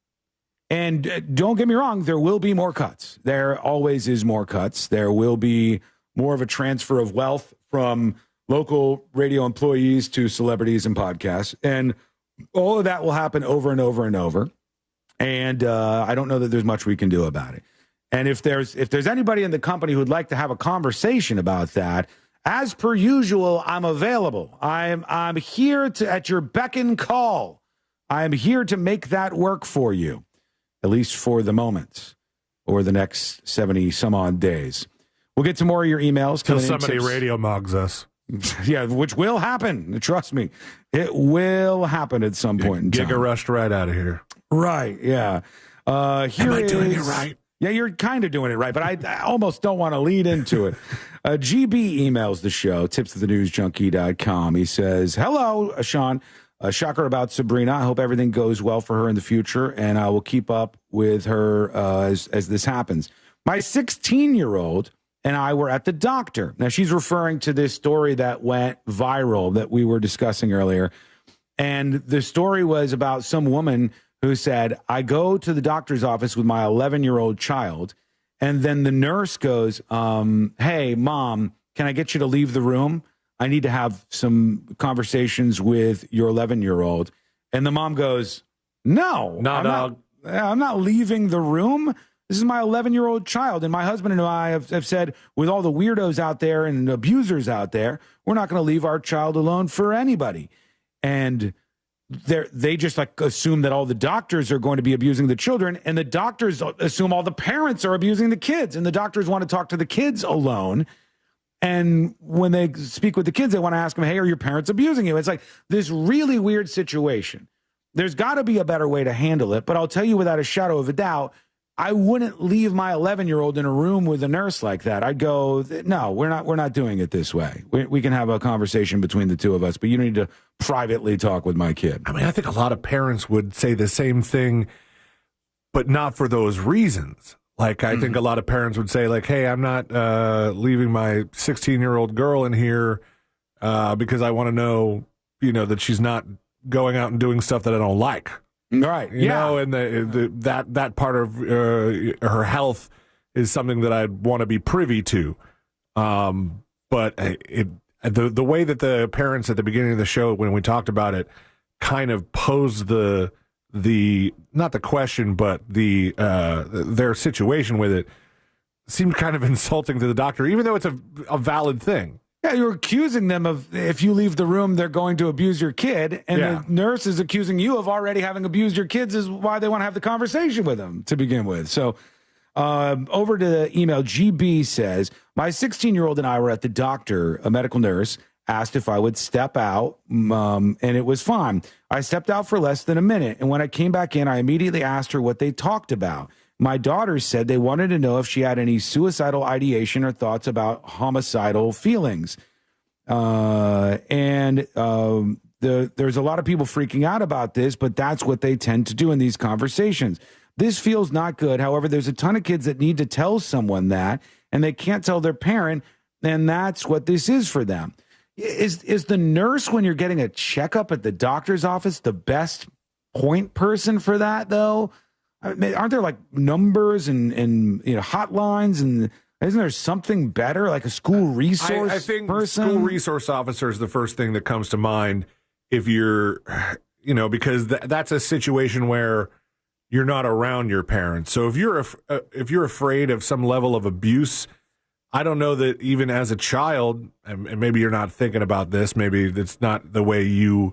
And don't get me wrong, there will be more cuts. There always is more cuts. There will be more of a transfer of wealth from local radio employees to celebrities and podcasts. And all of that will happen over and over and over. And I don't know that there's much we can do about it. And if there's anybody in the company who'd like to have a conversation about that, as per usual, I'm available. I'm here at your beck and call. I'm here to make that work for you, at least for the moment, or the next 70 some odd days. We'll get to more of your emails. Till somebody radio mugs us. Yeah, which will happen. Trust me, it will happen at some point in time. Giga rushed right out of here. Right, yeah. Here Am I doing it right? Yeah, you're kind of doing it right, but I almost don't want to lead into it. GB emails the show, tips@thenewsjunkie.com. He says, hello, Sean. A shocker about Sabrina. I hope everything goes well for her in the future, and I will keep up with her as this happens. My 16-year-old and I were at the doctor. Now, she's referring to this story that went viral that we were discussing earlier. And the story was about some woman who said, I go to the doctor's office with my 11-year-old child, and then the nurse goes, hey, Mom, can I get you to leave the room? I need to have some conversations with your 11-year-old. And the mom goes, no, I'm not leaving the room. This is my 11-year-old child. And my husband and I have said, with all the weirdos out there and abusers out there, we're not going to leave our child alone for anybody. And they just like assume that all the doctors are going to be abusing the children, and the doctors assume all the parents are abusing the kids, and the doctors want to talk to the kids alone. And when they speak with the kids, they want to ask them, hey, are your parents abusing you? It's like this really weird situation. There's got to be a better way to handle it. But I'll tell you without a shadow of a doubt, I wouldn't leave my 11-year-old in a room with a nurse like that. I'd go, no, we're not doing it this way. We can have a conversation between the two of us, but you don't need to privately talk with my kid. I mean, I think a lot of parents would say the same thing, but not for those reasons. Like, I think a lot of parents would say, like, hey, I'm not leaving my 16-year-old girl in here because I want to know, that she's not going out and doing stuff that I don't like. Right. You know, and that part of her health is something that I'd want to be privy to. But the way that the parents at the beginning of the show, when we talked about it, kind of posed the not the question, but their situation with it seemed kind of insulting to the doctor, even though it's a valid thing. Yeah, you're accusing them of, if you leave the room, they're going to abuse your kid. And the nurse is accusing you of already having abused your kids, is why they want to have the conversation with them to begin with. So over to the email, GB says, my 16-year-old and I were at the doctor. A medical nurse asked if I would step out, and it was fine. I stepped out for less than a minute. And when I came back in, I immediately asked her what they talked about. My daughter said they wanted to know if she had any suicidal ideation or thoughts about homicidal feelings. There's a lot of people freaking out about this, but that's what they tend to do in these conversations. This feels not good. However, there's a ton of kids that need to tell someone that, and they can't tell their parent, and that's what this is for them. Is the nurse, when you're getting a checkup at the doctor's office, the best point person for that, though? I mean, aren't there like numbers and hotlines, and isn't there something better, like a school resource I think person? School resource officer is the first thing that comes to mind if you're, because that's a situation where you're not around your parents. So if you're afraid of some level of abuse, I don't know that even as a child, and maybe you're not thinking about this, maybe it's not the way your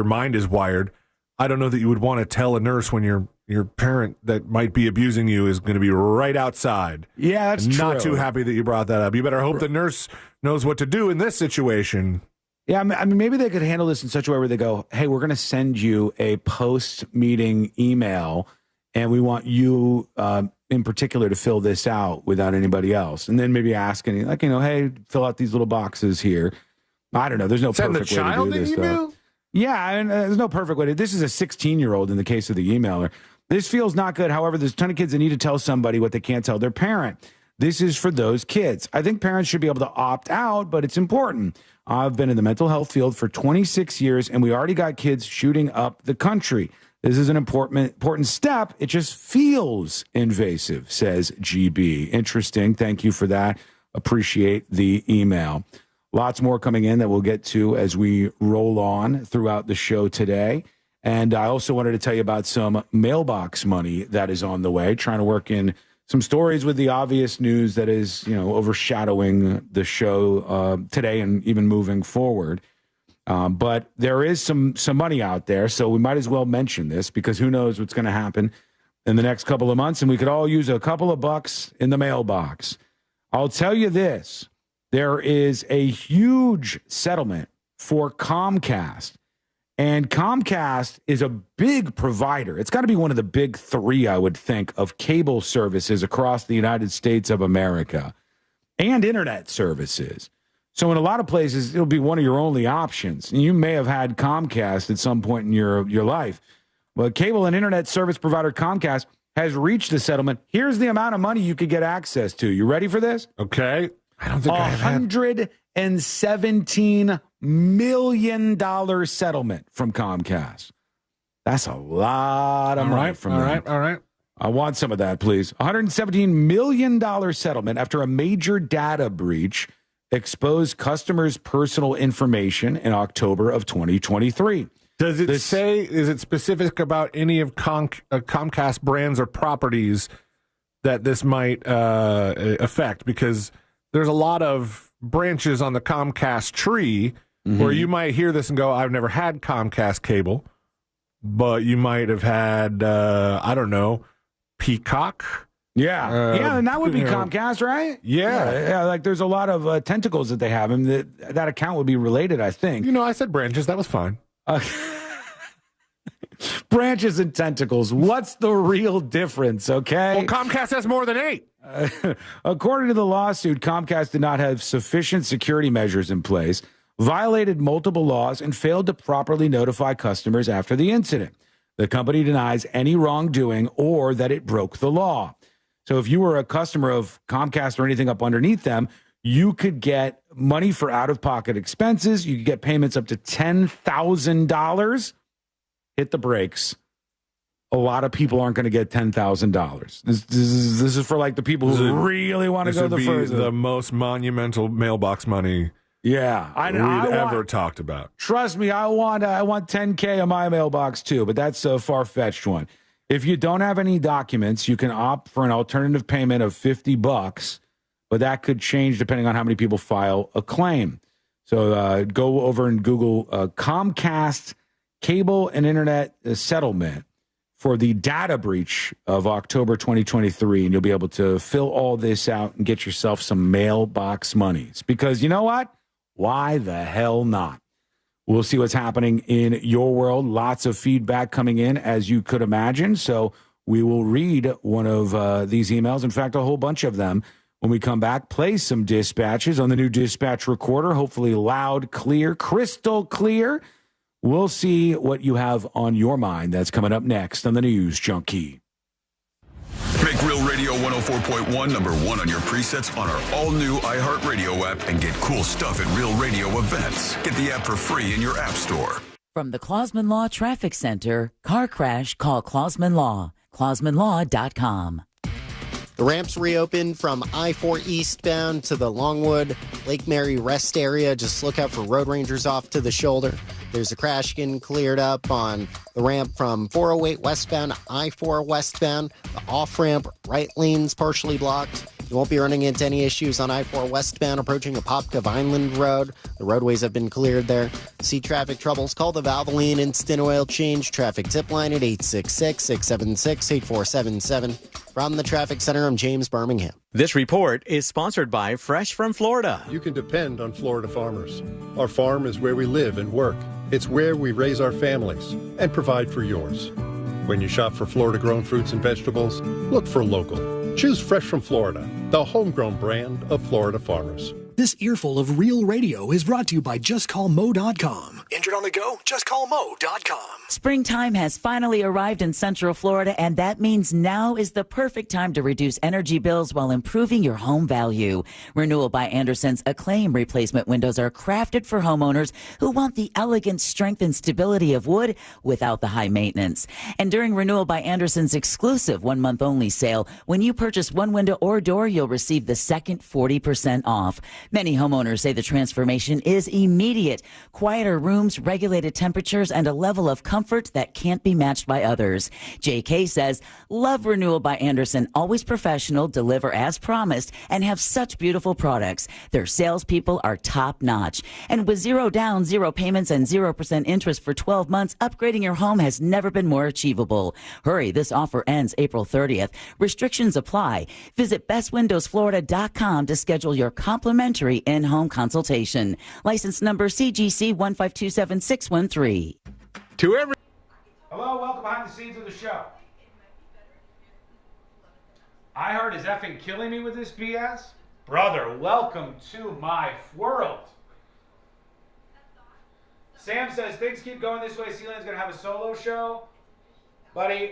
mind is wired. I don't know that you would want to tell a nurse when your parent that might be abusing you is going to be right outside. Yeah, that's true. Not too happy that you brought that up. You better hope the nurse knows what to do in this situation. Yeah, I mean, maybe they could handle this in such a way where they go, hey, we're going to send you a post-meeting email, and we want you in particular to fill this out without anybody else. And then maybe ask any, hey, fill out these little boxes here. I don't know. There's no perfect way to do this, though. Yeah, and there's no perfect way to. This is a 16-year-old in the case of the emailer. This feels not good. However, there's a ton of kids that need to tell somebody what they can't tell their parent. This is for those kids. I think parents should be able to opt out, but it's important. I've been in the mental health field for 26 years, and we already got kids shooting up the country. This is an important step. It just feels invasive, says GB. Interesting. Thank you for that. Appreciate the email. Lots more coming in that we'll get to as we roll on throughout the show today. And I also wanted to tell you about some mailbox money that is on the way, trying to work in some stories with the obvious news that is, overshadowing the show today and even moving forward. But there is some money out there, so we might as well mention this because who knows what's going to happen in the next couple of months, and we could all use a couple of bucks in the mailbox. I'll tell you this. There is a huge settlement for Comcast. And Comcast is a big provider. It's got to be one of the big three, I would think, of cable services across the United States of America and internet services. So in a lot of places, it'll be one of your only options. And you may have had Comcast at some point in your life. But cable and internet service provider Comcast has reached a settlement. Here's the amount of money you could get access to. You ready for this? Okay. I don't think $117 million settlement from Comcast. That's a lot of money from them. All right. I want some of that, please. $117 million settlement after a major data breach exposed customers' personal information in October of 2023. Does it say, is it specific about any of Comcast brands or properties that this might affect? Because there's a lot of branches on the Comcast tree where you might hear this and go, I've never had Comcast cable, but you might have had, Peacock. Yeah, and that would be Comcast, right? Yeah. Like there's a lot of tentacles that they have, and that account would be related, I think. I said branches. That was fine. Branches and tentacles. What's the real difference, okay? Well, Comcast has more than 8. According to the lawsuit, Comcast did not have sufficient security measures in place, violated multiple laws, and failed to properly notify customers after the incident. The company denies any wrongdoing or that it broke the law. So if you were a customer of Comcast or anything up underneath them, you could get money for out-of-pocket expenses. You could get payments up to $10,000. Hit the brakes. a lot of people aren't going to get $10,000. This is for like the people who really want to go the further. The most monumental mailbox money. Yeah, we'd ever talked about. Trust me, I want $10K on my mailbox too, but that's a far-fetched one. If you don't have any documents, you can opt for an alternative payment of $50, but that could change depending on how many people file a claim. So go over and Google Comcast cable and internet settlement for the data breach of October 2023, and you'll be able to fill all this out and get yourself some mailbox monies. Because you know what? Why the hell not? We'll see what's happening in your world. Lots of feedback coming in, as you could imagine. So we will read one of these emails. In fact, a whole bunch of them. When we come back, play some dispatches on the new dispatch recorder. Hopefully loud, clear, crystal clear. We'll see what you have on your mind. That's coming up next on the News Junkie. Make Real Radio 104.1 number one on your presets on our all-new iHeartRadio app and get cool stuff at Real Radio events. Get the app for free in your app store. From the Clausman Law Traffic Center, car crash, call Clausman Law. ClausmanLaw.com. The ramps reopened from I-4 eastbound to the Longwood Lake Mary rest area. Just look out for road rangers off to the shoulder. There's a crash getting cleared up on the ramp from 408 westbound, I-4 westbound. The off-ramp right lane's partially blocked. You won't be running into any issues on I-4 westbound approaching Apopka Vineland Road. The roadways have been cleared there. See traffic troubles? Call the Valvoline Instant Oil Change Traffic Tip Line at 866-676-8477. From the Traffic Center, I'm James Birmingham. This report is sponsored by Fresh from Florida. You can depend on Florida farmers. Our farm is where we live and work. It's where we raise our families and provide for yours. When you shop for Florida-grown fruits and vegetables, look for local. Choose Fresh from Florida, the homegrown brand of Florida farmers. This earful of Real Radio is brought to you by JustCallMo.com. Injured on the go? JustCallMo.com. Springtime has finally arrived in Central Florida, and that means now is the perfect time to reduce energy bills while improving your home value. Renewal by Anderson's Acclaim replacement windows are crafted for homeowners who want the elegant strength and stability of wood without the high maintenance. And during Renewal by Anderson's exclusive 1-month only sale, when you purchase one window or door, you'll receive the second 40% off. Many homeowners say the transformation is immediate. Quieter rooms, regulated temperatures, and a level of comfort that can't be matched by others. JK says, love Renewal by Anderson. Always professional, deliver as promised, and have such beautiful products. Their salespeople are top notch. And with 0 down, 0 payments, and 0% interest for 12 months, upgrading your home has never been more achievable. Hurry, this offer ends April 30th. Restrictions apply. Visit bestwindowsflorida.com to schedule your complimentary in-home consultation. License number CGC 1527613. Hello, welcome behind the scenes of the show. iHeart is effing killing me with this BS. Brother, welcome to my world. Sam says, things keep going this way. Celine's going to have a solo show. Buddy,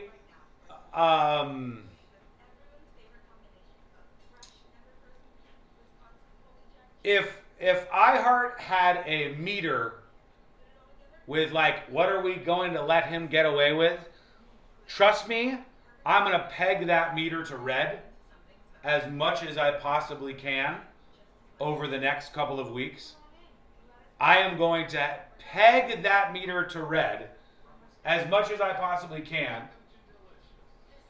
If iHeart had a meter with like, what are we going to let him get away with? Trust me, I'm going to peg that meter to red as much as I possibly can over the next couple of weeks. I am going to peg that meter to red as much as I possibly can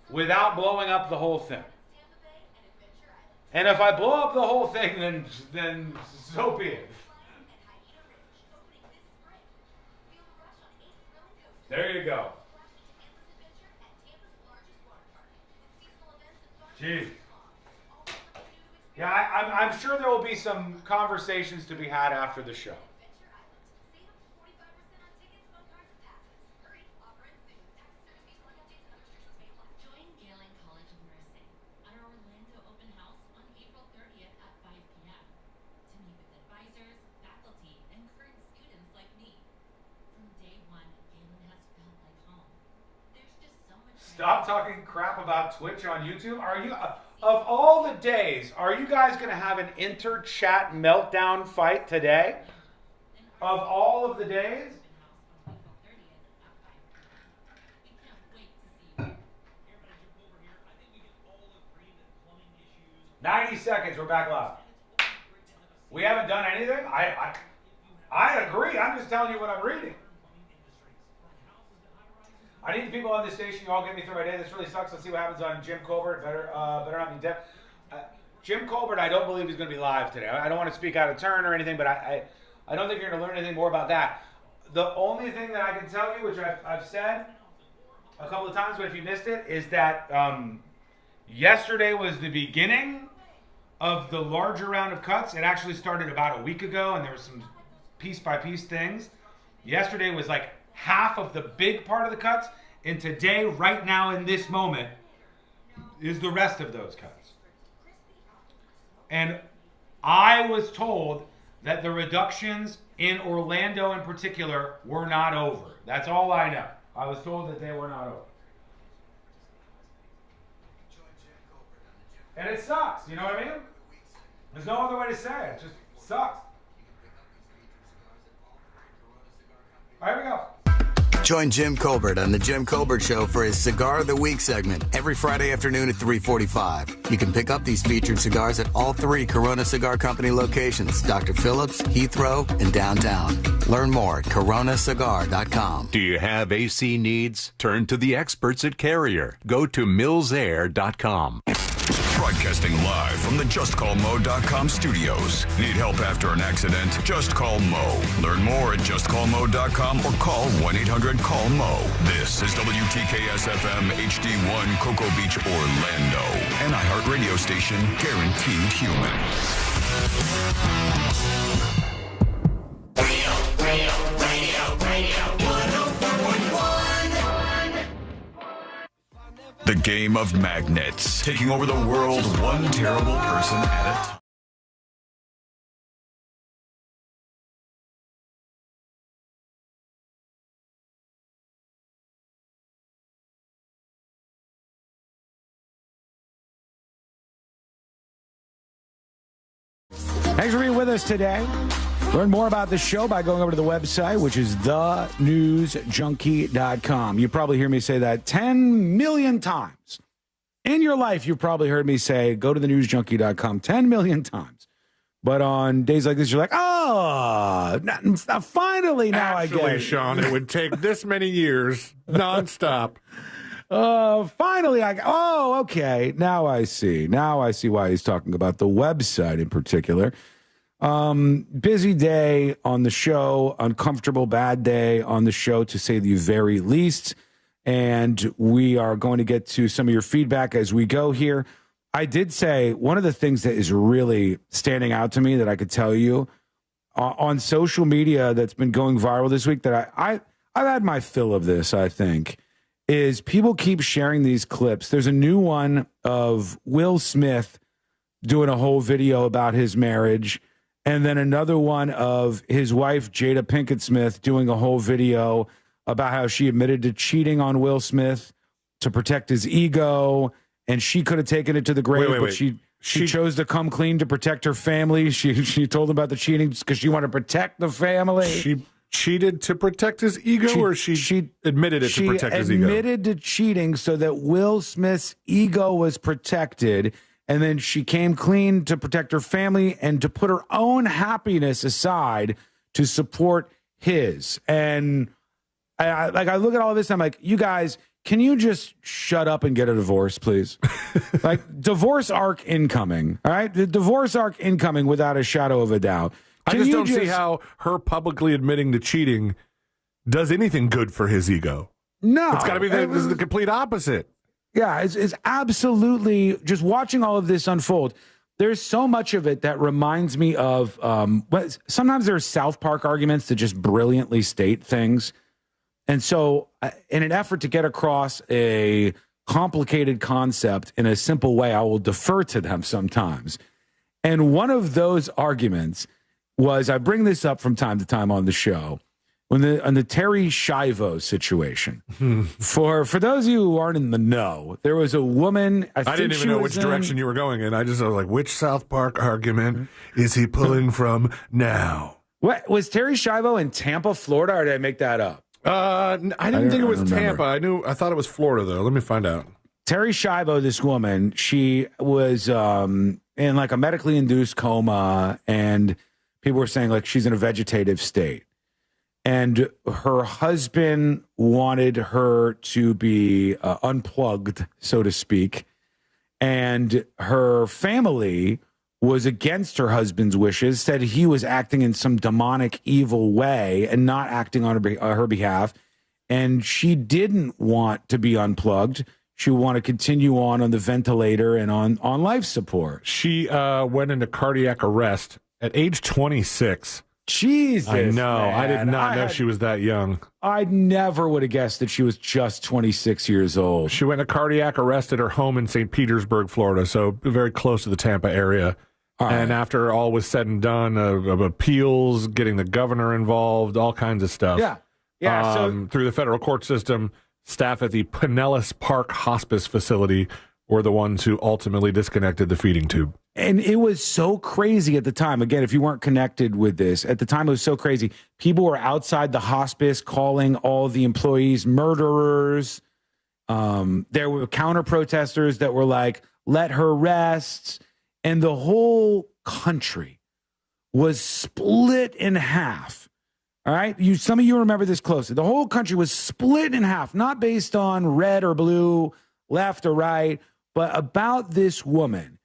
without blowing up the whole thing. And if I blow up the whole thing, then so be it. There you go. Jeez. Yeah, I'm sure there will be some conversations to be had after the show. Stop talking crap about Twitch on YouTube. Are you, of all the days, are you guys going to have an inter-chat meltdown fight today? Of all of the days? 90 seconds, we're back live. We haven't done anything? I agree. I'm just telling you what I'm reading. I need the people on this station. You all get me through my day. This really sucks. Let's see what happens on Jim Colbert. Better not be dead. Jim Colbert, I don't believe he's going to be live today. I don't want to speak out of turn or anything, but I don't think you're going to learn anything more about that. The only thing that I can tell you, which I've said a couple of times, but if you missed it, is that yesterday was the beginning of the larger round of cuts. It actually started about a week ago, and there were some piece-by-piece things. Yesterday was like half of the big part of the cuts, and today, right now in this moment, is the rest of those cuts. And I was told that the reductions in Orlando in particular were not over. That's all I know. I was told that they were not over. And it sucks, you know what I mean? There's no other way to say it. It just sucks. All right, here we go. Join Jim Colbert on The Jim Colbert Show for his Cigar of the Week segment every Friday afternoon at 3:45. You can pick up these featured cigars at all 3 Corona Cigar Company locations, Dr. Phillips, Heathrow, and downtown. Learn more at coronacigar.com. Do you have AC needs? Turn to the experts at Carrier. Go to millsair.com. Broadcasting live from the JustCallMo.com studios. Need help after an accident? Just call Mo. Learn more at JustCallMo.com or call 1-800-CALL-MO. This is WTKS-FM HD1 Cocoa Beach, Orlando. An iHeart radio station guaranteed human. Radio 104.1. The game of magnets, taking over the world one terrible person at a time. Thanks for being with us today. Learn more about the show by going over to the website, which is thenewsjunkie.com. You probably hear me say that 10 million times. In your life, you've probably heard me say, go to thenewsjunkie.com 10 million times. But on days like this, you're like, finally, now I get it. Sean, it would take this many years, nonstop. Finally, okay. Now I see. Now I see why he's talking about the website in particular. Busy day on the show, uncomfortable, bad day on the show, to say the very least. And we are going to get to some of your feedback as we go here. I did say one of the things that is really standing out to me that I could tell you on social media that's been going viral this week, that I've had my fill of this, I think, is people keep sharing these clips. There's a new one of Will Smith doing a whole video about his marriage, and then another one of his wife, Jada Pinkett Smith, doing a whole video about how she admitted to cheating on Will Smith to protect his ego, and she could have taken it to the grave, but she chose to come clean to protect her family. She told him about the cheating because she wanted to protect the family. She cheated to protect his ego, or she admitted it to protect his ego? She admitted to cheating so that Will Smith's ego was protected, and then she came clean to protect her family and to put her own happiness aside to support his. And I look at all of this, and I'm like, you guys, can you just shut up and get a divorce, please? Like, divorce arc incoming, all right? The divorce arc incoming without a shadow of a doubt. I just don't see how her publicly admitting to cheating does anything good for his ego. No. It's got to be the complete opposite. Yeah, it's absolutely, just watching all of this unfold, there's so much of it that reminds me of, sometimes there's South Park arguments that just brilliantly state things. And so in an effort to get across a complicated concept in a simple way, I will defer to them sometimes. And one of those arguments was, I bring this up from time to time on the show, on the Terry Schiavo situation. For those of you who aren't in the know, there was a woman. I didn't even know which direction you were going in. I was like, which South Park argument is he pulling from now? What was Terry Schiavo in Tampa, Florida, or did I make that up? I didn't think it was Tampa. I thought it was Florida, though. Let me find out. Terry Schiavo, this woman, she was in in like a medically induced coma, and people were saying like she's in a vegetative state. And her husband wanted her to be unplugged, so to speak. And her family was against her husband's wishes, said he was acting in some demonic, evil way and not acting on her behalf. And she didn't want to be unplugged. She would want to continue on the ventilator and on life support. She went into cardiac arrest at age 26. Jesus, I know. man. I did not know she was that young. I never would have guessed that she was just 26 years old. She went to cardiac arrest at her home in St. Petersburg, Florida, so very close to the Tampa area. And after all was said and done, of appeals, getting the governor involved, all kinds of stuff. Yeah. So through the federal court system, staff at the Pinellas Park Hospice Facility were the ones who ultimately disconnected the feeding tube. And it was so crazy at the time. Again, if you weren't connected with this, at the time it was so crazy. People were outside the hospice calling all the employees murderers. There were counter protesters that were like, let her rest. And the whole country was split in half. All right? Some of you remember this closely. The whole country was split in half, not based on red or blue, left or right, but about this woman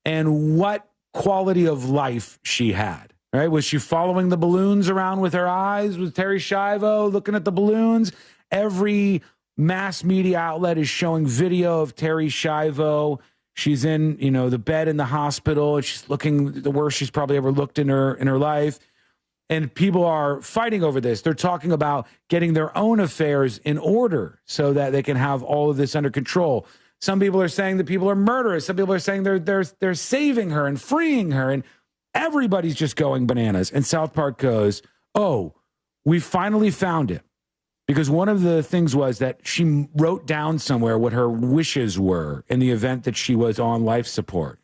and what quality of life she had. Right? Was she following the balloons around with her eyes? Was Terry Schiavo looking at the balloons? Every mass media outlet is showing video of Terry Schiavo. She's in, the bed in the hospital, and she's looking the worst she's probably ever looked in her life. And people are fighting over this. They're talking about getting their own affairs in order so that they can have all of this under control. Some people are saying that people are murderers. Some people are saying they're saving her and freeing her, and everybody's just going bananas. And South Park goes, "Oh, we finally found it." Because one of the things was that she wrote down somewhere what her wishes were in the event that she was on life support.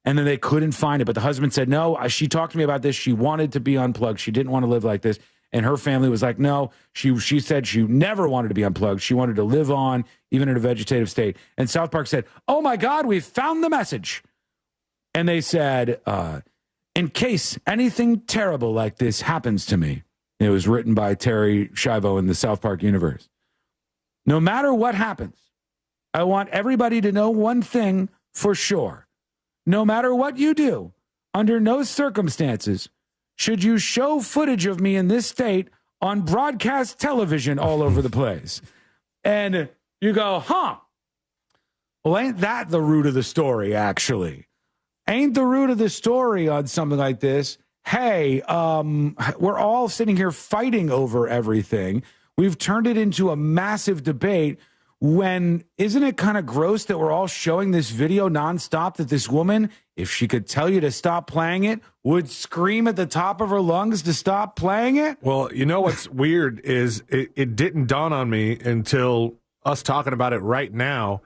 And then they couldn't find it. But the husband said, no, she talked to me about this. She wanted to be unplugged. She didn't want to live like this. And her family was like, no, she said she never wanted to be unplugged. She wanted to live on, even in a vegetative state. And South Park said, oh, my God, we found the message. And they said, in case anything terrible like this happens to me. It was written by Terry Schiavo in the South Park universe. No matter what happens, I want everybody to know one thing for sure. No matter what you do, under no circumstances should you show footage of me in this state on broadcast television all over the place. And you go, well, ain't that the root of the story, actually? Ain't the root of the story on something like this? Hey, we're all sitting here fighting over everything. We've turned it into a massive debate when, isn't it kind of gross that we're all showing this video nonstop that this woman, if she could tell you to stop playing it, would scream at the top of her lungs to stop playing it? Well, you know what's weird is it didn't dawn on me until us talking about it right now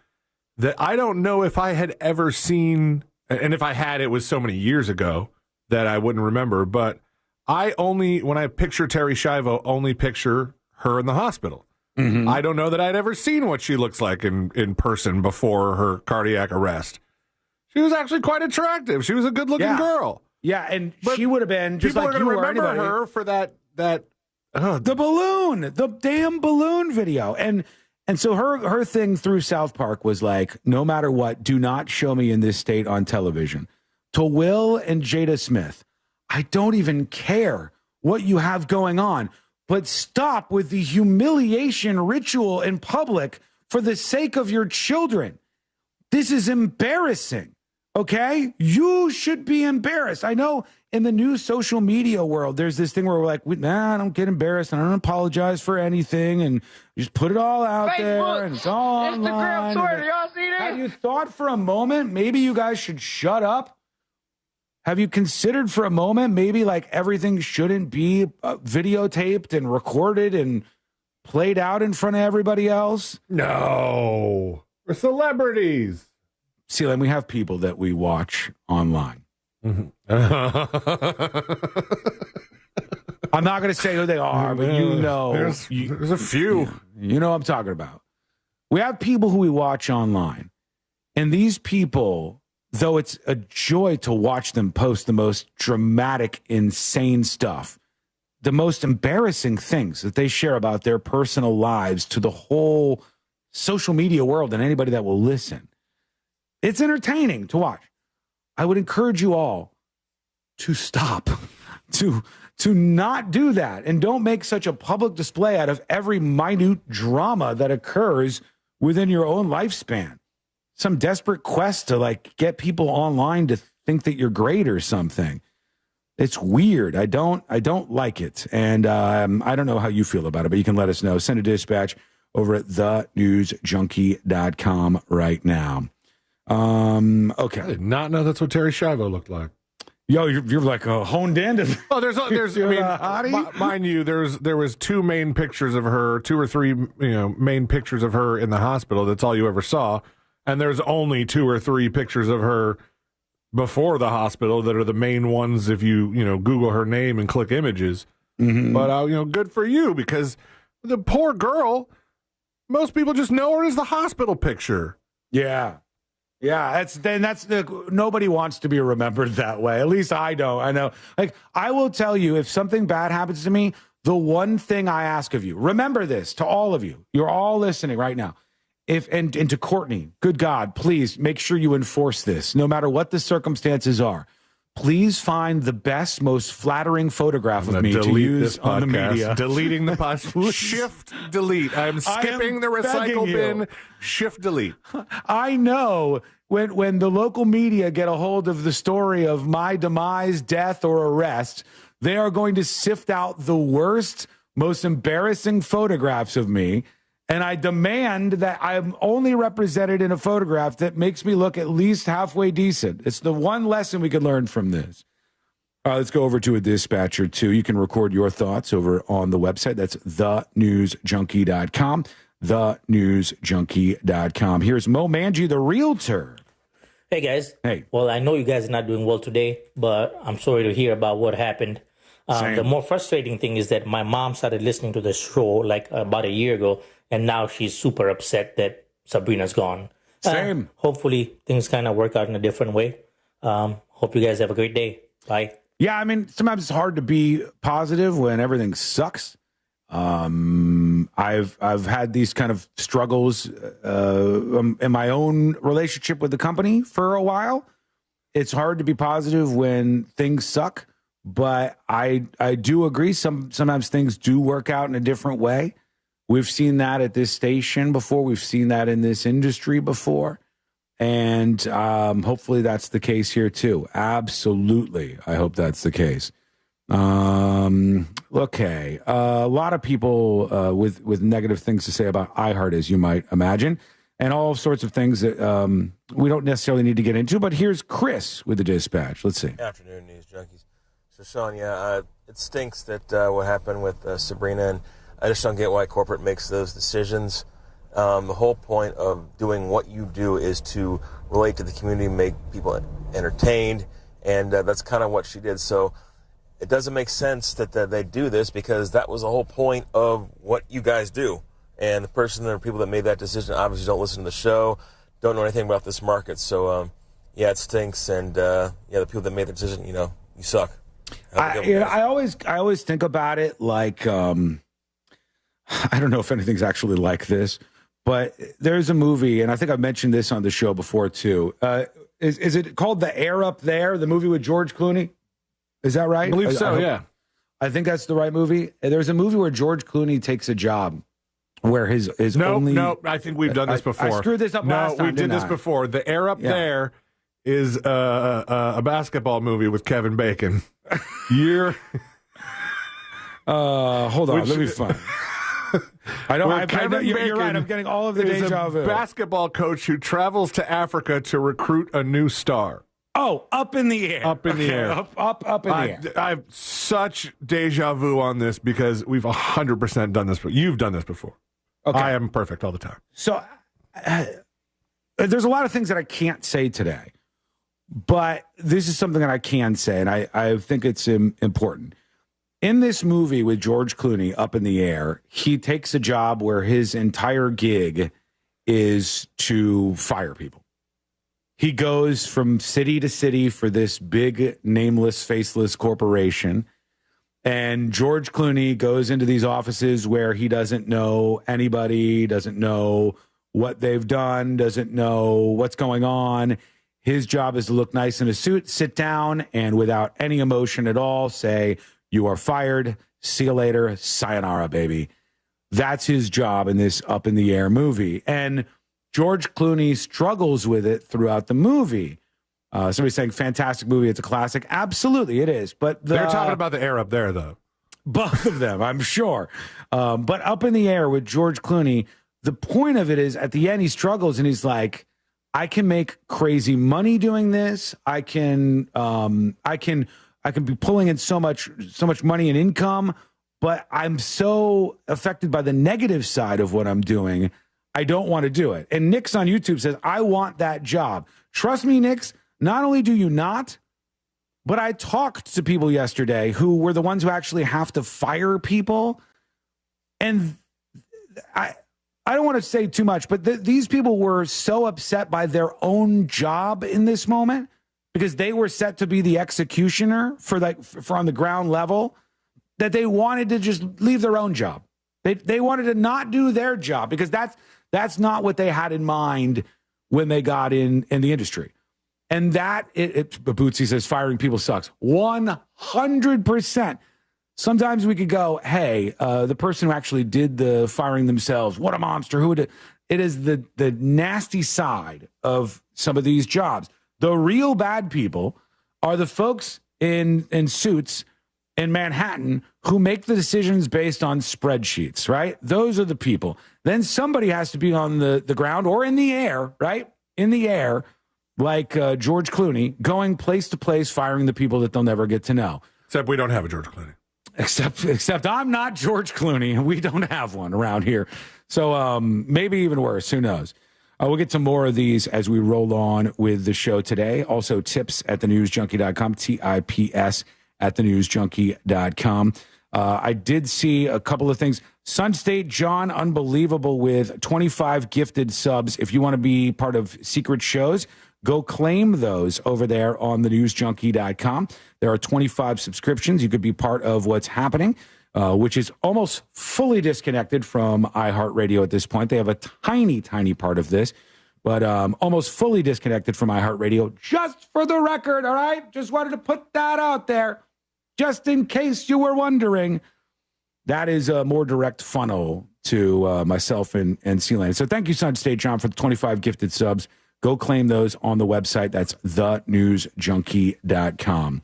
that I don't know if I had ever seen, and if I had, it was so many years ago that I wouldn't remember, but when I picture Terry Schiavo, only picture her in the hospital. Mm-hmm. I don't know that I'd ever seen what she looks like in person before her cardiac arrest. She was actually quite attractive. She was a good-looking girl. Yeah, and she would have been just like you or anybody. People are going to remember her for that the balloon, the damn balloon video. And so her thing through South Park was like, no matter what, do not show me in this state on television. To Will and Jada Smith, I don't even care what you have going on, but stop with the humiliation ritual in public for the sake of your children. This is embarrassing, okay? You should be embarrassed. I know in the new social media world, there's this thing where we're like, I don't get embarrassed and I don't apologize for anything and just put it all out there and it's all online. Twitter, y'all see that? Have you thought for a moment maybe you guys should shut up? Have you considered for a moment maybe like everything shouldn't be videotaped and recorded and played out in front of everybody else? No. We're celebrities. See, like we have people that we watch online. Mm-hmm. I'm not going to say who they are, but there's a few. You know what I'm talking about. We have people who we watch online, and these people though it's a joy to watch them post the most dramatic, insane stuff, the most embarrassing things that they share about their personal lives to the whole social media world and anybody that will listen. It's entertaining to watch. I would encourage you all to stop, to not do that, and don't make such a public display out of every minute drama that occurs within your own lifespan. Some desperate quest to like get people online to think that you're great or something. It's weird. I don't like it. And I don't know how you feel about it, but you can let us know. Send a dispatch over at thenewsjunkie.com right now. Okay. I did not know that's what Terry Schiavo looked like. Yo, you're like honed in. Oh, there's I mean, mind you, there was two main pictures of her, two or three, main pictures of her in the hospital. That's all you ever saw. And there's only two or three pictures of her before the hospital that are the main ones if you Google her name and click images. Mm-hmm. But good for you, because the poor girl, most people just know her as the hospital picture. Yeah. Nobody wants to be remembered that way. At least I don't. I know. Like, I will tell you, if something bad happens to me, the one thing I ask of you, remember this, to all of you, you're all listening right now. And to Courtney, good God, please make sure you enforce this, no matter what the circumstances are. Please find the best, most flattering photograph of me to use on the media. Deleting the podcast. Shift delete. I'm skipping the recycle bin. Shift delete. I know when the local media get a hold of the story of my demise, death, or arrest, they are going to sift out the worst, most embarrassing photographs of me. And I demand that I'm only represented in a photograph that makes me look at least halfway decent. It's the one lesson we can learn from this. All right, let's go over to a dispatch or two. You can record your thoughts over on the website. That's thenewsjunkie.com, thenewsjunkie.com. Here's Mo Manji, the realtor. Hey, guys. Hey. Well, I know you guys are not doing well today, but I'm sorry to hear about what happened. The more frustrating thing is that my mom started listening to the show like about a year ago, and now she's super upset that Sabrina's gone. Same. Hopefully things kind of work out in a different way. Hope you guys have a great day. Bye. Yeah, I mean, sometimes it's hard to be positive when everything sucks. I've had these kind of struggles in my own relationship with the company for a while. It's hard to be positive when things suck, but I do agree. Sometimes things do work out in a different way. We've seen that at this station before. We've seen that in this industry before. And hopefully that's the case here too. Absolutely. I hope that's the case. Okay. A lot of people with negative things to say about iHeart, as you might imagine, and all sorts of things that we don't necessarily need to get into. But here's Chris with the dispatch. Let's see. Afternoon, News Junkies. So, Sean, it stinks that what happened with Sabrina, and I just don't get why corporate makes those decisions. The whole point of doing what you do is to relate to the community, make people entertained, and that's kind of what she did. So it doesn't make sense that they do this, because that was the whole point of what you guys do. And the person or people that made that decision obviously don't listen to the show, don't know anything about this market. So, it stinks. And, the people that made the decision, you suck. I always think about it like, I don't know if anything's actually like this, but there's a movie, and I think I've mentioned this on the show before too. Is it called The Air Up There, the movie with George Clooney? Is that right? I believe so, yeah. I think that's the right movie. There's a movie where George Clooney takes a job where his only... No, I think we've done this before. I screwed this up last time, we did this before. The Air Up There is a basketball movie with Kevin Bacon. Hold on, let me find. You're right. I'm getting all of the deja vu. A basketball coach who travels to Africa to recruit a new star. Oh, Up in the Air. Up in the air. Up in the air. I have such deja vu on this because we've 100% done this. You've done this before. Okay. I am perfect all the time. So there's a lot of things that I can't say today, but this is something that I can say, and I think it's important. In this movie with George Clooney, Up in the Air, he takes a job where his entire gig is to fire people. He goes from city to city for this big, nameless, faceless corporation. And George Clooney goes into these offices where he doesn't know anybody, doesn't know what they've done, doesn't know what's going on. His job is to look nice in a suit, sit down, and without any emotion at all, say, "You are fired. See you later. Sayonara, baby." That's his job in this Up in the Air movie. And George Clooney struggles with it throughout the movie. Somebody's saying, fantastic movie. It's a classic. Absolutely, it is. But they're talking about the air up there, though. Both of them, I'm sure. But Up in the Air with George Clooney, the point of it is at the end, he struggles and he's like, I can make crazy money doing this. I can be pulling in so much money and income, but I'm so affected by the negative side of what I'm doing. I don't want to do it. And Nix on YouTube says, I want that job. Trust me, Nix, not only do you not, but I talked to people yesterday who were the ones who actually have to fire people. And I don't want to say too much, but these people were so upset by their own job in this moment because they were set to be the executioner for on the ground level that they wanted to just leave their own job. They wanted to not do their job because that's not what they had in mind when they got in the industry. And that, Bootsy says, firing people sucks. 100%. Sometimes we could go, hey, the person who actually did the firing themselves, what a monster. Who would it is the nasty side of some of these jobs. The real bad people are the folks in suits in Manhattan who make the decisions based on spreadsheets, right? Those are the people. Then somebody has to be on the ground or in the air, right? In the air, like George Clooney, going place to place, firing the people that they'll never get to know. Except we don't have a George Clooney. Except I'm not George Clooney, and we don't have one around here. So maybe even worse. Who knows? We'll get to more of these as we roll on with the show today. Also, tips at thenewsjunkie.com, TIPS at thenewsjunkie.com. I did see a couple of things. Sun State John, unbelievable with 25 gifted subs. If you want to be part of secret shows, go claim those over there on thenewsjunkie.com. There are 25 subscriptions. You could be part of what's happening, which is almost fully disconnected from iHeartRadio at this point. They have a tiny, tiny part of this, but almost fully disconnected from iHeartRadio. Just for the record, all right? Just wanted to put that out there, just in case you were wondering. That is a more direct funnel to myself and C-Lane. So thank you, Sun State John, for the 25 gifted subs. Go claim those on the website. That's thenewsjunkie.com.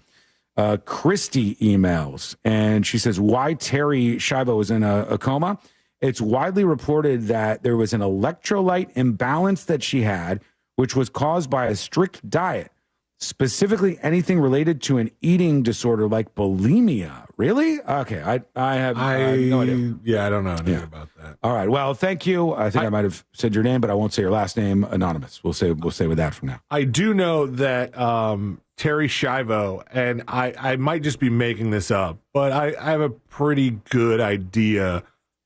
Christy emails, and she says, why Terry Schiavo is in a coma? It's widely reported that there was an electrolyte imbalance that she had, which was caused by a strict diet, specifically anything related to an eating disorder like bulimia. Really? Okay, I have no idea. Yeah, I don't know anything about that. All right. Well, thank you. I think I might have said your name, but I won't say your last name. Anonymous. We'll say with that from now. I do know that Terry Schiavo, and I might just be making this up, but I have a pretty good idea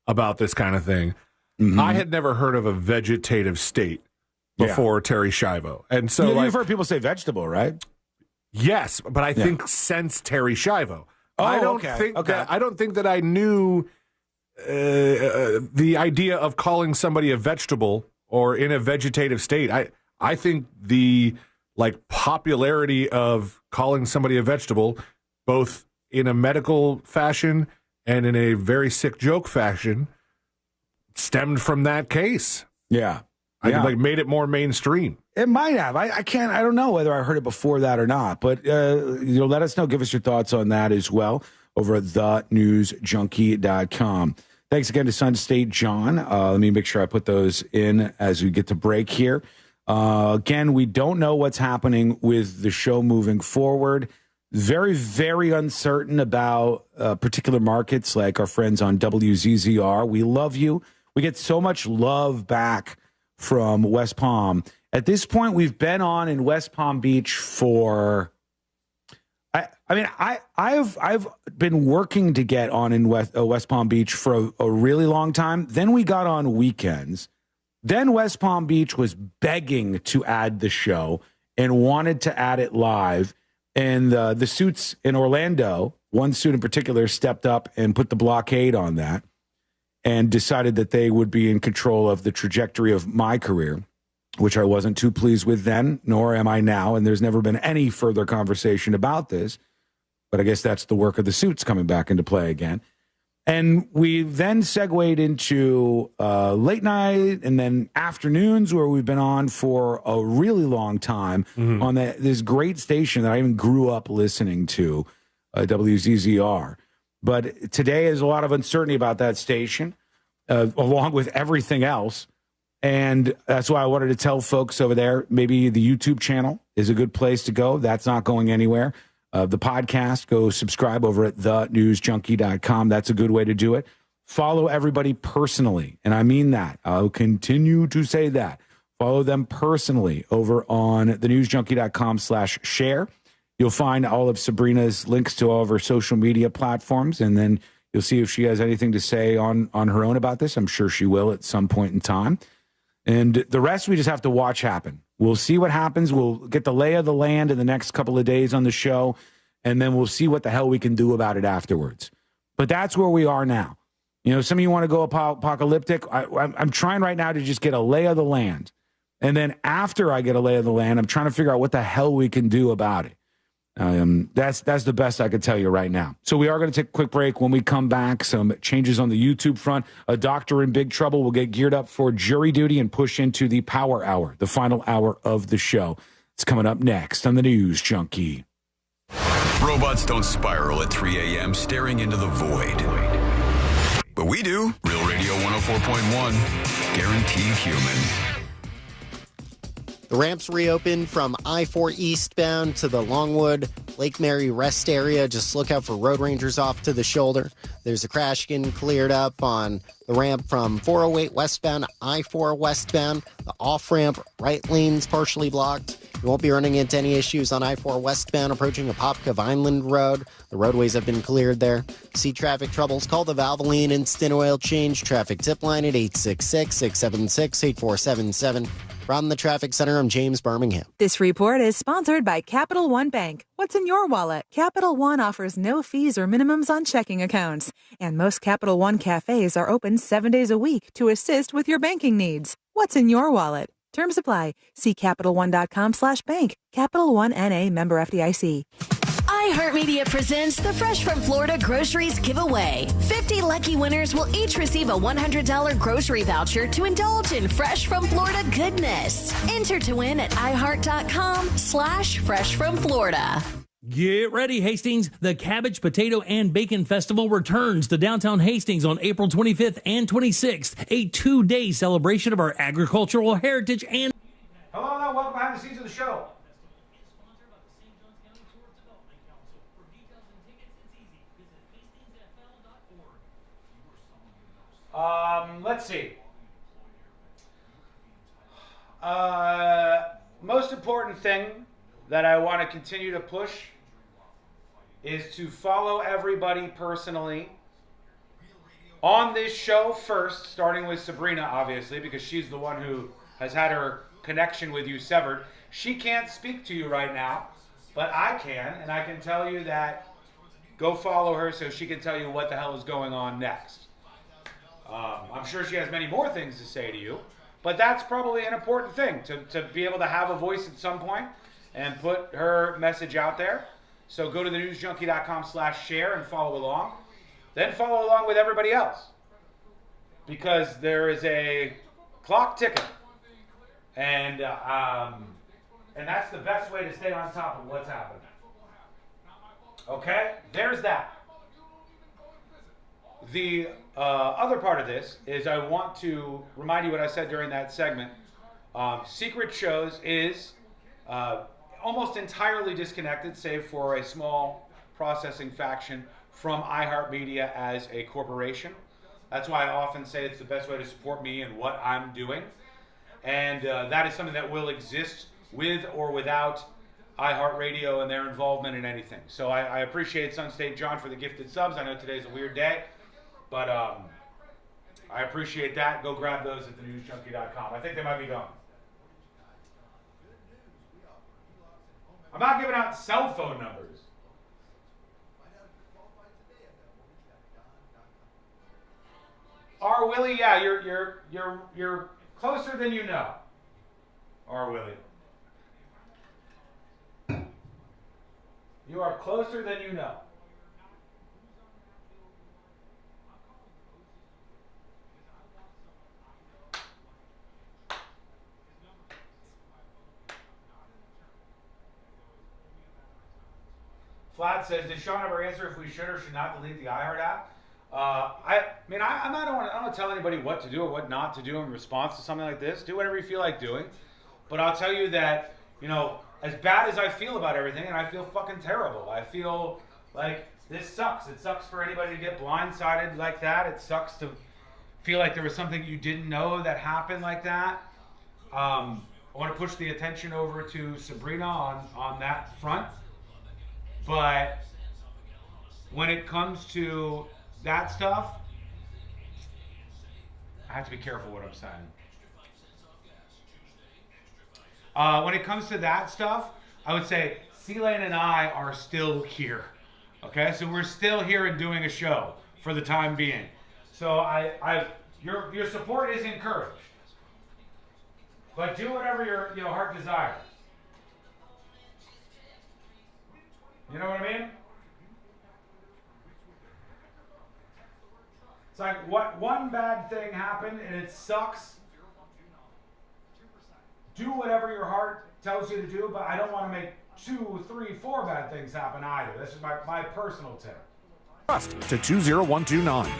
about this kind of thing. Mm-hmm. I had never heard of a vegetative state before Terry Schiavo. And so you've heard people say vegetable, right? Yes, but I think since Terry Schiavo. I don't think that I knew the idea of calling somebody a vegetable or in a vegetative state. I think the popularity of calling somebody a vegetable, both in a medical fashion and in a very sick joke fashion, stemmed from that case. Yeah. Made it more mainstream. It might have. I don't know whether I heard it before that or not, but let us know. Give us your thoughts on that as well over at thenewsjunkie.com. Thanks again to Sun State John. Let me make sure I put those in as we get to break here. Again, we don't know what's happening with the show moving forward. Very, very uncertain about particular markets like our friends on WZZR. We love you. We get so much love back from West Palm. At this point, we've been on in West Palm Beach for, I've been working to get on in West Palm Beach for a really long time. Then we got on weekends. Then West Palm Beach was begging to add the show, and wanted to add it live. And the suits in Orlando, one suit in particular, stepped up and put the blockade on that and decided that they would be in control of the trajectory of my career, which I wasn't too pleased with then, nor am I now. And there's never been any further conversation about this. But I guess that's the work of the suits coming back into play again. And we then segued into late night and then afternoons, where we've been on for a really long time on this great station that I even grew up listening to, WZZR. But today is a lot of uncertainty about that station, along with everything else. And that's why I wanted to tell folks over there, maybe the YouTube channel is a good place to go. That's not going anywhere. The podcast, go subscribe over at thenewsjunkie.com. That's a good way to do it. Follow everybody personally, and I mean that. I'll continue to say that. Follow them personally over on thenewsjunkie.com/share. You'll find all of Sabrina's links to all of her social media platforms, and then you'll see if she has anything to say on her own about this. I'm sure she will at some point in time. And the rest we just have to watch happen. We'll see what happens. We'll get the lay of the land in the next couple of days on the show, and then we'll see what the hell we can do about it afterwards. But that's where we are now. You know, some of you want to go apocalyptic. I'm trying right now to just get a lay of the land. And then after I get a lay of the land, I'm trying to figure out what the hell we can do about it. That's the best I could tell you right now. So we are going to take a quick break. When we come back, some changes on the YouTube front. A doctor in big trouble will get geared up for jury duty and push into the power hour, the final hour of the show. It's coming up next on the News Junkie. Robots don't spiral at 3 a.m. staring into the void. But we do. Real Radio 104.1. Guaranteed human. The ramps reopened from I-4 eastbound to the Longwood Lake Mary rest area. Just look out for road rangers off to the shoulder. There's a crash getting cleared up on the ramp from 408 westbound to I-4 westbound. The off-ramp right lane's partially blocked. You won't be running into any issues on I-4 westbound approaching Apopka Vineland Road. The roadways have been cleared there. See traffic troubles? Call the Valvoline Instant Oil Change traffic tip line at 866-676-8477. From the Traffic Center, I'm James Birmingham. This report is sponsored by Capital One Bank. What's in your wallet? Capital One offers no fees or minimums on checking accounts. And most Capital One cafes are open 7 days a week to assist with your banking needs. What's in your wallet? Terms apply. See CapitalOne.com/bank. Capital One N.A. member FDIC. iHeartMedia presents the Fresh from Florida Groceries Giveaway. 50 lucky winners will each receive a $100 grocery voucher to indulge in Fresh from Florida goodness. Enter to win at iHeart.com/freshfromflorida. Get ready, Hastings. The Cabbage, Potato, and Bacon Festival returns to downtown Hastings on April 25th and 26th, a 2-day celebration of our agricultural heritage and... Hello, welcome behind the scenes of the show. Let's see. Most important thing that I want to continue to push is to follow everybody personally on this show first, starting with Sabrina, obviously, because she's the one who has had her connection with you severed. She can't speak to you right now, but I can, and I can tell you that go follow her so she can tell you what the hell is going on next. I'm sure she has many more things to say to you, but that's probably an important thing, to be able to have a voice at some point and put her message out there. So go to thenewsjunkie.com/share and follow along. Then follow along with everybody else, because there is a clock ticking, and that's the best way to stay on top of what's happening. Okay, there's that. The other part of this is I want to remind you what I said during that segment. Secret Shows is almost entirely disconnected, save for a small processing faction, from iHeartMedia as a corporation. That's why I often say it's the best way to support me and what I'm doing. And that is something that will exist with or without iHeartRadio and their involvement in anything. So I appreciate Sun State John for the gifted subs. I know today's a weird day, but I appreciate that. Go grab those at thenewsjunkie.com. I think they might be gone. I'm not giving out cell phone numbers. R. Willie, yeah, you're closer than you know. R. Willie. You are closer than you know. Flat says, did Sean ever answer if we should or should not delete the iHeart app? I don't want to tell anybody what to do or what not to do in response to something like this. Do whatever you feel like doing. But I'll tell you that, as bad as I feel about everything, and I feel fucking terrible. I feel like this sucks. It sucks for anybody to get blindsided like that. It sucks to feel like there was something you didn't know that happened like that. I want to push the attention over to Sabrina on that front. But when it comes to that stuff, I have to be careful what I'm saying. When it comes to that stuff, I would say C-Lane and I are still here. Okay, so we're still here and doing a show for the time being. So your support is encouraged. But do whatever your heart desires. You know what I mean? It's like one bad thing happened and it sucks. Do whatever your heart tells you to do, but I don't want to make 2, 3, 4 bad things happen either. That's just my personal tip. Trust to 20129.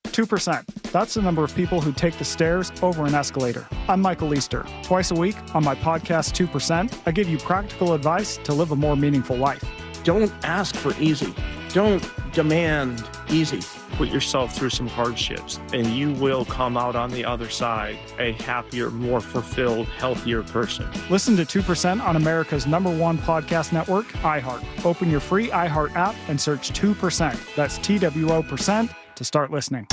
2%. That's the number of people who take the stairs over an escalator. I'm Michael Easter. Twice a week on my podcast 2%, I give you practical advice to live a more meaningful life. Don't ask for easy. Don't demand easy. Put yourself through some hardships, and you will come out on the other side a happier, more fulfilled, healthier person. Listen to 2% on America's #1 podcast network, iHeart. Open your free iHeart app and search 2%. That's TWO% to start listening.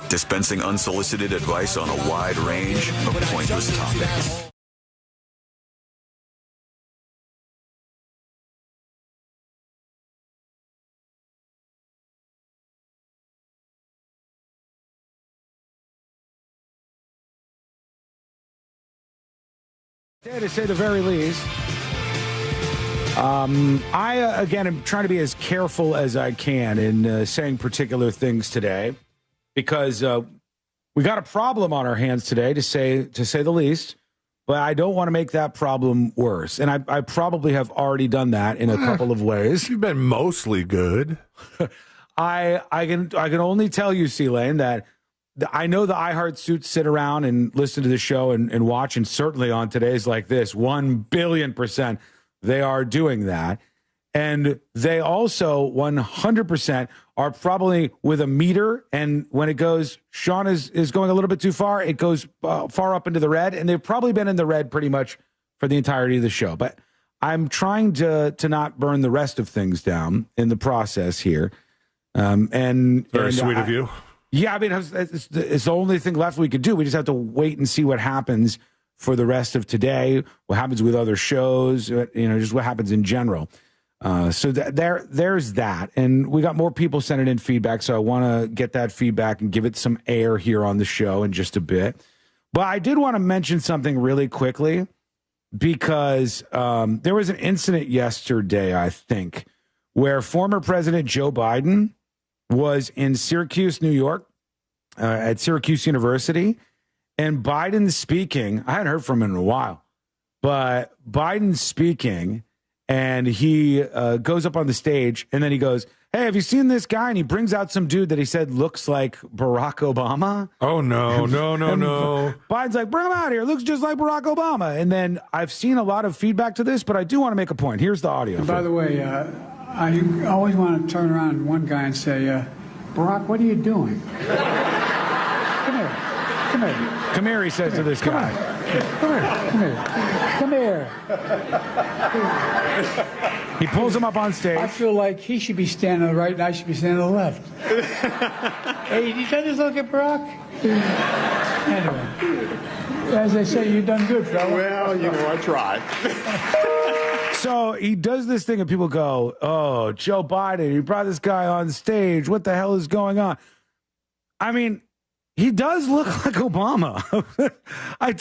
Dispensing unsolicited advice on a wide range of pointless topics. To say the very least, I again am trying to be as careful as I can in saying particular things today, because we got a problem on our hands today, to say the least. But I don't want to make that problem worse, and I probably have already done that in a couple of ways. You've been mostly good. I can only tell you, C-Lane, that I know the iHeart suits sit around and listen to the show and watch, and certainly on today's like this, 1,000,000,000%, they are doing that. And they also 100% are probably with a meter, and when it goes, Sean is going a little bit too far, it goes far up into the red, and they've probably been in the red pretty much for the entirety of the show. But I'm trying to not burn the rest of things down in the process here. Very sweet of you. Yeah, I mean, it's the only thing left we could do. We just have to wait and see what happens for the rest of today, what happens with other shows, just what happens in general. So there's that. And we got more people sending in feedback, so I want to get that feedback and give it some air here on the show in just a bit. But I did want to mention something really quickly, because there was an incident yesterday, I think, where former President Joe Biden was in Syracuse, New York, at Syracuse University, and Biden's speaking. I hadn't heard from him in a while, but Biden's speaking, and he goes up on the stage, and then he goes, "Hey, have you seen this guy?" And he brings out some dude that he said looks like Barack Obama. Oh, no. Biden's like, "Bring him out here. Looks just like Barack Obama." And then I've seen a lot of feedback to this, but I do want to make a point. Here's the audio. And by the way, you always want to turn around to one guy and say, "Barack, what are you doing?" Come here. Come here, he says to this guy. Come here. He pulls him up on stage. I feel like he should be standing to the right and I should be standing to the left. Hey, did you try to look at Barack? Anyway, as they say, you've done good, fella. Well, I tried. So he does this thing and people go, oh, Joe Biden, he brought this guy on stage. What the hell is going on? I mean, he does look like Obama. I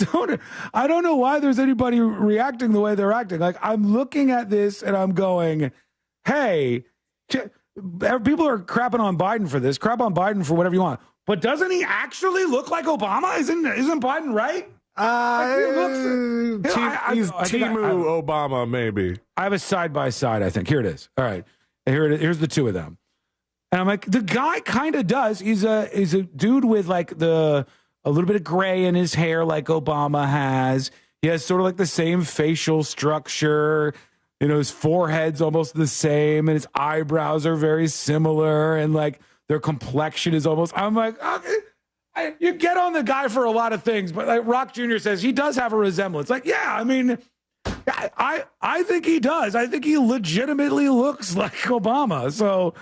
don't know why there's anybody reacting the way they're acting. Like, I'm looking at this and I'm going, hey, people are crapping on Biden for this. Crap on Biden for whatever you want. But doesn't he actually look like Obama? Isn't Biden right? He's Timu Obama, maybe. I have a side-by-side, I think. Here it is. All right. Here's the two of them. And I'm like, the guy kind of does. He's a dude with like a little bit of gray in his hair like Obama has. He has sort of like the same facial structure. His forehead's almost the same and his eyebrows are very similar and like their complexion is almost, I'm like, okay. You get on the guy for a lot of things, but like Rock Jr. says, he does have a resemblance. Like, yeah, I mean, I think he does. I think he legitimately looks like Obama. So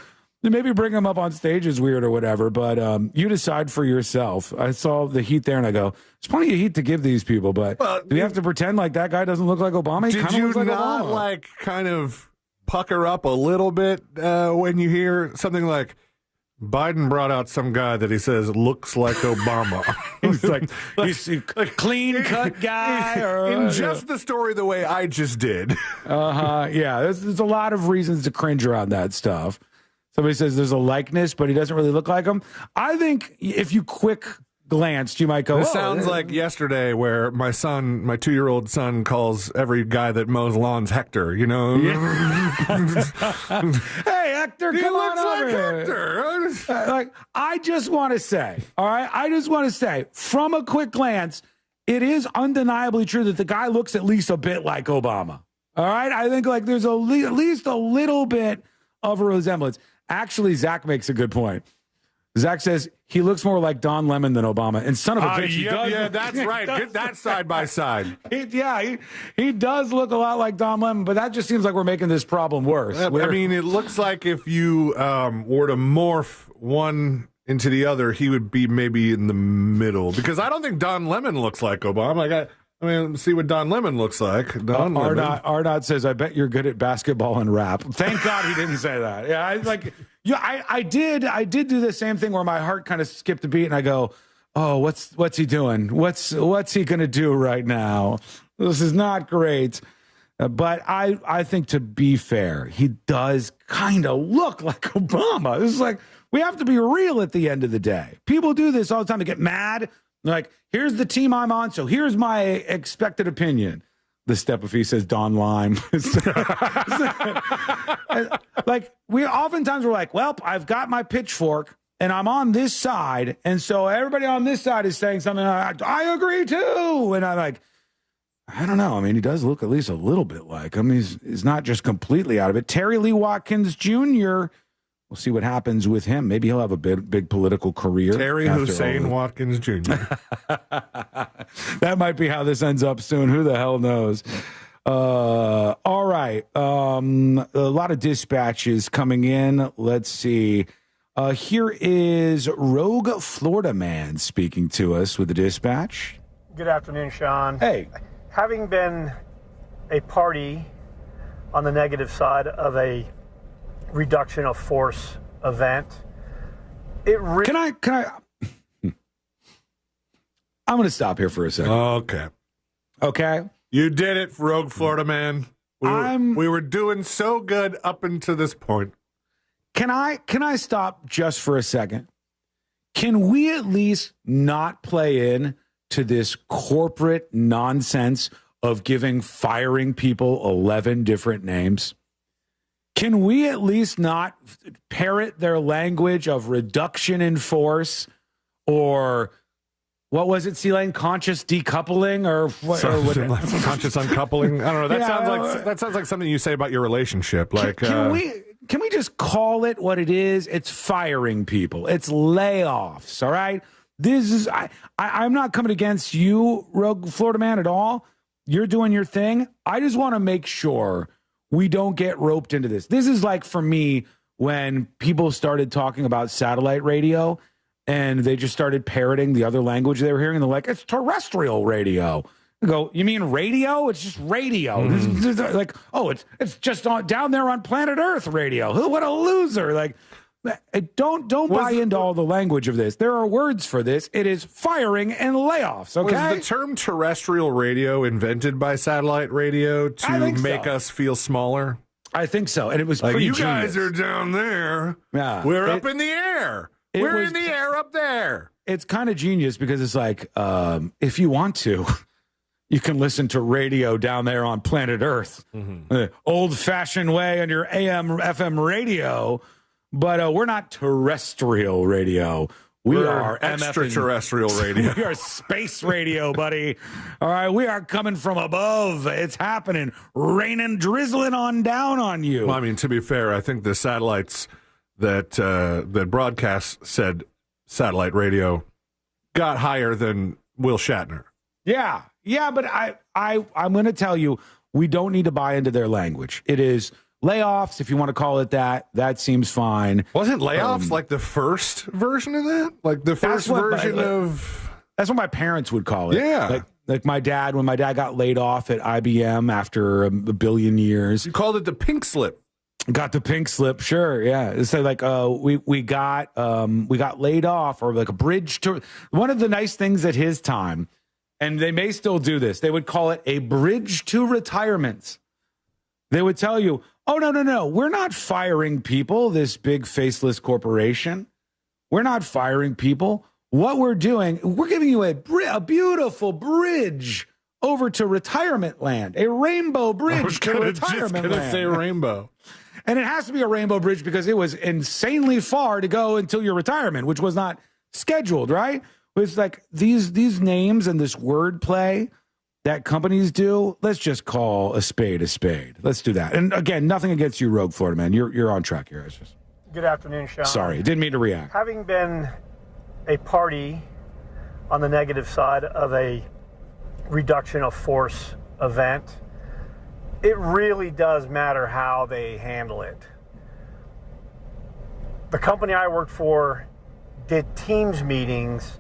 maybe bring him up on stage is weird or whatever, but you decide for yourself. I saw the heat there and I go, there's plenty of heat to give these people, but do we have to pretend like that guy doesn't look like Obama? He did you looks like not Obama. like kind of pucker up a little bit when you hear something like, Biden brought out some guy that he says looks like Obama. He's like he's a clean-cut guy. In just the story the way I just did. Yeah, there's a lot of reasons to cringe around that stuff. Somebody says there's a likeness, but he doesn't really look like him. I think if you quick glanced, you might go, This sounds like yesterday where my 2-year-old son calls every guy that mows lawns Hector, Yeah. Hey, Hector, come on over here. Like, I just want to say, all right, from a quick glance, it is undeniably true that the guy looks at least a bit like Obama. All right? I think like there's at least a little bit of a resemblance. Actually, Zach makes a good point. Zach says he looks more like Don Lemon than Obama. And son of a bitch, he does. Yeah, that's right. Get that side by side. He does look a lot like Don Lemon, but that just seems like we're making this problem worse. I mean, it looks like if you were to morph one into the other, he would be maybe in the middle. Because I don't think Don Lemon looks like Obama. See what Don Lemon looks like. Arnott says, I bet you're good at basketball and rap. Thank God he didn't say that. Yeah, I did do the same thing where my heart kind of skipped a beat and I go, oh, what's he doing? What's he going to do right now? This is not great. But I think to be fair, he does kind of look like Obama. This is like, we have to be real at the end of the day. People do this all the time. They get mad. They're like, here's the team I'm on, so here's my expected opinion. The step if he says Don Lime. Like, we're like, well, I've got my pitchfork and I'm on this side. And so everybody on this side is saying something. I agree too. And I'm like, I don't know. I mean, he does look at least a little bit like him. He's not just completely out of it. Terry Lee Watkins Jr., we'll see what happens with him. Maybe he'll have a big political career. Terry Hussein Watkins Jr. That might be how this ends up soon. Who the hell knows? All right. A lot of dispatches coming in. Let's see. Here is Rogue Florida Man speaking to us with a dispatch. Good afternoon, Sean. Hey. Having been a party on the negative side of a reduction of force event, Can I? I'm going to stop here for a second. Okay. You did it, Rogue Florida Man. We were doing so good up until this point. Can I stop just for a second? Can we at least not play in to this corporate nonsense of firing people 11 different names? Can we at least not parrot their language of reduction in force or what was it, C-Lane? Conscious decoupling or what? Conscious uncoupling? I don't know. That sounds like something you say about your relationship. Like, can we just call it what it is? It's firing people. It's layoffs. All right. This is I'm not coming against you, Rogue Florida Man, at all. You're doing your thing. I just want to make sure we don't get roped into this. This is like for me when people started talking about satellite radio and they just started parroting the other language they were hearing. And they're like, it's terrestrial radio. I go, you mean radio? It's just radio. Like, oh, it's just down there on planet Earth radio. What a loser. Like, don't buy into all the language of this. There are words for this. It is firing and layoffs, okay? Was the term terrestrial radio invented by satellite radio to make us feel smaller? I think so. And it was like, pretty you genius. guys are down there. Yeah. We're up in the air. We're in the air up there. It's kind of genius because it's like, if you want to, you can listen to radio down there on planet Earth. Old-fashioned way on your AM, FM radio. But we're not terrestrial radio. We're are extraterrestrial radio. We are space radio, buddy. All right, we are coming from above. It's happening, raining, drizzling on down on you. Well, I mean, to be fair, I think the satellites that broadcast said satellite radio got higher than Will Shatner. Yeah, but I'm going to tell you, we don't need to buy into their language. It is layoffs, if you want to call it that. That seems fine. Wasn't layoffs like the first version of that? Like the first version of... That's what my parents would call it. Yeah. Like my dad, when my dad got laid off at IBM after a billion years. You called it the pink slip. Got the pink slip, sure, yeah. So like we got laid off, or like a bridge to... One of the nice things at his time, and they may still do this, they would call it a bridge to retirement. They would tell you, oh, no, we're not firing people, this big faceless corporation. We're not firing people. What we're doing, we're giving you a beautiful bridge over to retirement land, a rainbow bridge to retirement land. I was just say rainbow. And it has to be a rainbow bridge because it was insanely far to go until your retirement, which was not scheduled, right? It's like these names and this wordplay that companies do, let's just call a spade a spade. Let's do that. And again, nothing against you, Rogue Florida man. You're on track here. It's just... Good afternoon, Sean. Sorry, didn't mean to react. Having been a party on the negative side of a reduction of force event, it really does matter how they handle it. The company I worked for did Teams meetings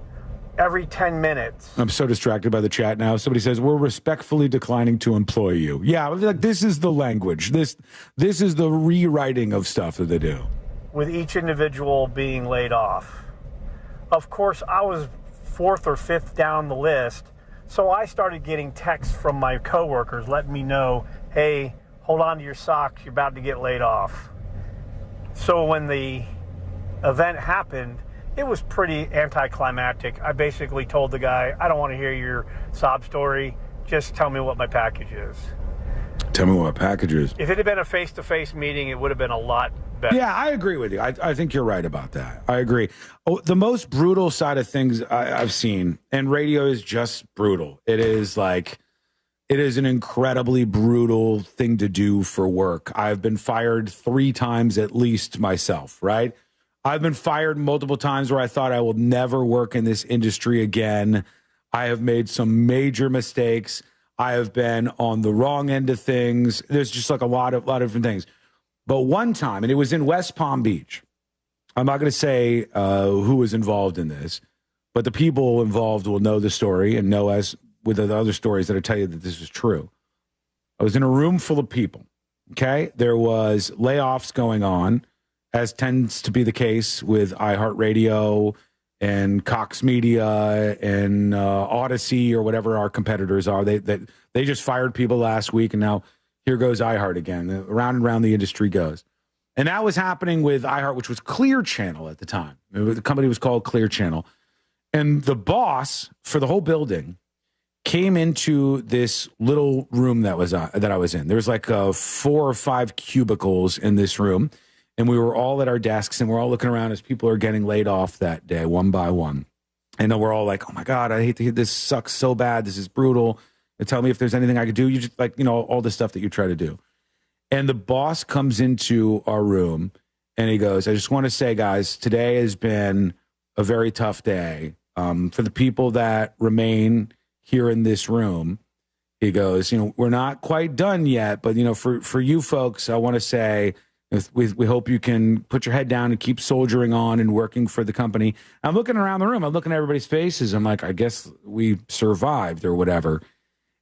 every 10 minutes. I'm so distracted by the chat now. Somebody says, we're respectfully declining to employ you. Yeah, like this is the language. This is the rewriting of stuff that they do. With each individual being laid off. Of course, I was 4th or 5th down the list, so I started getting texts from my coworkers letting me know, hey, hold on to your socks, you're about to get laid off. So when the event happened, it was pretty anticlimactic. I basically told the guy, I don't want to hear your sob story. Just tell me what my package is. Tell me what my package is. If it had been a face-to-face meeting, it would have been a lot better. Yeah, I agree with you. I think you're right about that. I agree. Oh, the most brutal side of things I've seen, and radio is just brutal. It is an incredibly brutal thing to do for work. I've been fired 3 times at least myself, right? I've been fired multiple times where I thought I will never work in this industry again. I have made some major mistakes. I have been on the wrong end of things. There's just like a lot of different things. But one time, and it was in West Palm Beach. I'm not going to say who was involved in this, but the people involved will know the story and know, as with the other stories that I tell you, that this is true. I was in a room full of people. Okay, there was layoffs going on, as tends to be the case with iHeartRadio and Cox Media and Odyssey or whatever our competitors are. They just fired people last week, and now here goes iHeart again. Around and around the industry goes. And that was happening with iHeart, which was Clear Channel at the time. The company was called Clear Channel. And the boss for the whole building came into this little room that I was in. There was like 4 or 5 cubicles in this room. And we were all at our desks, and we're all looking around as people are getting laid off that day, one by one. And then we're all like, oh, my God, I hate to hear this. Sucks so bad. This is brutal. And tell me if there's anything I could do. You just all the stuff that you try to do. And the boss comes into our room, and he goes, I just want to say, guys, today has been a very tough day. For the people that remain here in this room, he goes, we're not quite done yet. But, for you folks, I want to say We hope you can put your head down and keep soldiering on and working for the company. I'm looking around the room. I'm looking at everybody's faces. I'm like, I guess we survived or whatever.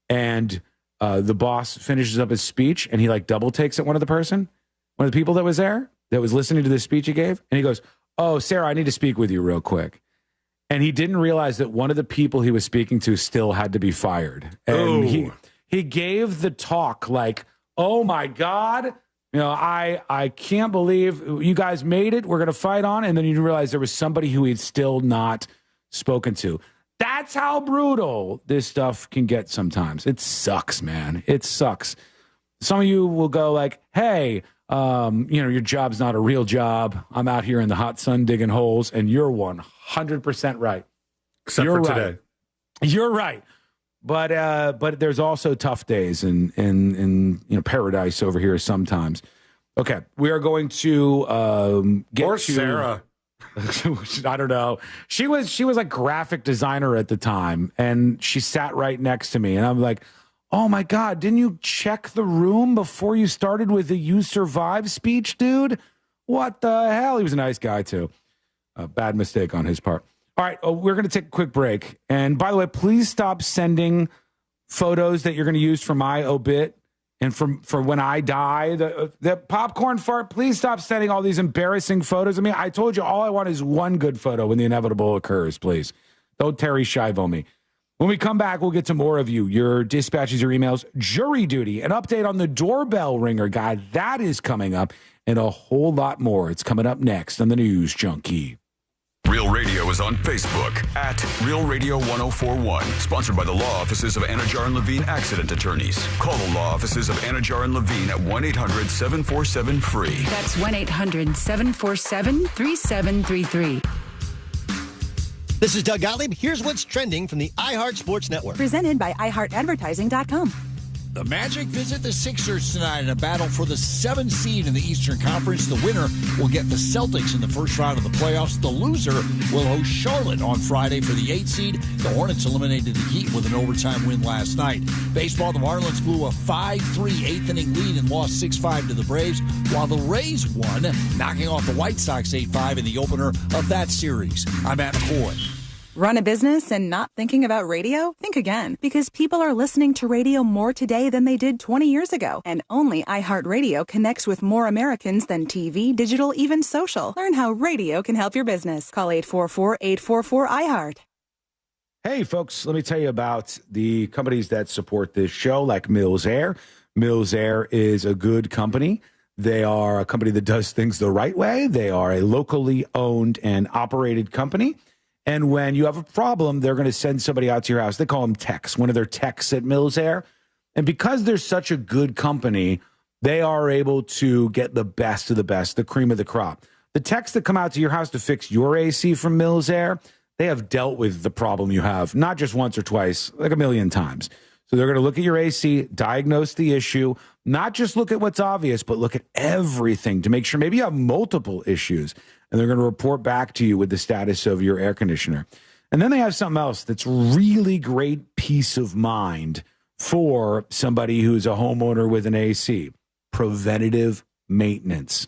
And the boss finishes up his speech, and he like double takes at one of the people that was there that was listening to the speech he gave. And he goes, "Oh, Sarah, I need to speak with you real quick." And he didn't realize that one of the people he was speaking to still had to be fired. And he gave the talk like, "Oh my God, I can't believe you guys made it. We're going to fight on." And then you realize there was somebody who he'd still not spoken to. That's how brutal this stuff can get sometimes. It sucks, man. It sucks. Some of you will go like, "Hey, your job's not a real job. I'm out here in the hot sun digging holes." And you're 100% right. Except for today. You're right. But there's also tough days in paradise over here sometimes. Okay, we are going to get or to Sarah. I don't know. She was like graphic designer at the time, and she sat right next to me, and I'm like, "Oh my God, didn't you check the room before you started with the 'You Survive' speech, dude? What the hell?" He was a nice guy too. Bad mistake on his part. All right, we're going to take a quick break. And by the way, please stop sending photos that you're going to use for my obit and for when I die. The popcorn fart, please stop sending all these embarrassing photos of me. I told you all I want is one good photo when the inevitable occurs, please. Don't Terry Schiavo me. When we come back, we'll get to more of you, your dispatches, your emails, jury duty, an update on the doorbell ringer guy. That is coming up, and a whole lot more. It's coming up next on the News Junkie. Real Radio is on Facebook at Real Radio 1041. Sponsored by the law offices of Anajar and Levine Accident Attorneys. Call the law offices of Anajar and Levine at 1-800-747-FREE. That's 1-800-747-3733. This is Doug Gottlieb. Here's what's trending from the iHeart Sports Network. Presented by iHeartAdvertising.com. The Magic visit the Sixers tonight in a battle for the 7th seed in the Eastern Conference. The winner will get the Celtics in the first round of the playoffs. The loser will host Charlotte on Friday for the 8th seed. The Hornets eliminated the Heat with an overtime win last night. Baseball, the Marlins blew a 5-3 8th-inning lead and lost 6-5 to the Braves, while the Rays won, knocking off the White Sox 8-5 in the opener of that series. I'm Matt McCoy. Run a business and not thinking about radio? Think again, because people are listening to radio more today than they did 20 years ago. And only iHeartRadio connects with more Americans than TV, digital, even social. Learn how radio can help your business. Call 844-844-iHeart. Hey, folks, let me tell you about the companies that support this show, like Mills Air. Mills Air is a good company. They are a company that does things the right way. They are a locally owned and operated company. And when you have a problem, they're going to send somebody out to your house. They call them techs, one of their techs at Mills Air. And because they're such a good company, they are able to get the best of the best, the cream of the crop. The techs that come out to your house to fix your AC from Mills Air, they have dealt with the problem you have, not just once or twice, like a million times. So they're going to look at your AC, diagnose the issue, not just look at what's obvious, but look at everything to make sure maybe you have multiple issues. And they're going to report back to you with the status of your air conditioner. And then they have something else that's really great peace of mind for somebody who's a homeowner with an AC. Preventative maintenance.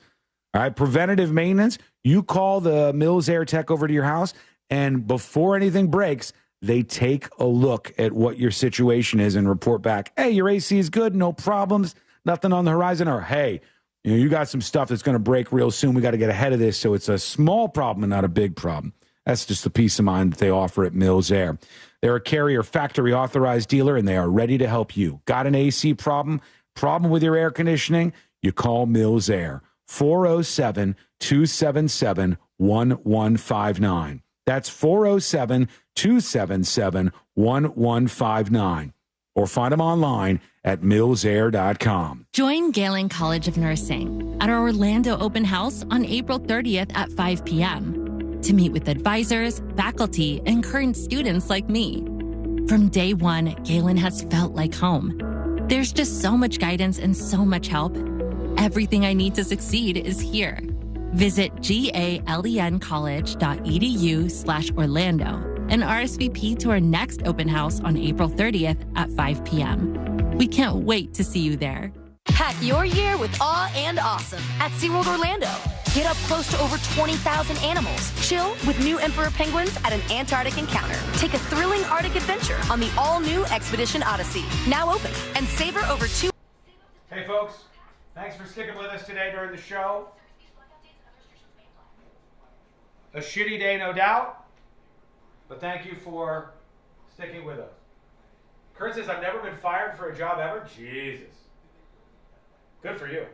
All right, preventative maintenance. You call the Mills Air Tech over to your house, and before anything breaks, they take a look at what your situation is and report back, "Hey, your AC is good, no problems, nothing on the horizon," or, "Hey, you got some stuff that's going to break real soon. We got to get ahead of this so it's a small problem and not a big problem." That's just the peace of mind that they offer at Mills Air. They're a Carrier factory authorized dealer, and they are ready to help you. Got an AC problem with your air conditioning? You call Mills Air. 407-277-1159. That's 407-277-1159. Or find them online at millsair.com. Join Galen College of Nursing at our Orlando open house on April 30th at 5 p.m. to meet with advisors, faculty, and current students like me. From day one, Galen has felt like home. There's just so much guidance and so much help. Everything I need to succeed is here. Visit galencollege.edu/Orlando and RSVP to our next open house on April 30th at 5 p.m. We can't wait to see you there. Pack your year with awe and awesome at SeaWorld Orlando. Get up close to over 20,000 animals. Chill with new emperor penguins at an Antarctic encounter. Take a thrilling Arctic adventure on the all-new Expedition Odyssey, now open, and savor over 2. Hey, folks. Thanks for sticking with us today during the show. A shitty day, no doubt, but thank you for sticking with us. Kurt says, I've never been fired for a job ever. Jesus. Good for you.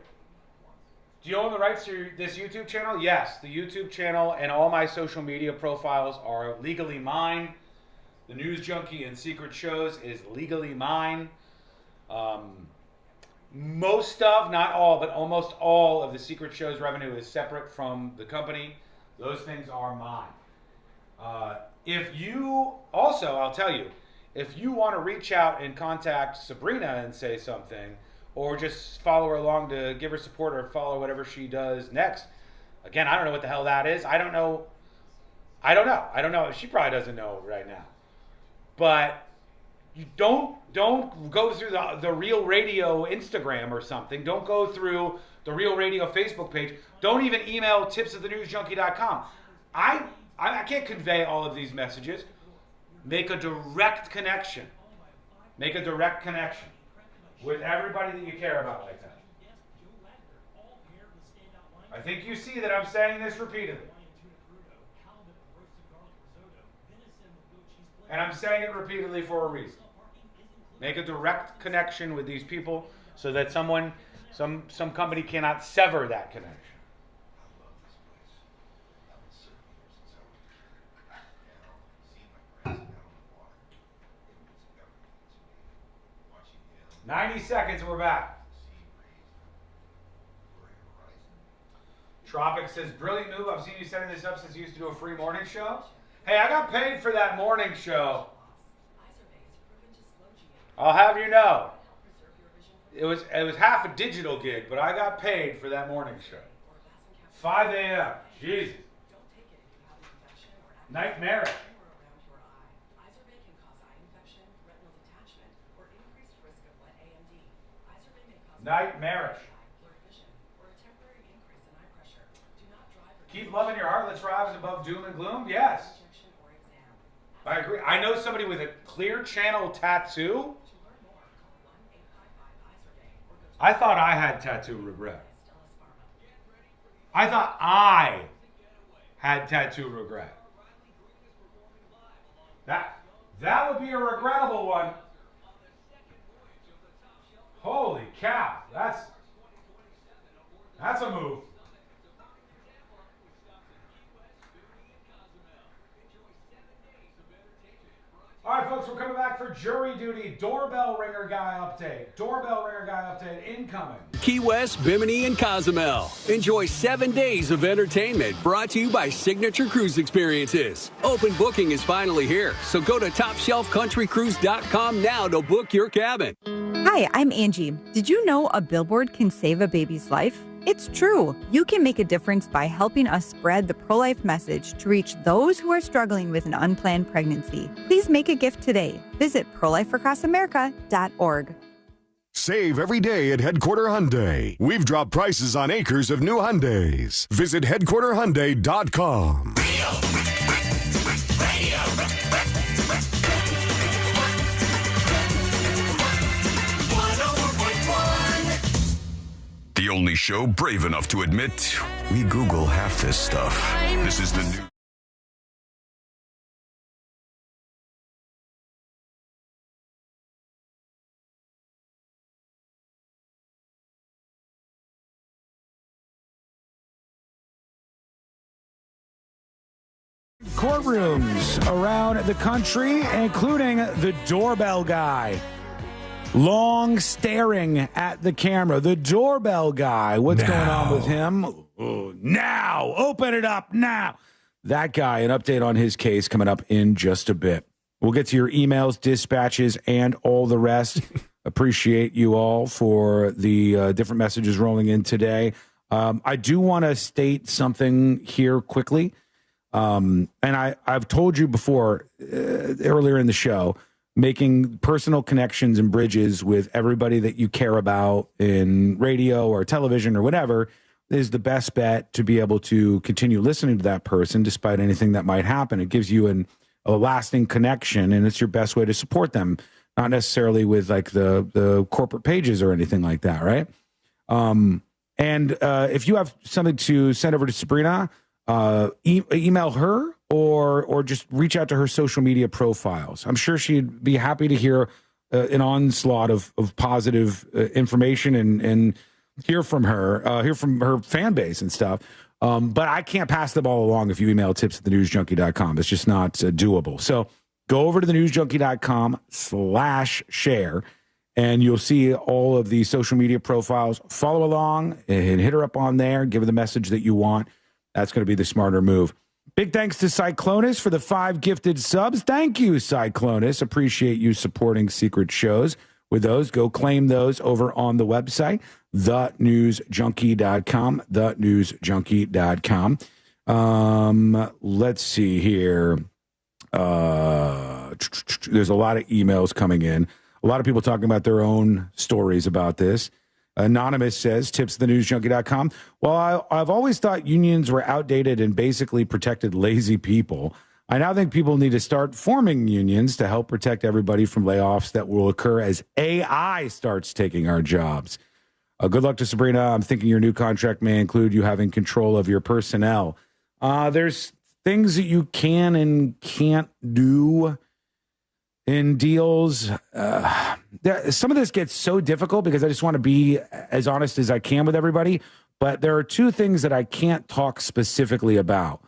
Do you own the rights to this YouTube channel? Yes, the YouTube channel and all my social media profiles are legally mine. The News Junkie and Secret Shows is legally mine. Most of, not all, but almost all of the Secret Shows revenue is separate from the company. Those things are mine. If you, also, I'll tell you, if you want to reach out and contact Sabrina and say something, or just follow her along to give her support or follow whatever she does next. Again, I don't know what the hell that is. I don't know. She probably doesn't know right now. But you don't go through the Real Radio Instagram or something. Don't go through the Real Radio Facebook page. Don't even email tips@thenewsjunkie.com. I can't convey all of these messages. Make a direct connection. With everybody that you care about like that. I think you see that I'm saying this repeatedly. And I'm saying it repeatedly for a reason. Make a direct connection with these people so that some company cannot sever that connection. "90 seconds, we're back." Tropic says, brilliant move. I've seen you setting this up since you used to do a free morning show. Hey, I got paid for that morning show. I'll have you know. It was half a digital gig, but I got paid for that morning show. 5 a.m. Jesus. Nightmare. Nightmarish. Keep loving your heart. Let's rise above doom and gloom. Yes. I agree. I know somebody with a clear channel tattoo. I thought I had tattoo regret. I thought I had tattoo regret. That would be a regrettable one. Holy cow, that's a move. All right, folks, we're coming back for jury duty. Doorbell ringer guy update. Incoming. Key West, Bimini, and Cozumel. Enjoy 7 days of entertainment brought to you by Signature Cruise Experiences. Open booking is finally here, so go to TopShelfCountryCruise.com now to book your cabin. Hi, I'm Angie. Did you know a billboard can save a baby's life? It's true. You can make a difference by helping us spread the pro-life message to reach those who are struggling with an unplanned pregnancy. Please make a gift today. Visit prolifeacrossamerica.org. Save every day at Headquarter Hyundai. We've dropped prices on acres of new Hyundais. Visit headquarterhyundai.com. The only show brave enough to admit we Google half this stuff. This is the new. Courtrooms around the country, including the doorbell guy. Long staring at the camera. The doorbell guy. What's going on with him? Now. Open it up now. That guy, an update on his case coming up in just a bit. We'll get to your emails, dispatches, and all the rest. Appreciate you all for the different messages rolling in today. I do want to state something here quickly. And I've told you before, earlier in the show, making personal connections and bridges with everybody that you care about in radio or television or whatever is the best bet to be able to continue listening to that person despite anything that might happen. It gives you a lasting connection, and it's your best way to support them, not necessarily with like the corporate pages or anything like that, right? And if you have something to send over to Sabrina, email her or just reach out to her social media profiles. I'm sure she'd be happy to hear an onslaught of positive information and hear from her fan base and stuff. But I can't pass them all along if you email tips@thenewsjunkie.com. It's just not doable. So go over to thenewsjunkie.com/share, and you'll see all of the social media profiles. Follow along and hit her up on there. Give her the message that you want. That's going to be the smarter move. Big thanks to Cyclonus for the 5 gifted subs. Thank you, Cyclonus. Appreciate you supporting secret shows with those. Go claim those over on the website, thenewsjunkie.com, thenewsjunkie.com. Let's see here. There's a lot of emails coming in. A lot of people talking about their own stories about this. Anonymous says, tips@thenewsjunkie.com. Well, I've always thought unions were outdated and basically protected lazy people. I now think people need to start forming unions to help protect everybody from layoffs that will occur as AI starts taking our jobs. Good luck to Sabrina. I'm thinking your new contract may include you having control of your personnel. There's things that you can and can't do in deals. Some of this gets so difficult because I just want to be as honest as I can with everybody. But there are 2 things that I can't talk specifically about.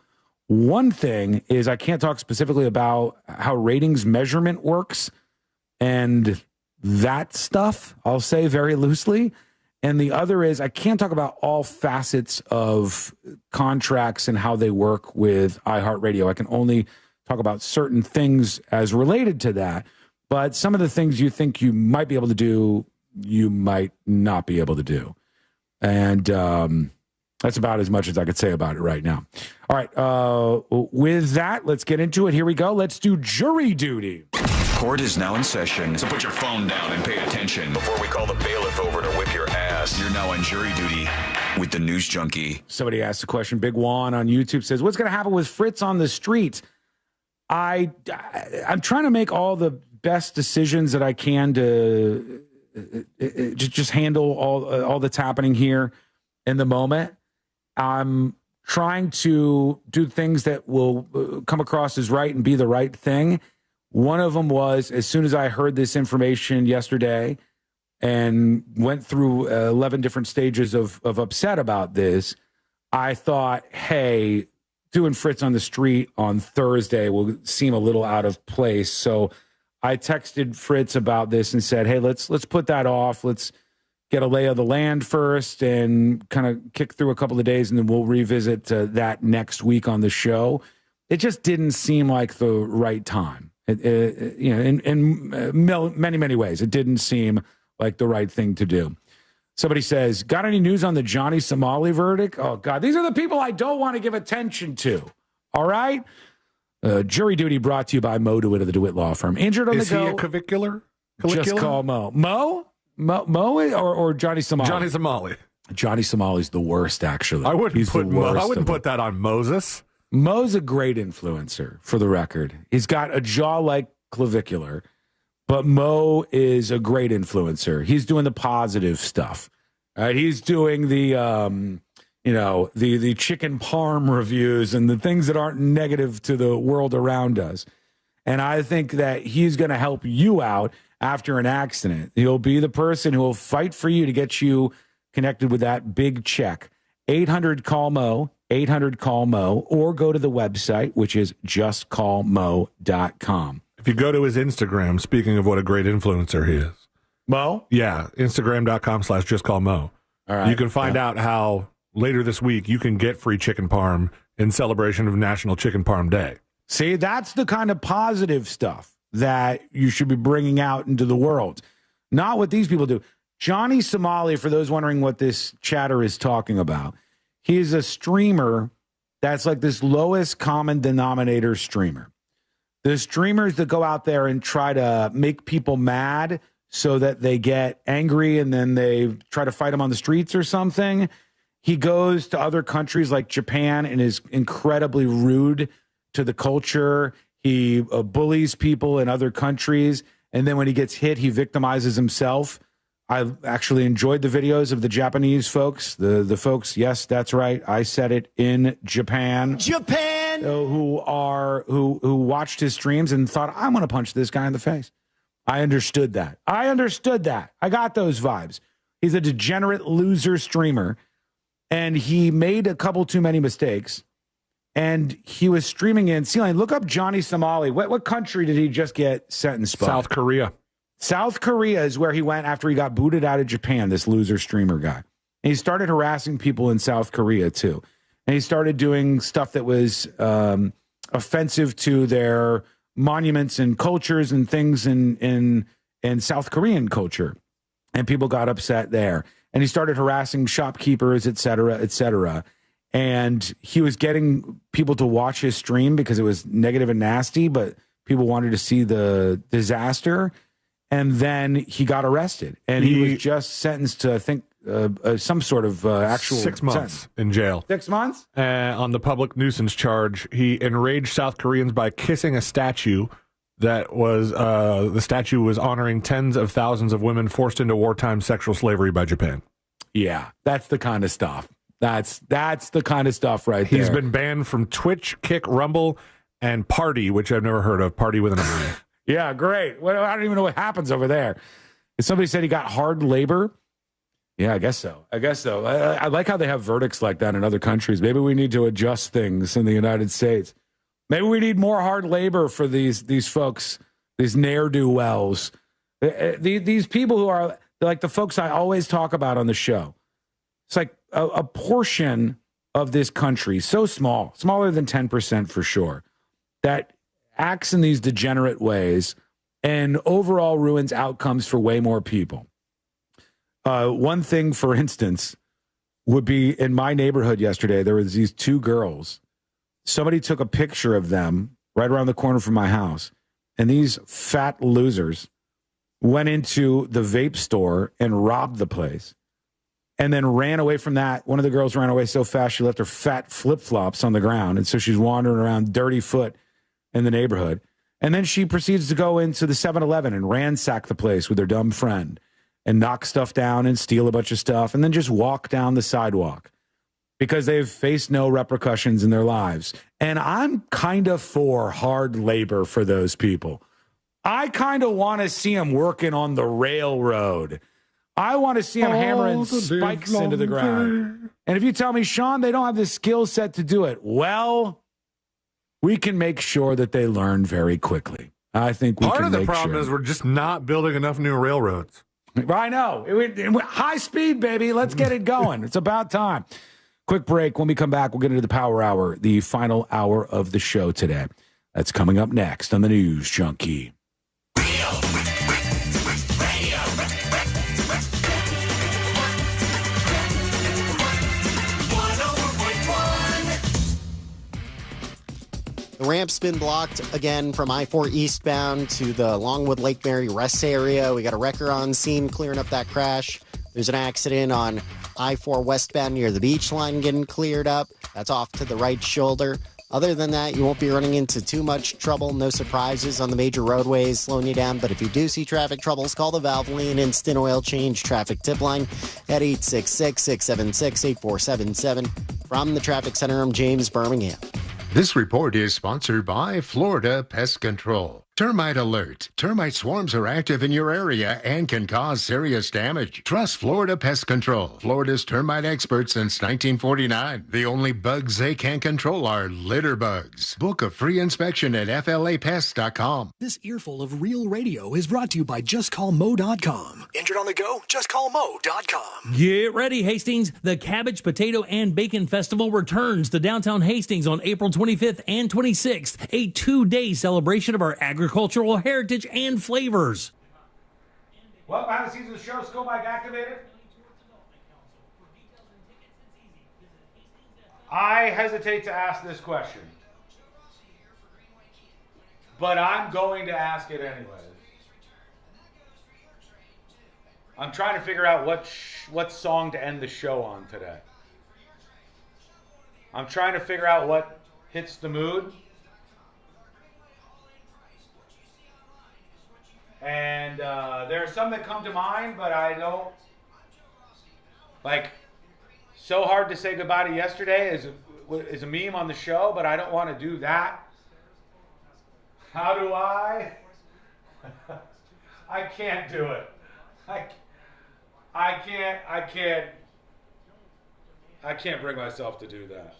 One thing is I can't talk specifically about how ratings measurement works and that stuff, I'll say very loosely. And the other is I can't talk about all facets of contracts and how they work with iHeartRadio. I can only talk about certain things as related to that. But some of the things you think you might be able to do, you might not be able to do. And that's about as much as I could say about it right now. All right. With that, let's get into it. Here we go. Let's do jury duty. Court is now in session, so put your phone down and pay attention before we call the bailiff over to whip your ass. You're now on jury duty with the News Junkie. Somebody asked the question. Big Juan on YouTube says, what's going to happen with Fritz on the street? I'm trying to make all the best decisions that I can to just handle all that's happening here in the moment. I'm trying to do things that will come across as right and be the right thing. One of them was, as soon as I heard this information yesterday and went through 11 different stages of upset about this, I thought, hey, doing Fritz on the street on Thursday will seem a little out of place. So I texted Fritz about this and said, hey, let's put that off. Let's get a lay of the land first and kind of kick through a couple of days, and then we'll revisit that next week on the show. It just didn't seem like the right time. In many, many ways, it didn't seem like the right thing to do. Somebody says, got any news on the Johnny Somali verdict? Oh, God, these are the people I don't want to give attention to. All right? Jury duty brought to you by Mo DeWitt of the DeWitt Law Firm. Injured on the go. Is he a clavicular? Just call Mo. Mo or Johnny Somali? Johnny Somali. Johnny Somali's the worst, actually. I wouldn't put that on Moses. Mo's a great influencer, for the record. He's got a jaw like clavicular, but Mo is a great influencer. He's doing the positive stuff. Right? He's doing the chicken parm reviews and the things that aren't negative to the world around us. And I think that he's going to help you out after an accident. He'll be the person who will fight for you to get you connected with that big check. 800-CALL-MO, 800-CALL-MO, or go to the website, which is justcallmo.com. If you go to his Instagram, speaking of what a great influencer he is. Mo? Yeah, Instagram.com/justcallmo. All right. You can find out how later this week you can get free chicken parm in celebration of National Chicken Parm Day. See, that's the kind of positive stuff that you should be bringing out into the world. Not what these people do. Johnny Somali, for those wondering what this chatter is talking about, he's a streamer that's like this lowest common denominator streamer. The streamers that go out there and try to make people mad so that they get angry and then they try to fight them on the streets or something. He goes to other countries like Japan and is incredibly rude to the culture. He bullies people in other countries. And then when he gets hit, he victimizes himself. I actually enjoyed the videos of the Japanese folks, the folks, yes, that's right, I said it, in Japan. Who watched his streams and thought, I'm going to punch this guy in the face. I understood that. I got those vibes. He's a degenerate loser streamer, and he made a couple too many mistakes, and he was streaming in Sea-Lane. Look up Johnny Somali. What country did he just get sentenced by? South Korea. South Korea is where he went after he got booted out of Japan, this loser streamer guy. And he started harassing people in South Korea, too. And he started doing stuff that was offensive to their monuments and cultures and things in South Korean culture. And people got upset there. And he started harassing shopkeepers, et cetera, et cetera. And he was getting people to watch his stream because it was negative and nasty, but people wanted to see the disaster. And then he got arrested. And he was just sentenced to, I think, some sort of actual 6 months sentence. in jail. 6 months? On the public nuisance charge, he enraged South Koreans by kissing a statue that was, the statue was honoring tens of thousands of women forced into wartime sexual slavery by Japan. Yeah, that's the kind of stuff. That's the kind of stuff right there. He's been banned from Twitch, Kick, Rumble, and Party, which I've never heard of. Party with an I. Yeah, great. Well, I don't even know what happens over there. If somebody said he got hard labor, yeah, I guess so. I like how they have verdicts like that in other countries. Maybe we need to adjust things in the United States. Maybe we need more hard labor for these folks, these ne'er-do-wells. These people who are like the folks I always talk about on the show. It's like a portion of this country, so small, smaller than 10% for sure, that acts in these degenerate ways and overall ruins outcomes for way more people. One thing, for instance, would be in my neighborhood yesterday, there was these two girls. Somebody took a picture of them right around the corner from my house, and these fat losers went into the vape store and robbed the place and then ran away from that. One of the girls ran away so fast she left her fat flip-flops on the ground, and so she's wandering around dirty foot in the neighborhood. And then she proceeds to go into the 7-Eleven and ransack the place with her dumb friend and knock stuff down and steal a bunch of stuff and then just walk down the sidewalk because they've faced no repercussions in their lives. And I'm kind of for hard labor for those people. I kind of want to see them working on the railroad. I want to see them hammering spikes into the ground. And if you tell me, Sean, they don't have the skill set to do it, well, we can make sure that they learn very quickly. I think we can make sure. Part of the problem is we're just not building enough new railroads. I know. High speed, baby. Let's get it going. It's about time. Quick break. When we come back, we'll get into the Power Hour, the final hour of the show today. That's coming up next on the News Junkie. The ramp's been blocked again from I-4 eastbound to the Longwood Lake Mary rest area. We got a wrecker on scene clearing up that crash. There's an accident on I-4 westbound near the beach line getting cleared up. That's off to the right shoulder. Other than that, you won't be running into too much trouble. No surprises on the major roadways slowing you down. But if you do see traffic troubles, call the Valvoline Instant Oil Change traffic tip line at 866-676-8477. From the Traffic Center, I'm James Birmingham. This report is sponsored by Florida Pest Control. Termite alert. Termite swarms are active in your area and can cause serious damage. Trust Florida Pest Control, Florida's termite expert since 1949. The only bugs they can control are litter bugs. Book a free inspection at flapest.com. This earful of real radio is brought to you by JustCallMo.com. Injured on the go? JustCallMo.com. Get ready, Hastings. The Cabbage, Potato, and Bacon Festival returns to downtown Hastings on April 25th and 26th, a 2-day celebration of our agricultural heritage and flavors. Well, behind the scenes of the show, Skull Mike activated. I hesitate to ask this question. but I'm going to ask it anyway. I'm trying to figure out what song to end the show on today. I'm trying to figure out what hits the mood. And there are some that come to mind, but I don't. Like, so hard to say goodbye to yesterday is a meme on the show, but I don't want to do that. How do I? I can't do it. I can't bring myself to do that.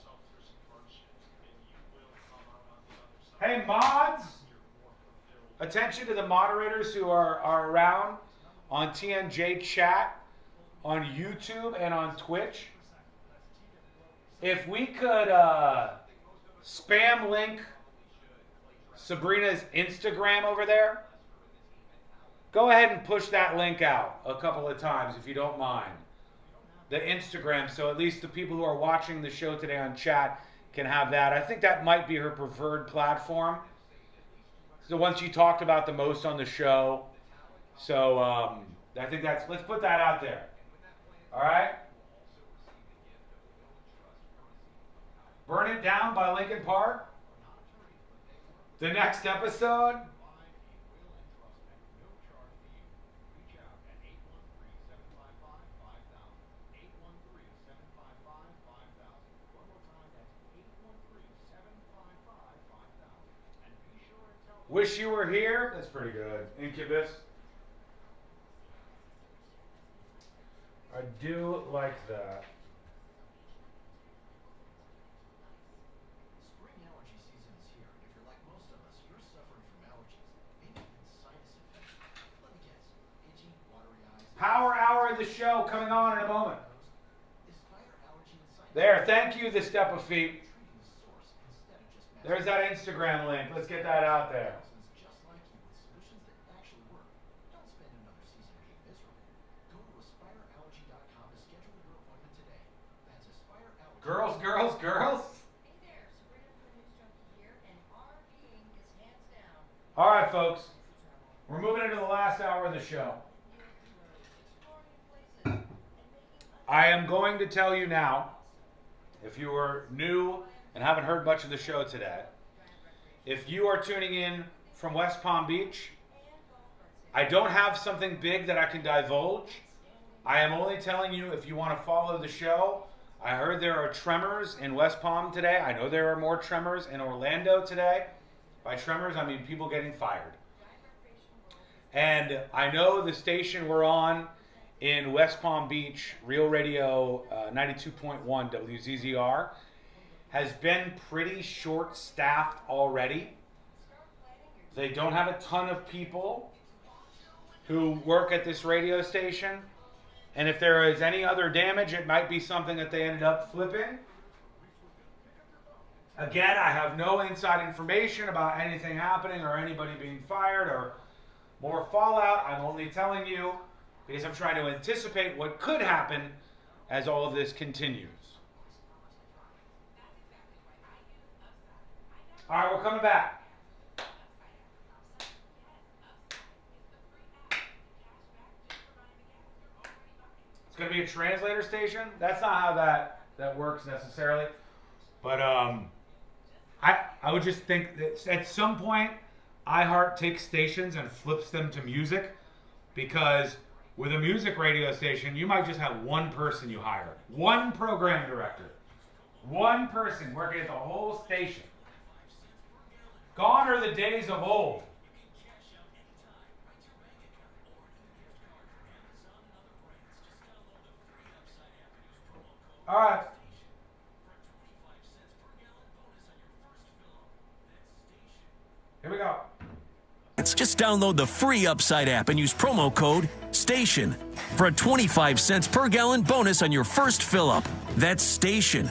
Hey, mods! Attention to the moderators who are around on TNJ chat, on YouTube, and on Twitch. If we could spam link Sabrina's Instagram over there, go ahead and push that link out a couple of times if you don't mind. The Instagram, so at least the people who are watching the show today on chat can have that. I think that might be her preferred platform. The one she talked about the most on the show. So I think let's put that out there. All right? Burn It Down by Linkin Park. The next episode. Wish You Were Here. That's pretty good. Incubus. I do like that. Spring allergy season is here, and if you're like most of us, you're suffering from allergies, maybe even sinus infection. Let me guess, itchy, watery eyes. Power hour of the show coming on in a moment. There, thank you, the Step of Feet. There's that Instagram link. Let's get that out there. Girls, girls, girls. All right, folks. We're moving into the last hour of the show. I am going to tell you now, if you are new and haven't heard much of the show today, if you are tuning in from West Palm Beach, I don't have something big that I can divulge. I am only telling you if you want to follow the show. I heard there are tremors in West Palm today. I know there are more tremors in Orlando today. By tremors, I mean people getting fired. And I know the station we're on in West Palm Beach, Real Radio 92.1 WZZR, has been pretty short-staffed already. They don't have a ton of people who work at this radio station. And if there is any other damage, it might be something that they ended up flipping. Again, I have no inside information about anything happening or anybody being fired or more fallout. I'm only telling you because I'm trying to anticipate what could happen as all of this continues. All right, we're coming back. It's going to be a translator station. That's not how that works necessarily. But I would just think that at some point, iHeart takes stations and flips them to music, because with a music radio station, you might just have one person you hire. One program director. One person working at the whole station. Gone are the days of old. All right. Here we go. Just download the free Upside app and use promo code STATION for a 25 cents per gallon bonus on your first fill up. That's STATION.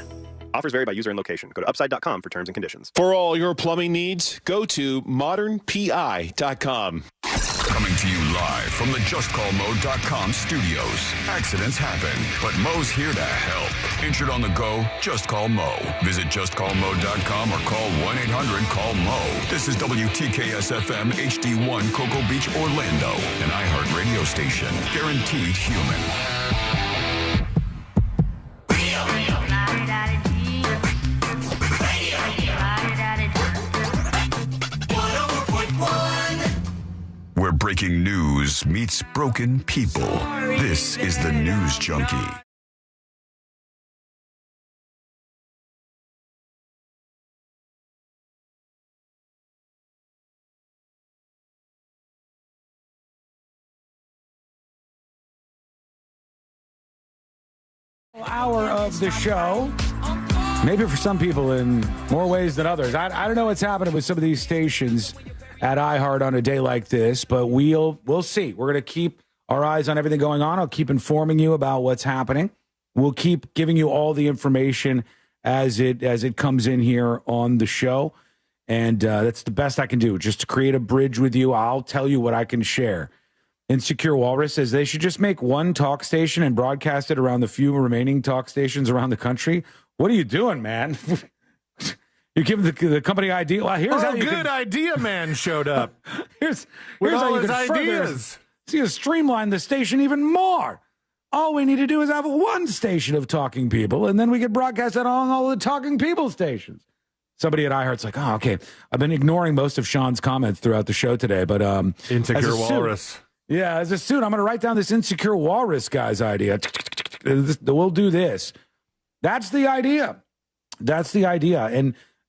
Offers vary by user and location. Go to upside.com for terms and conditions. For all your plumbing needs, go to modernpi.com. Coming to you live from the JustCallMo.com studios. Accidents happen, but Mo's here to help. Injured on the go? Just call Mo. Visit JustCallMo.com or call 1-800-CALL-MO. This is WTKS-FM HD1 Cocoa Beach, Orlando, an iHeart radio station. Guaranteed human. Where breaking news meets broken people. This is the News Junkie. Hour of the show. Maybe for some people in more ways than others. I don't know what's happening with some of these stations at iHeart on a day like this, but we'll see. We're going to keep our eyes on everything going on. I'll keep informing you about what's happening. We'll keep giving you all the information as it comes in here on the show, and that's the best I can do, just to create a bridge with you. I'll tell you what I can share. Insecure Walrus says they should just make one talk station and broadcast it around the few remaining talk stations around the country. What are you doing, man? You give the company idea. Well, here's how you good idea, man showed up. here's all how you his can ideas. See, to streamline the station even more. All we need to do is have one station of talking people, and then we could broadcast it on all the talking people stations. Somebody at iHeart's like, oh, okay. I've been ignoring most of Sean's comments throughout the show today, but Insecure Walrus. Yeah, as a suit, I'm going to write down this Insecure Walrus guy's idea. We'll do this. That's the idea. That's the idea.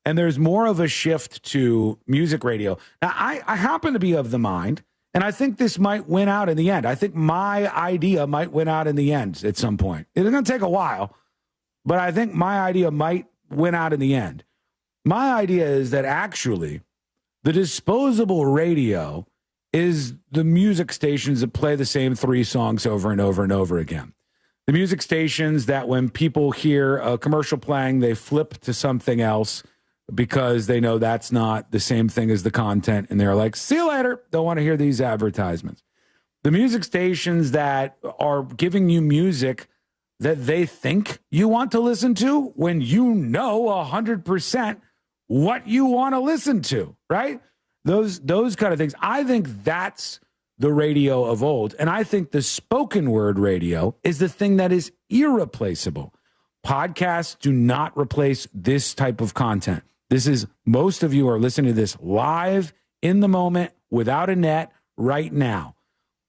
And there's more of a shift to music radio. Now, I happen to be of the mind, and I think this might win out in the end. I think my idea might win out in the end at some point. It's going to take a while, but I think my idea might win out in the end. My idea is that actually the disposable radio is the music stations that play the same three songs over and over and over again. The music stations that when people hear a commercial playing, they flip to something else because they know that's not the same thing as the content. And they're like, see you later. Don't want to hear these advertisements. The music stations that are giving you music that they think you want to listen to when you know 100% what you want to listen to, right? Those kind of things. I think that's the radio of old. And I think the spoken word radio is the thing that is irreplaceable. Podcasts do not replace this type of content. This is, most of you are listening to this live in the moment without a net right now.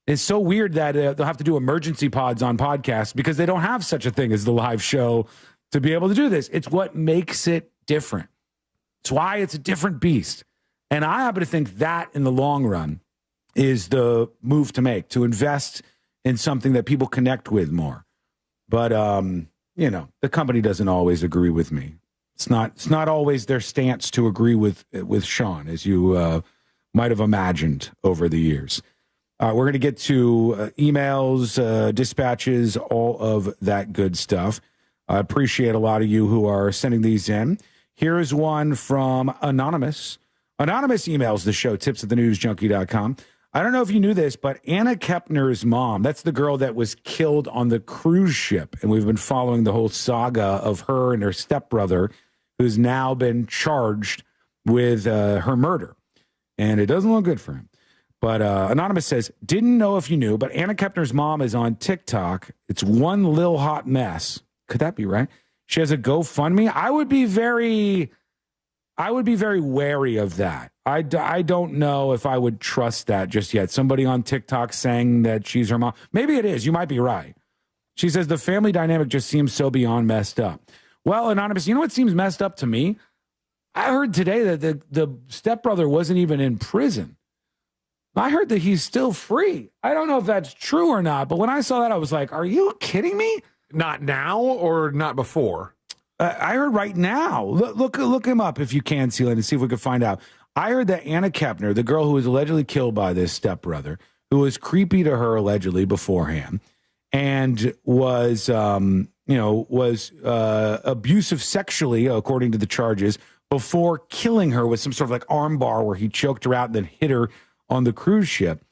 It's so weird that they'll have to do emergency pods on podcasts because they don't have such a thing as the live show to be able to do this. It's what makes it different. It's why it's a different beast. And I happen to think that in the long run is the move to make, to invest in something that people connect with more. But, the company doesn't always agree with me. It's not always their stance to agree with Sean, as you might have imagined over the years. We're going to get to emails, dispatches, all of that good stuff. I appreciate a lot of you who are sending these in. Here's one from Anonymous. Anonymous emails the show, tips@thenewsjunkie.com. I don't know if you knew this, but Anna Kepner's mom, that's the girl that was killed on the cruise ship. And we've been following the whole saga of her and her stepbrother, who's now been charged with her murder. And it doesn't look good for him. But Anonymous says, didn't know if you knew, but Anna Kepner's mom is on TikTok. It's one lil hot mess. Could that be right? She has a GoFundMe. I would be very wary of that. I don't know if I would trust that just yet. Somebody on TikTok saying that she's her mom. Maybe it is. You might be right. She says the family dynamic just seems so beyond messed up. Well, Anonymous, you know what seems messed up to me? I heard today that the stepbrother wasn't even in prison. I heard that he's still free. I don't know if that's true or not, but when I saw that, I was like, are you kidding me? Not now or not before? I heard right now. Look him up if you can, Sealand, and see if we can find out. I heard that Anna Kepner, the girl who was allegedly killed by this stepbrother, who was creepy to her allegedly beforehand, and was abusive sexually, according to the charges, before killing her with some sort of like arm bar where he choked her out and then hit her on the cruise ship.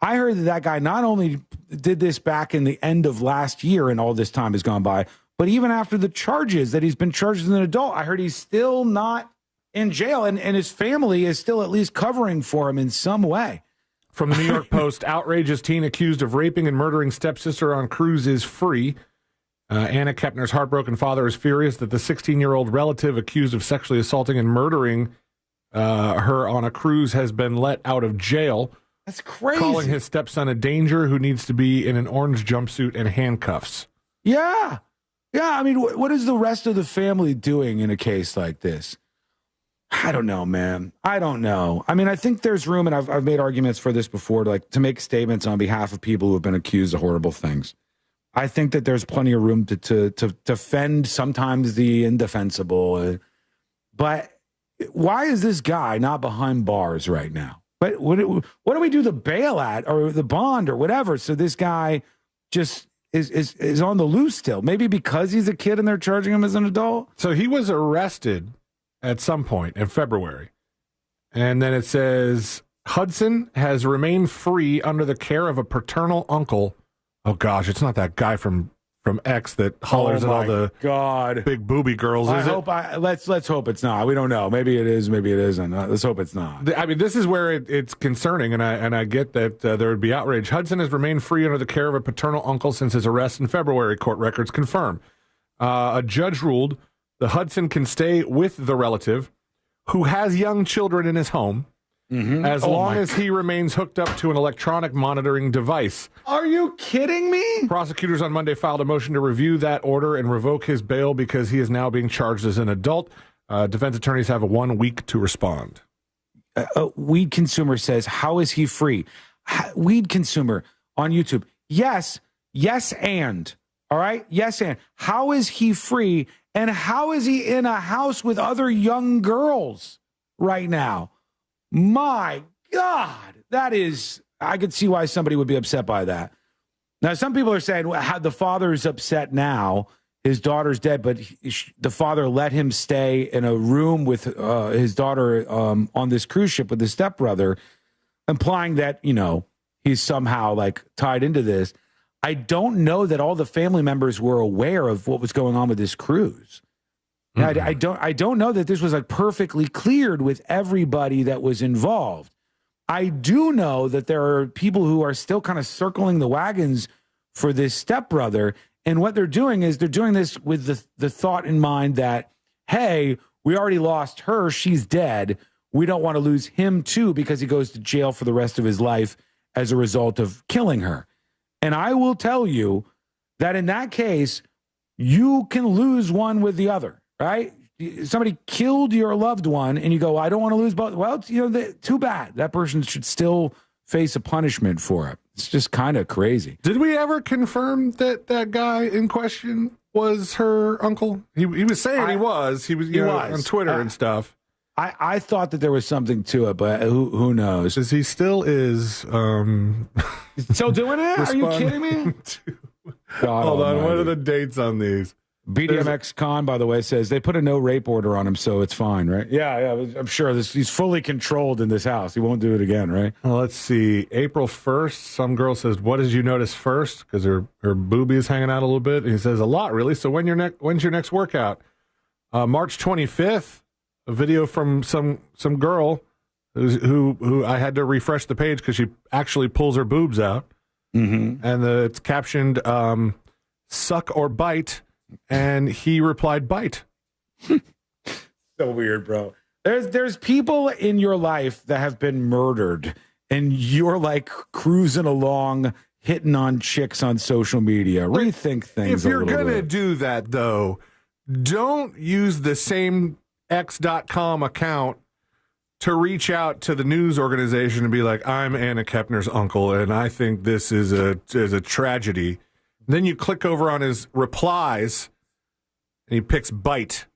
I heard that guy not only did this back in the end of last year and all this time has gone by, but even after the charges that he's been charged as an adult, I heard he's still not in jail, and his family is still at least covering for him in some way. From the New York Post, outrageous teen accused of raping and murdering stepsister on cruise is free. Anna Kepner's heartbroken father is furious that the 16-year-old relative accused of sexually assaulting and murdering her on a cruise has been let out of jail. That's crazy. Calling his stepson a danger who needs to be in an orange jumpsuit and handcuffs. Yeah. Yeah, I mean, what is the rest of the family doing in a case like this? I don't know, man. I don't know. I mean, I think there's room, and I've made arguments for this before, to make statements on behalf of people who have been accused of horrible things. I think that there's plenty of room to defend sometimes the indefensible. But why is this guy not behind bars right now? But what do we do the bail at or the bond or whatever? So this guy just is on the loose still. Maybe because he's a kid and they're charging him as an adult. So he was arrested at some point in February. And then it says Hudson has remained free under the care of a paternal uncle. Oh gosh, it's not that guy from X that hollers at all the big booby girls. Let's hope it's not. We don't know. Maybe it is. Maybe it isn't. Let's hope it's not. I mean, this is where it's concerning, and I get that there would be outrage. Hudson has remained free under the care of a paternal uncle since his arrest in February. Court records confirm. A judge ruled the Hudson can stay with the relative who has young children in his home as long as he remains hooked up to an electronic monitoring device. Are you kidding me? Prosecutors on Monday filed a motion to review that order and revoke his bail because he is now being charged as an adult. Defense attorneys have 1 week to respond. Weed Consumer says, how is he free? Weed Consumer on YouTube. Yes, and. All right? Yes, and. How is he free? And how is he in a house with other young girls right now? My God, that is, I could see why somebody would be upset by that. Now, some people are saying the father's upset now. His daughter's dead, but the father let him stay in a room with his daughter on this cruise ship with his stepbrother, implying that, he's somehow tied into this. I don't know that all the family members were aware of what was going on with this cruise. Mm-hmm. I don't know that this was perfectly cleared with everybody that was involved. I do know that there are people who are still kind of circling the wagons for this stepbrother, and what they're doing is they're doing this with the thought in mind that, hey, we already lost her, she's dead. We don't want to lose him too because he goes to jail for the rest of his life as a result of killing her. And I will tell you that in that case, you can lose one with the other, right? Somebody killed your loved one and you go, I don't want to lose both. Well, too bad. That person should still face a punishment for it. It's just kind of crazy. Did we ever confirm that guy in question was her uncle? He was saying he was. He was on Twitter and stuff. I thought that there was something to it, but who knows? Because he still is. Still doing it? Are you kidding me? Hold on. What are the dates on these? BDMX Con, by the way, says they put a no rape order on him, so it's fine, right? Yeah, I'm sure he's fully controlled in this house. He won't do it again, right? Well, let's see. April 1st, some girl says, what did you notice first? Because her boobie is hanging out a little bit. And he says, a lot, really. So when's your next workout? March 25th, a video from some girl who I had to refresh the page because she actually pulls her boobs out. Mm-hmm. And it's captioned, suck or bite. And he replied, bite. So weird, bro. There's people in your life that have been murdered, and you're cruising along, hitting on chicks on social media. Rethink things. If you're going to do that, though, don't use the same X.com account to reach out to the news organization and be like, I'm Anna Kepner's uncle, and I think this is a tragedy. Then you click over on his replies, and he picks bite.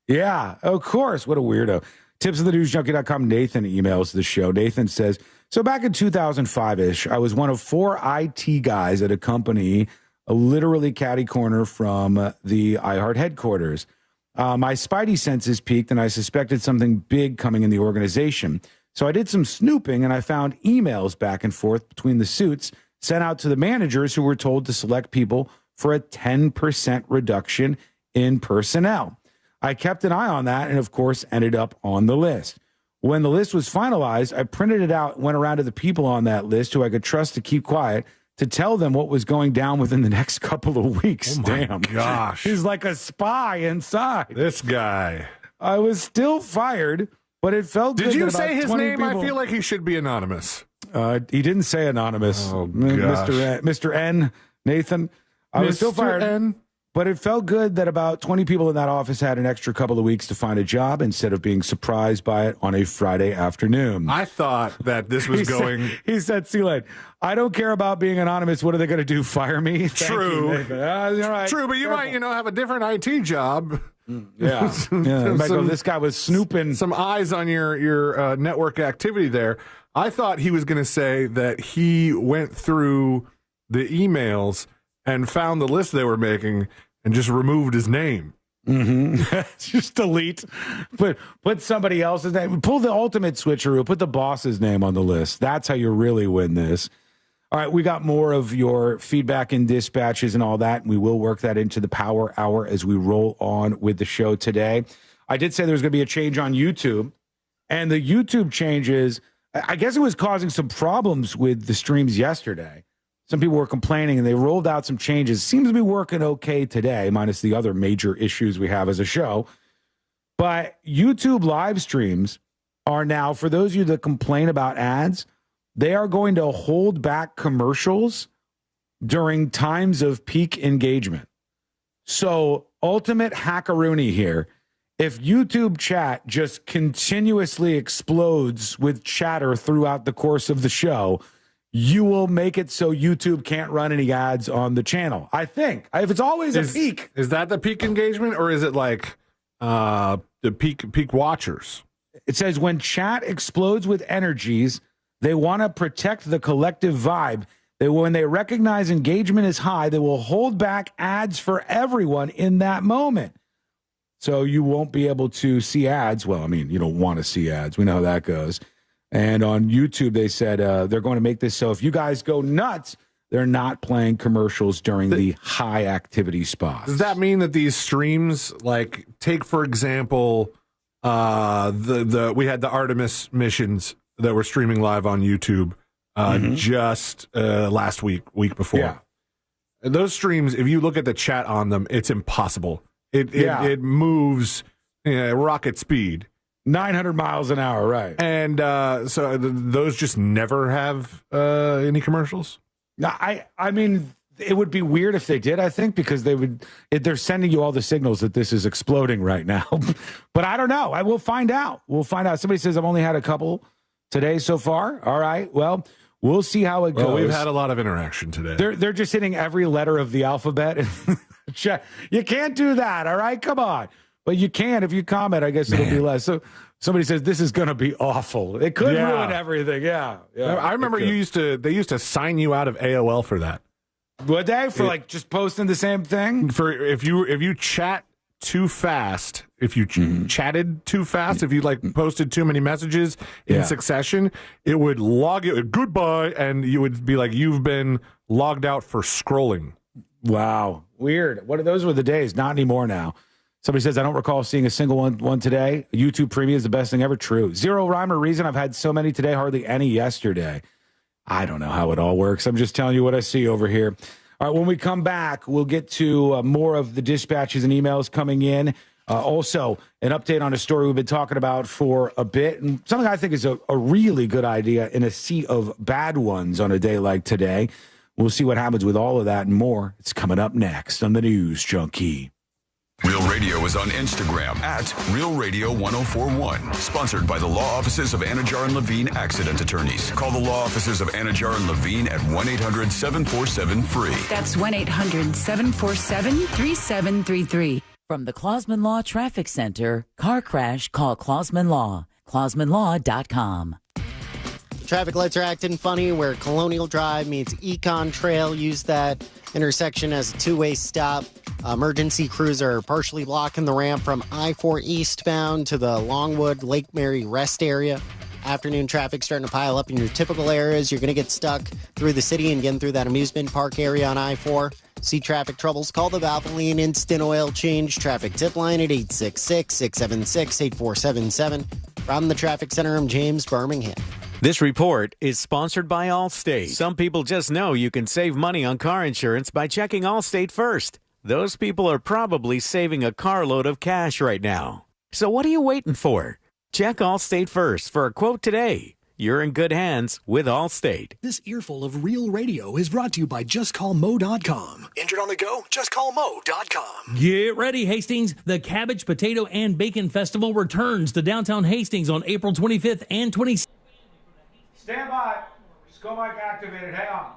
Yeah, of course. What a weirdo. Tips of the newsjunkie.com. Nathan emails the show. Nathan says, so back in 2005-ish, I was one of 4 IT guys at a company literally catty corner from the iHeart headquarters. My spidey senses peaked, and I suspected something big coming in the organization. So I did some snooping, and I found emails back and forth between the suits sent out to the managers who were told to select people for a 10% reduction in personnel. I kept an eye on that and, of course, ended up on the list. When the list was finalized, I printed it out, went around to the people on that list who I could trust to keep quiet to tell them what was going down within the next couple of weeks. Oh my Damn. gosh. He's like a spy inside. This guy. I was still fired, but it felt good. Did you that about say his 20 name? people- I feel like he should be anonymous. He didn't say anonymous. Oh, gosh. Mr. N, Nathan. I was still Mr. fired. N. But it felt good that about 20 people in that office had an extra couple of weeks to find a job instead of being surprised by it on a Friday afternoon. I thought that this was He said, C-Lane, I don't care about being anonymous. What are they going to do? Fire me? Thank True. you, Nathan. You're right. True, but you might, have a different IT job. Yeah. This guy was snooping. Some eyes on your network activity there. I thought he was going to say that he went through the emails and found the list they were making and just removed his name. Mm-hmm. Just delete. Put somebody else's name. Pull the ultimate switcheroo. Put the boss's name on the list. That's how you really win this. All right, we got more of your feedback and dispatches and all that. And we will work that into the Power Hour as we roll on with the show today. I did say there was going to be a change on YouTube. And the YouTube changes, I guess it was causing some problems with the streams yesterday. Some people were complaining, and they rolled out some changes. Seems to be working okay today, minus the other major issues we have as a show. But YouTube live streams are now, for those of you that complain about ads, they are going to hold back commercials during times of peak engagement. So, ultimate hackaroonie here. If YouTube chat just continuously explodes with chatter throughout the course of the show, you will make it so YouTube can't run any ads on the channel. I think. If it's always a peak. Is that the peak engagement, or is it like the peak watchers? It says when chat explodes with energies, they want to protect the collective vibe. When they recognize engagement is high, they will hold back ads for everyone in that moment. So you won't be able to see ads. Well, I mean, you don't want to see ads. We know how that goes. And on YouTube, they said they're going to make this so if you guys go nuts, they're not playing commercials during the high activity spots. Does that mean that these streams, like, take, for example, we had the Artemis missions that were streaming live on YouTube just last week before. Yeah. Those streams, if you look at the chat on them, it's impossible. It moves rocket speed. 900 miles an hour, right. And so those just never have any commercials? No, I mean, it would be weird if they did, I think, because they're sending you all the signals that this is exploding right now. But I don't know. We'll find out. Somebody says I've only had a couple today so far. All right. Well, we'll see how it goes. Well, we've had a lot of interaction today. They're just hitting every letter of the alphabet. You can't do that. All right. Come on. But you can if you comment. I guess it'll be less. So somebody says this is going to be awful. It could ruin everything. Yeah. I remember they used to sign you out of AOL for that. Would they? For like just posting the same thing? For if you chat too fast, if you chatted too fast, if you like posted too many messages in succession, it would log it goodbye, and you would be like, you've been logged out for scrolling. Wow. Weird. Those were the days. Not anymore now. Somebody says, I don't recall seeing a single one today. YouTube Premium is the best thing ever. True. Zero rhyme or reason. I've had so many today, hardly any yesterday. I don't know how it all works. I'm just telling you what I see over here. All right, when we come back, we'll get to more of the dispatches and emails coming in. Also, an update on a story we've been talking about for a bit, and something I think is a really good idea in a sea of bad ones on a day like today. We'll see what happens with all of that and more. It's coming up next on the News Junkie. Real Radio is on Instagram at Real Radio 1041. Sponsored by the law offices of Anajar and Levine Accident Attorneys. Call the law offices of Anajar and Levine at 1-800-747-FREE. That's 1-800-747-3733. From the Clausman Law Traffic Center, car crash, call Clausman Law. ClausmanLaw.com. Traffic lights are acting funny where Colonial Drive meets Econ Trail. Use that intersection as a two-way stop. Emergency crews are partially blocking the ramp from I-4 eastbound to the Longwood Lake Mary rest area. Afternoon traffic starting to pile up in your typical areas. You're going to get stuck through the city and getting through that amusement park area on I-4. See traffic troubles? Call the Valvoline Instant Oil Change traffic tip line at 866-676-8477. From the traffic center, I'm James Birmingham. This report is sponsored by Allstate. Some people just know you can save money on car insurance by checking Allstate first. Those people are probably saving a carload of cash right now. So what are you waiting for? Check Allstate first for a quote today. You're in good hands with Allstate. This earful of real radio is brought to you by JustCallMo.com. Injured on the go? JustCallMo.com. Get ready, Hastings. The Cabbage, Potato, and Bacon Festival returns to downtown Hastings on April 25th and 26th. Stand by. Skull mic activated. Hang on.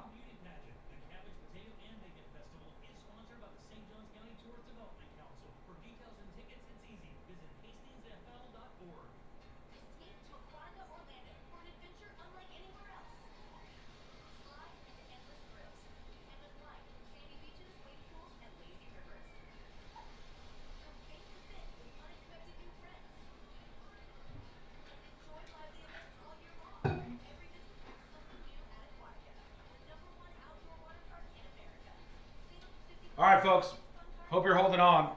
All right, folks. Hope you're holding on.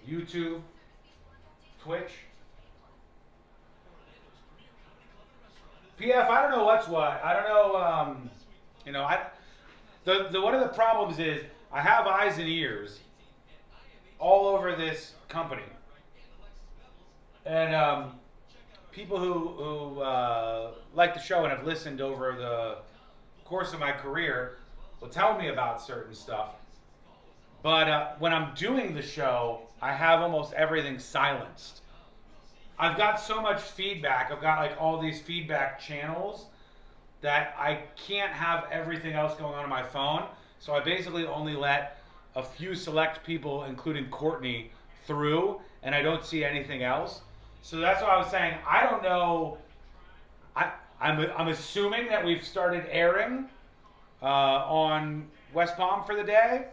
YouTube, Twitch. PF, I don't know what's what. I don't know. One of the problems is I have eyes and ears all over this company, and people who like the show and have listened over the course of my career will tell me about certain stuff. But when I'm doing the show, I have almost everything silenced. I've got so much feedback. I've got like all these feedback channels that I can't have everything else going on my phone. So I basically only let a few select people, including Courtney, through, and I don't see anything else. So that's what I was saying. I don't know. I'm assuming that we've started airing on West Palm for the day.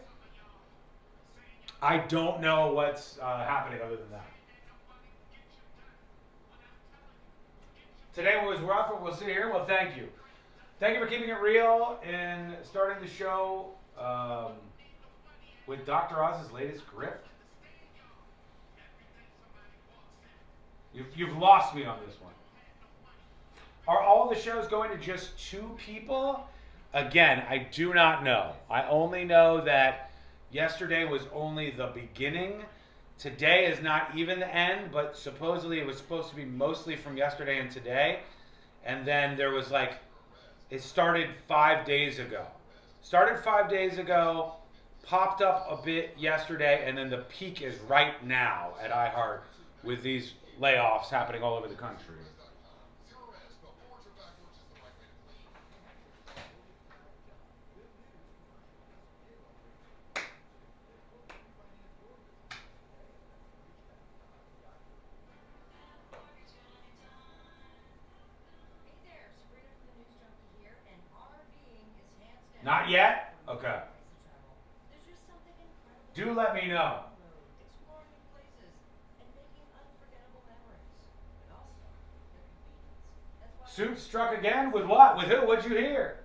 I don't know what's happening other than that. Today was rough, and we'll sit here. Well, thank you. Thank you for keeping it real and starting the show with Dr. Oz's latest grift. You've lost me on this one. Are all the shows going to just 2 people? Again, I do not know. I only know that yesterday was only the beginning. Today is not even the end, but supposedly it was supposed to be mostly from yesterday and today. And then there was it started 5 days ago. Popped up a bit yesterday, and then the peak is right now at iHeart with these layoffs happening all over the country. Not yet? Okay. Do let me know. Suit struck again? With what? With who? What'd you hear?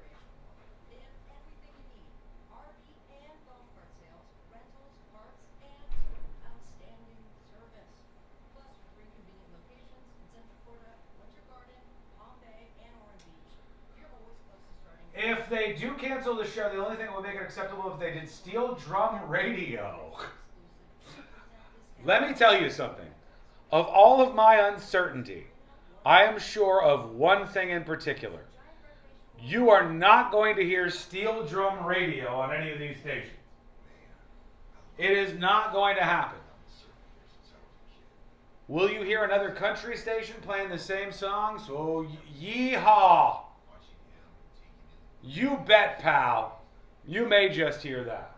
If they do cancel the show, the only thing that would make it acceptable if they did Steel Drum Radio. Let me tell you something. Of all of my uncertainty, I am sure of one thing in particular. You are not going to hear Steel Drum Radio on any of these stations. It is not going to happen. Will you hear another country station playing the same songs? Oh, yeehaw! You bet, pal. You may just hear that.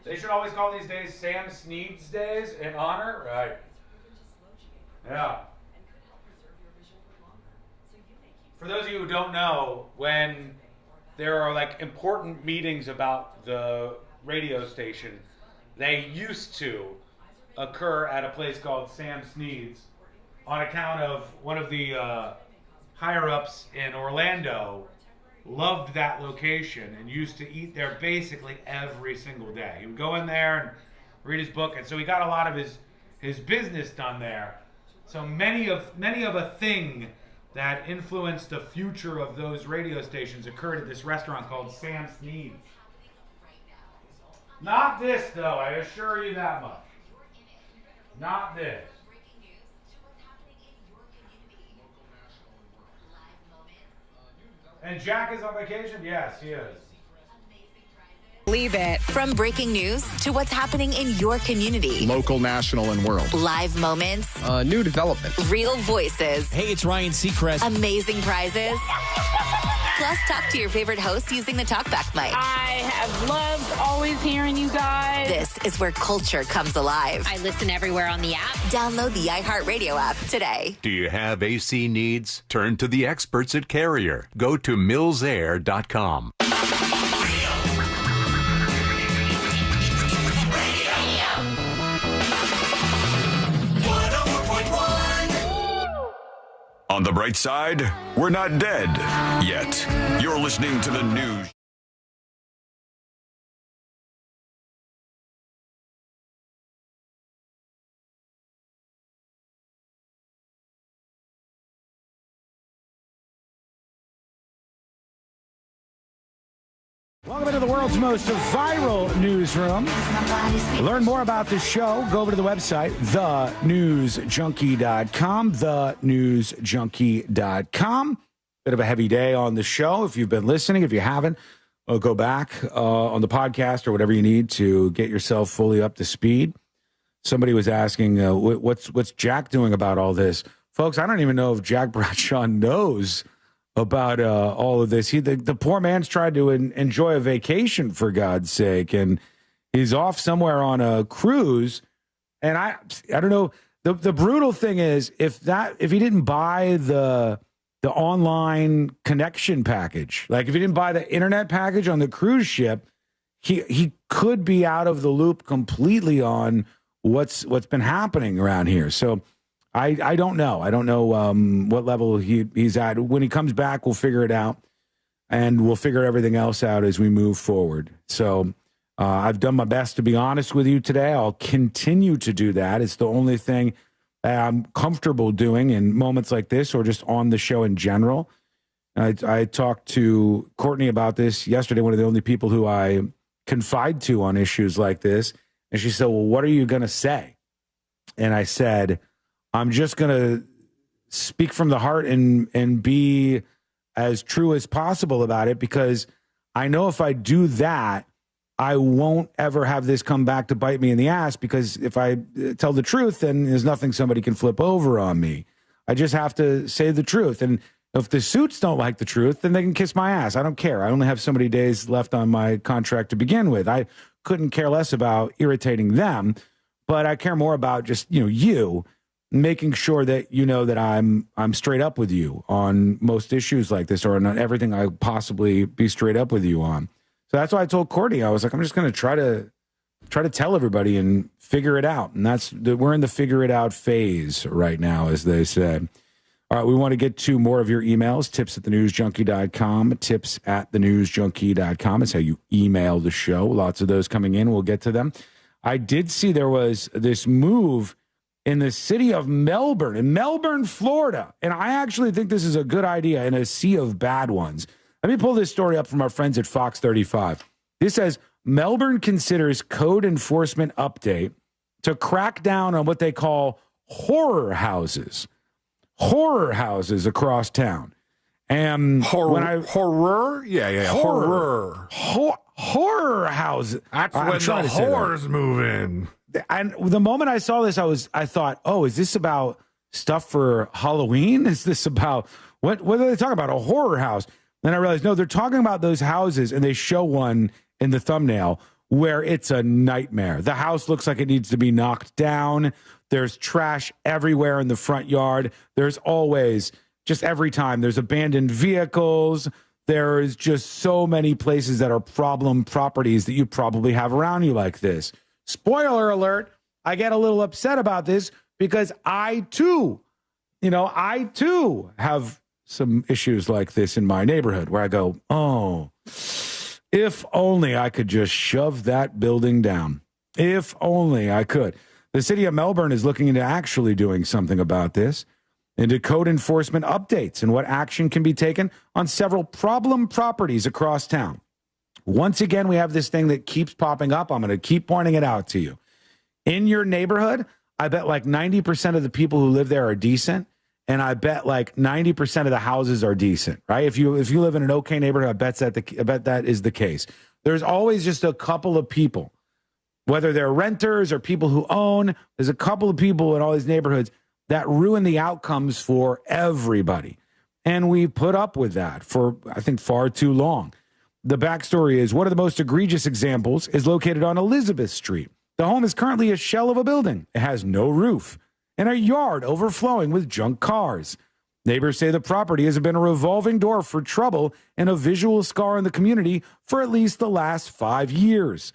They should always call these days Sam Snead's days in honor, right? Yeah. For those of you who don't know, when there are important meetings about the radio station, they used to occur at a place called Sam Snead's on account of one of the higher-ups in Orlando loved that location and used to eat there basically every single day. He would go in there and read his book, and so he got a lot of his business done there. So many of a thing that influenced the future of those radio stations occurred at this restaurant called Sam Snead's. Not this, though, I assure you that much. Not this. And Jack is on vacation? Yes, he is. Leave it. From breaking news to what's happening in your community. Local, national, and world. Live moments. New development. Real voices. Hey, it's Ryan Seacrest. Amazing prizes. Plus, talk to your favorite hosts using the TalkBack mic. I have loved always hearing you guys. This is where culture comes alive. I listen everywhere on the app. Download the iHeartRadio app today. Do you have AC needs? Turn to the experts at Carrier. Go to millsair.com. On the bright side, we're not dead yet. You're listening to the news. Welcome into the world's most viral newsroom. Learn more about the show. Go over to the website, thenewsjunkie.com, thenewsjunkie.com. Bit of a heavy day on the show. If you've been listening, if you haven't, go back on the podcast or whatever you need to get yourself fully up to speed. Somebody was asking, what's Jack doing about all this? Folks, I don't even know if Jack Bradshaw knows about all of this. The poor man's tried to enjoy a vacation, for God's sake, and he's off somewhere on a cruise. And I don't know. The brutal thing is, if he didn't buy the online connection package, like if he didn't buy the internet package on the cruise ship, he could be out of the loop completely on what's been happening around here. So I don't know. I don't know what level he's at. When he comes back, we'll figure it out, and we'll figure everything else out as we move forward. So I've done my best to be honest with you today. I'll continue to do that. It's the only thing that I'm comfortable doing in moments like this or just on the show in general. I talked to Courtney about this yesterday, one of the only people who I confide to on issues like this. And she said, well, what are you going to say? And I said, I'm just going to speak from the heart and be as true as possible about it, because I know if I do that, I won't ever have this come back to bite me in the ass, because if I tell the truth, then there's nothing somebody can flip over on me. I just have to say the truth. And if the suits don't like the truth, then they can kiss my ass. I don't care. I only have so many days left on my contract to begin with. I couldn't care less about irritating them, but I care more about just, you making sure that you know that I'm straight up with you on most issues like this, or on everything I possibly be straight up with you on. So that's why I told Courtney, I was like, I'm just going to try to tell everybody and figure it out. And we're in the figure it out phase right now, as they said. All right, we want to get to more of your emails, tips@thenewsjunkie.com, tips@thenewsjunkie.com is how you email the show. Lots of those coming in. We'll get to them. I did see there was this move in the city of Melbourne, in Melbourne, Florida. And I actually think this is a good idea in a sea of bad ones. Let me pull this story up from our friends at Fox 35. This says, Melbourne considers code enforcement update to crack down on what they call horror houses. Horror houses across town. And horror? Yeah. Horror. Horror houses. That's when the horrors move in. And the moment I saw this, I thought, oh, is this about stuff for Halloween? Is this about, what are they talking about? A horror house? Then I realized, no, they're talking about those houses, and they show one in the thumbnail where it's a nightmare. The house looks like it needs to be knocked down. There's trash everywhere in the front yard. There's always, just every time, there's abandoned vehicles. There is just so many places that are problem properties that you probably have around you like this. Spoiler alert, I get a little upset about this because I too have some issues like this in my neighborhood where I go, oh, if only I could just shove that building down. If only I could. The city of Melbourne is looking into actually doing something about this, into code enforcement updates and what action can be taken on several problem properties across town. Once again, we have this thing that keeps popping up. I'm going to keep pointing it out to you. In your neighborhood, I bet like 90% of the people who live there are decent, and I bet like 90% of the houses are decent, right? If you live in an okay neighborhood, I bet that is the case. There's always just a couple of people, whether they're renters or people who own, there's a couple of people in all these neighborhoods that ruin the outcomes for everybody. And we put up with that for, I think, far too long. The backstory is one of the most egregious examples is located on Elizabeth Street. The home is currently a shell of a building. It has no roof and a yard overflowing with junk cars. Neighbors say the property has been a revolving door for trouble and a visual scar in the community for at least the last 5 years.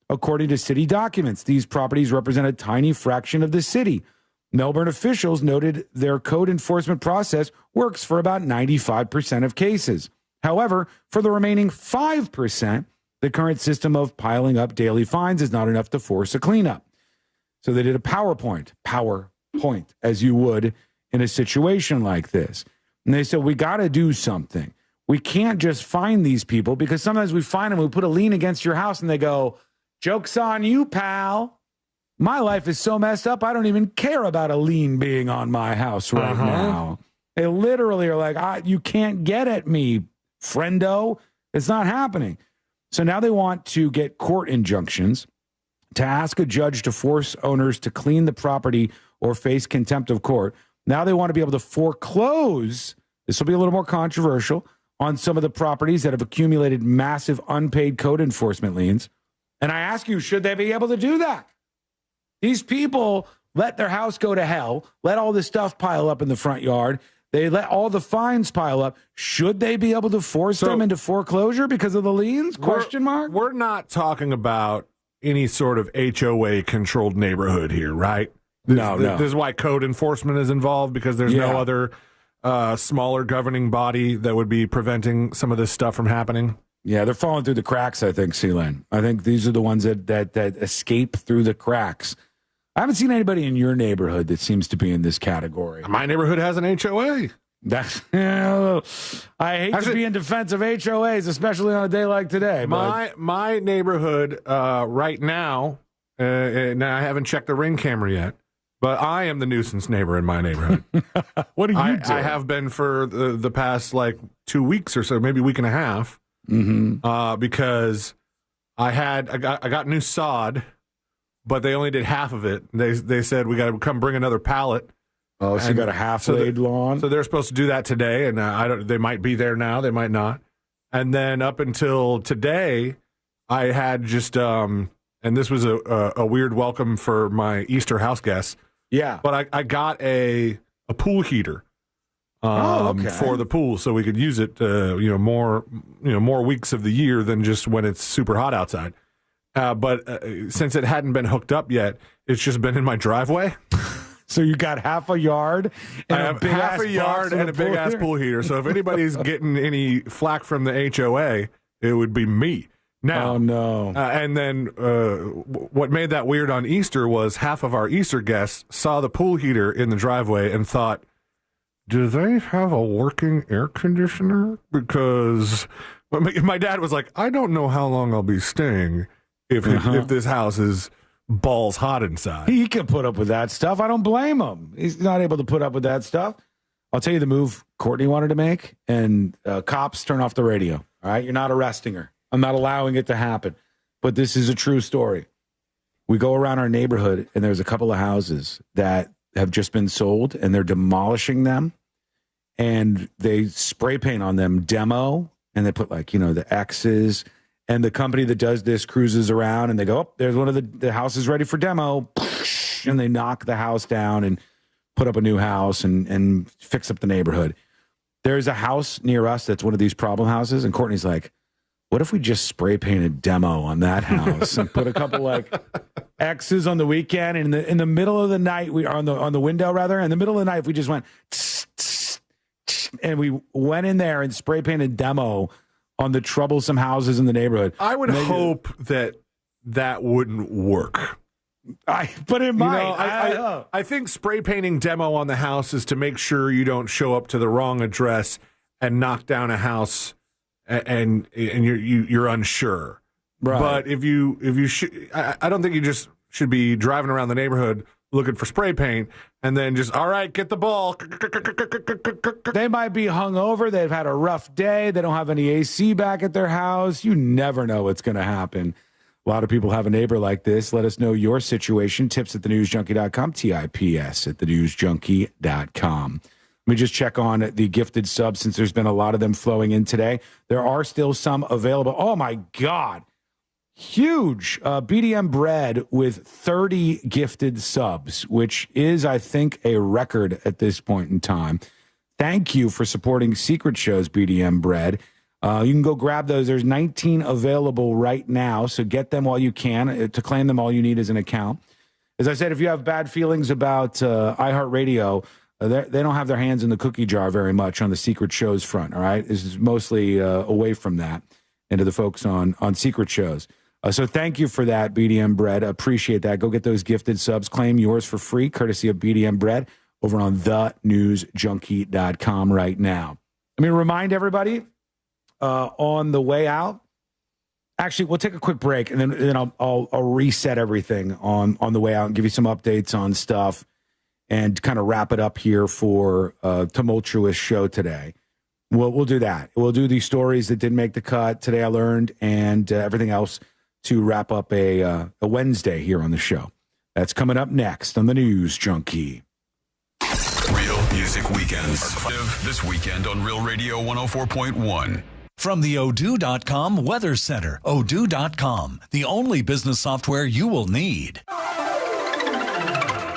According to city documents, these properties represent a tiny fraction of the city. Melbourne officials noted their code enforcement process works for about 95% of cases. However, for the remaining 5%, the current system of piling up daily fines is not enough to force a cleanup. So they did a PowerPoint, as you would in a situation like this. And they said, we got to do something. We can't just fine these people because sometimes we find them, we put a lien against your house and they go, joke's on you, pal. My life is so messed up, I don't even care about a lien being on my house right now. They literally are like, you can't get at me, friendo. It's not happening. So now they want to get court injunctions to ask a judge to force owners to clean the property or face contempt of court. Now they want to be able to foreclose, this will be a little more controversial, on some of the properties that have accumulated massive unpaid code enforcement liens. And I ask you, should they be able to do that? These people let their house go to hell, let all this stuff pile up in the front yard. They let all the fines pile up. Should they be able to force them into foreclosure because of the liens? Question mark? We're not talking about any sort of HOA-controlled neighborhood here, right? No. This is why code enforcement is involved, because there's no other smaller governing body that would be preventing some of this stuff from happening. Yeah, they're falling through the cracks, I think, Sealand. I think these are the ones that escape through the cracks. I haven't seen anybody in your neighborhood that seems to be in this category. My neighborhood has an HOA. I hate to be in defense of HOAs, especially on a day like today. My neighborhood right now, now I haven't checked the Ring camera yet, but I am the nuisance neighbor in my neighborhood. What do you do? I have been for the past 2 weeks or so, maybe a week and a half, because I got new sod, but they only did half of it. They said we got to come bring another pallet. Oh, so you got a half-laid lawn? So they're supposed to do that today, and they might be there now, they might not. And then up until today, I had just, and this was a weird welcome for my Easter house guests. Yeah. But I got a pool heater for the pool, so we could use it, more weeks of the year than just when it's super hot outside. But since it hadn't been hooked up yet, it's just been in my driveway. So you got half a yard and a big half a yard and a big ass pool heater. So if anybody's getting any flack from the HOA, it would be me. Now, oh no! And then what made that weird on Easter was half of our Easter guests saw the pool heater in the driveway and thought, "Do they have a working air conditioner?" Because my dad was like, "I don't know how long I'll be staying if this house is balls hot inside." He can put up with that stuff. I don't blame him. He's not able to put up with that stuff. I'll tell you the move Courtney wanted to make, and cops, turn off the radio. All right, you're not arresting her. I'm not allowing it to happen. But this is a true story. We go around our neighborhood, and there's a couple of houses that have just been sold, and they're demolishing them, and they spray paint on them demo, and they put the X's. And the company that does this cruises around and they go, oh, there's one of the houses ready for demo. And they knock the house down and put up a new house and fix up the neighborhood. There's a house near us that's one of these problem houses. And Courtney's like, what if we just spray painted demo on that house and put a couple exes on the weekend, and in the middle of the night, we on the window rather. In the middle of the night, we just went, tss, tss, tss, and we went in there and spray painted demo on the troublesome houses in the neighborhood. I would hope that wouldn't work. But it might. I think spray painting demo on the house is to make sure you don't show up to the wrong address and knock down a house, and you're unsure. Right. But if you I don't think you just should be driving around the neighborhood looking for spray paint and then just, all right, get the ball. They might be hungover. They've had a rough day. They don't have any AC back at their house. You never know what's going to happen. A lot of people have a neighbor like this. Let us know your situation. Tips at thenewsjunkie.com. TIPS at thenewsjunkie.com. Let me just check on the gifted subs since there's been a lot of them flowing in today. There are still some available. Oh, my God. Huge BDM bread with 30 gifted subs, which is, I think, a record at this point in time. Thank you for supporting Secret Show's BDM bread. You can go grab those. There's 19 available right now, so get them while you can. To claim them, all you need is an account. As I said, if you have bad feelings about iHeartRadio, they don't have their hands in the cookie jar very much on the Secret Shows front, all right? This is mostly away from that and to the folks on Secret Shows. So thank you for that, BDM Bread. Appreciate that. Go get those gifted subs. Claim yours for free, courtesy of BDM Bread, over on thenewsjunkie.com right now. Let me remind everybody on the way out. Actually, we'll take a quick break, and then I'll reset everything on the way out and give you some updates on stuff and kind of wrap it up here for a tumultuous show today. We'll do that. We'll do the stories that didn't make the cut today I learned and everything else to wrap up a Wednesday here on the show. That's coming up next on the News Junkie. Real Music Weekends. This weekend on Real Radio 104.1. From the Odoo.com Weather Center, Odoo.com, the only business software you will need.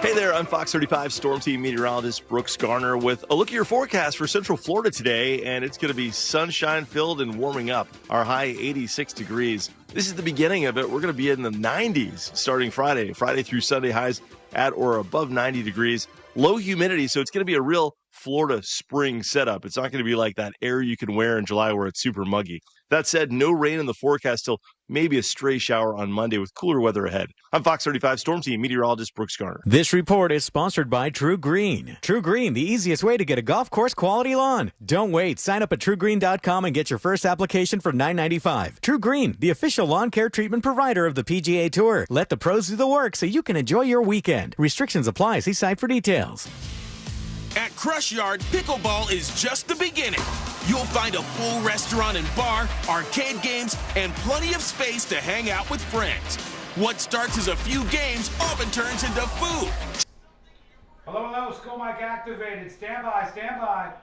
Hey there, I'm Fox 35 Storm Team meteorologist Brooks Garner with a look at your forecast for Central Florida today, and it's going to be sunshine-filled and warming up. Our high 86 degrees. This is the beginning of it. We're going to be in the 90s starting Friday through Sunday, highs at or above 90 degrees. Low humidity, so it's going to be a real Florida spring setup. It's not going to be like that air you can wear in July where it's super muggy. That said, no rain in the forecast till maybe a stray shower on Monday with cooler weather ahead. I'm Fox 35 Storm Team meteorologist Brooks Garner. This report is sponsored by True Green. True Green, the easiest way to get a golf course quality lawn. Don't wait. Sign up at TrueGreen.com and get your first application for $9.95. True Green, the official lawn care treatment provider of the PGA Tour. Let the pros do the work so you can enjoy your weekend. Restrictions apply. See site for details. At Crush Yard, pickleball is just the beginning. You'll find a full restaurant and bar, arcade games, and plenty of space to hang out with friends. What starts as a few games often turns into food. Hello, school mic activated. Stand by, stand by.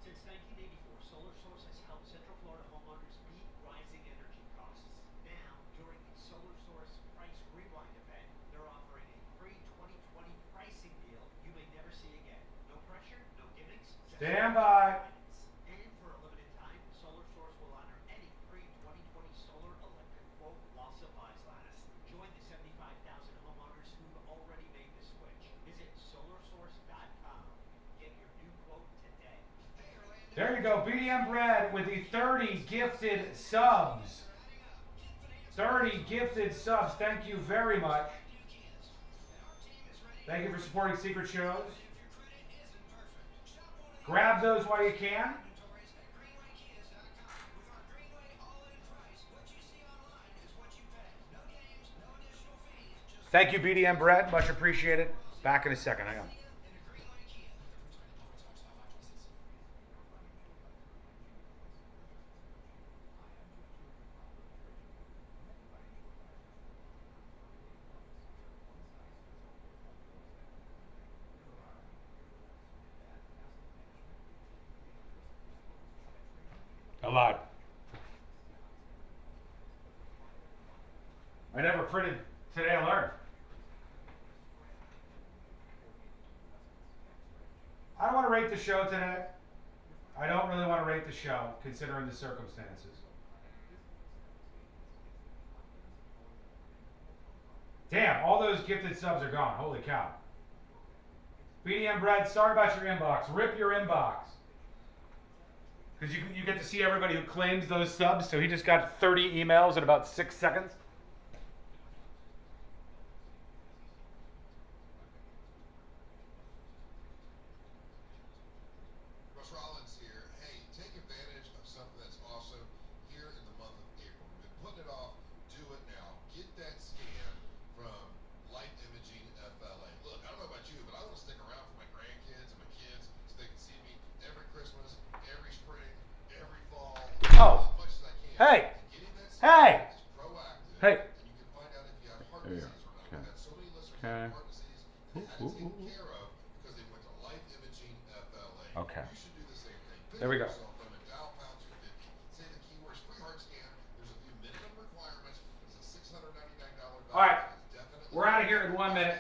Since 1984, Solar Source has helped Central Florida homeowners meet rising energy costs. Now, during the Solar Source Price Rewind event, they're offering a free 2020 pricing deal you may never see again. No pressure, no gimmicks. Stand by. And for a limited time, Solar Source will honor any free 2020 solar electric quote while supplies last. Join the 75,000 homeowners who've already made the switch. Visit solarsource.com. Get your new quote today. There you go, BDM Bread with the 30 gifted subs. 30 gifted subs. Thank you very much. Thank you for supporting Secret Shows. Grab those while you can. Thank you, BDM Bread. Much appreciated. Back in a second. Hang on. A lot. I never printed Today I Learned. I don't want to rate the show today. I don't really want to rate the show, considering the circumstances. Damn, all those gifted subs are gone. Holy cow. BDM Bread, sorry about your inbox. Rip your inbox. Because you get to see everybody who claims those subs, so he just got 30 emails in about 6 seconds. Oh, hey, hey, hey. There you go. Okay. Okay. There we go. All right, we're out of here in 1 minute.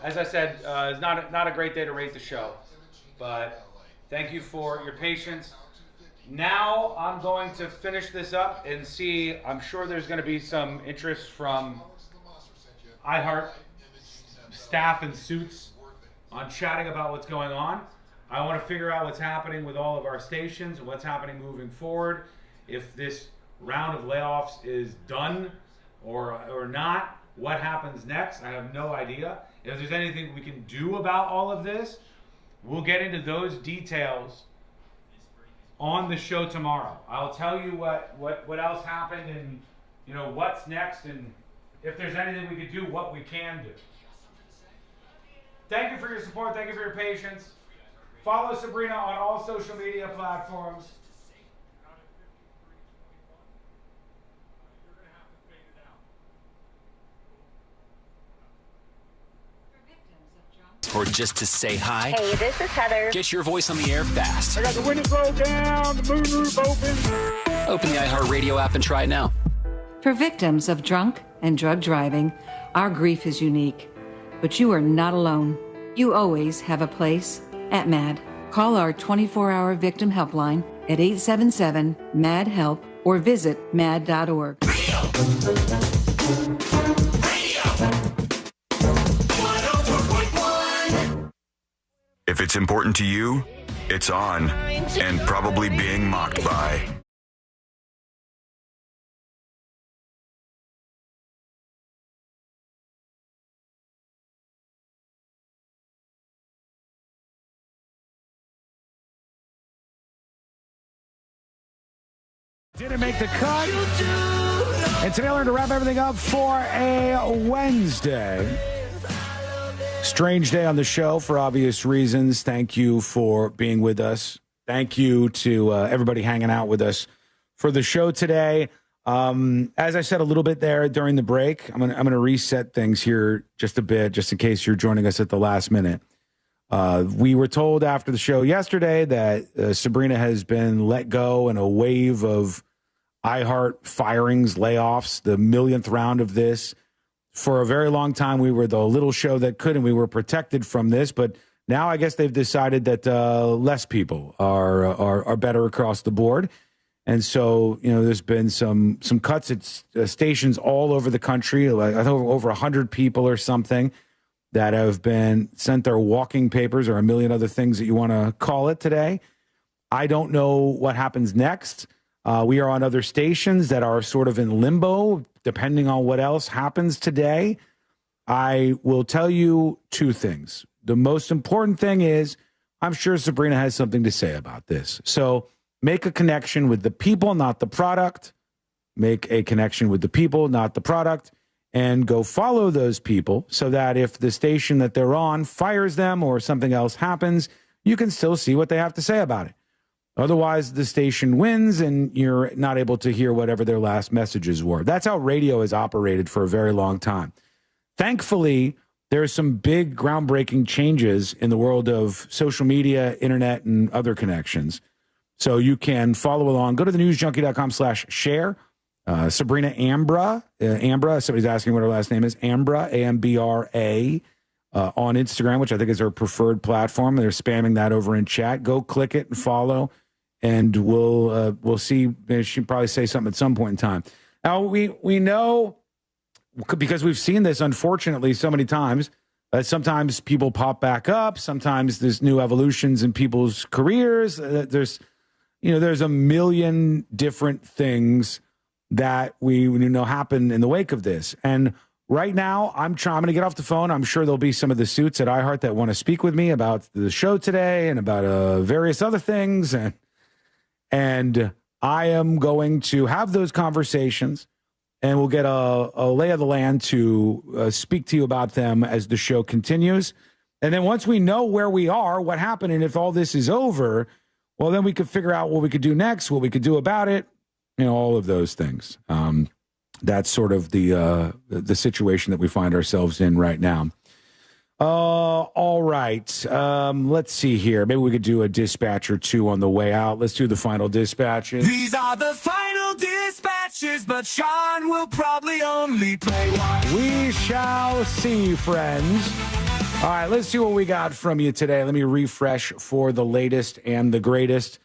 As I said, it's not a great day to rate the show, but thank you for your patience. Now I'm going to finish this up and see. I'm sure there's going to be some interest from iHeart staff in suits on chatting about what's going on. I want to figure out what's happening with all of our stations and what's happening moving forward. If this round of layoffs is done or not, what happens next? I have no idea. If there's anything we can do about all of this, we'll get into those details on the show tomorrow. I'll tell you what else happened and what's next, and if there's anything we could do, what we can do. Thank you for your support. Thank you for your patience. Follow Sabrina on all social media platforms. Or just to say hi. Hey, this is Heather. Get your voice on the air fast. I got the windows rolled down, the moonroof open. Open the iHeartRadio app and try it now. For victims of drunk and drug driving, our grief is unique. But you are not alone. You always have a place at MAD. Call our 24-hour victim helpline at 877-MAD-HELP or visit mad.org. If it's important to you, it's on and probably being mocked by. Didn't make the cut. And today we're going to wrap everything up for a Wednesday. Strange day on the show for obvious reasons. Thank you for being with us. Thank you to everybody hanging out with us for the show today. As I said a little bit there during the break, I'm gonna reset things here just a bit, just in case you're joining us at the last minute. We were told after the show yesterday that Sabrina has been let go in a wave of iHeart firings, layoffs, the millionth round of this. For a very long time, we were the little show that could, and we were protected from this. But now I guess they've decided that less people are better across the board. And so, there's been some cuts at stations all over the country, like I think over 100 people or something that have been sent their walking papers or a million other things that you want to call it today. I don't know what happens next. We are on other stations that are sort of in limbo, depending on what else happens today. I will tell you two things. The most important thing is I'm sure Sabrina has something to say about this. So make a connection with the people, not the product. Make a connection with the people, not the product. And go follow those people so that if the station that they're on fires them or something else happens, you can still see what they have to say about it. Otherwise, the station wins and you're not able to hear whatever their last messages were. That's how radio has operated for a very long time. Thankfully, there are some big groundbreaking changes in the world of social media, internet, and other connections. So you can follow along. Go to thenewsjunkie.com/share. Sabrina Ambra, somebody's asking what her last name is, Ambra, A-M-B-R-A, on Instagram, which I think is her preferred platform. They're spamming that over in chat. Go click it and follow, and we'll see. She'll probably say something at some point in time. Now, we know because we've seen this, unfortunately, so many times. Sometimes people pop back up. Sometimes there's new evolutions in people's careers. There's a million different things that we know happen in the wake of this. And right now, I'm going to get off the phone. I'm sure there'll be some of the suits at iHeart that want to speak with me about the show today and about various other things. And I am going to have those conversations, and we'll get a lay of the land to speak to you about them as the show continues. And then once we know where we are, what happened, and if all this is over, well, then we could figure out what we could do next, what we could do about it, all of those things. That's sort of the situation that we find ourselves in right now. All right. Let's see here. Maybe we could do a dispatch or two on the way out. Let's do the final dispatches. These are the final dispatches, but Sean will probably only play one. We shall see, friends. All right, let's see what we got from you today. Let me refresh for the latest and the greatest.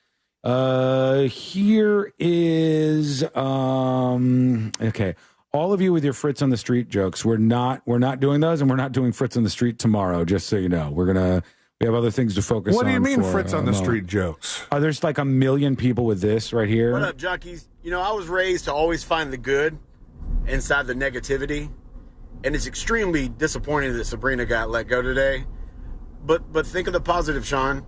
Here is okay. All of you with your Fritz on the Street jokes. We're not doing those, and we're not doing Fritz on the Street tomorrow, just so you know. We have other things to focus on. What do you mean Fritz on the Street jokes? There's like a million people with this right here. What up, junkies? I was raised to always find the good inside the negativity, and it's extremely disappointing that Sabrina got let go today. But think of the positive, Sean.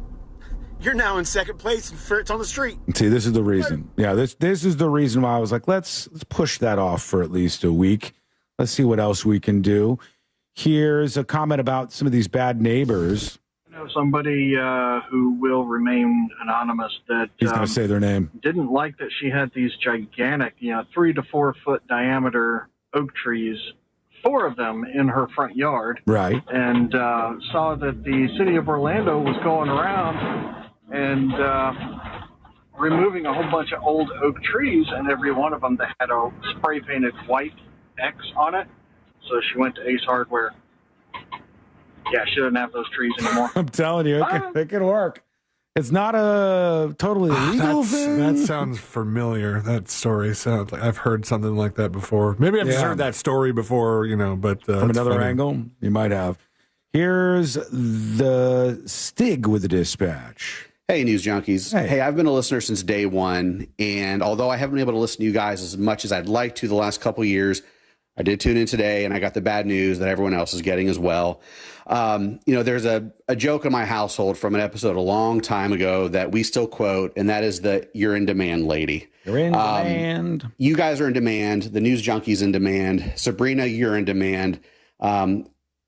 You're now in second place in Fritz on the Street. See, this is the reason. Yeah, this is the reason why I was like, let's push that off for at least a week. Let's see what else we can do. Here's a comment about some of these bad neighbors. I know somebody who will remain anonymous that he's going to say their name. Didn't like that she had these gigantic, 3 to 4 foot diameter oak trees, 4 of them in her front yard. Right. And saw that the city of Orlando was going around and removing a whole bunch of old oak trees, and every one of them that had a spray painted white X on it. So she went to Ace Hardware. Yeah, she doesn't have those trees anymore. I'm telling you, it can work. It's not a totally illegal thing. That sounds familiar. That story sounds like I've heard something like that before. Maybe I've just heard that story before, but from another angle, you might have. Here's the Stig with the dispatch. Hey, News Junkies. Hey, I've been a listener since day one, and although I haven't been able to listen to you guys as much as I'd like to the last couple of years, I did tune in today, and I got the bad news that everyone else is getting as well. There's a joke in my household from an episode a long time ago that we still quote, and that is the "you're in demand" lady. You're in demand. You guys are in demand. The News Junkies in demand. Sabrina, you're in demand. I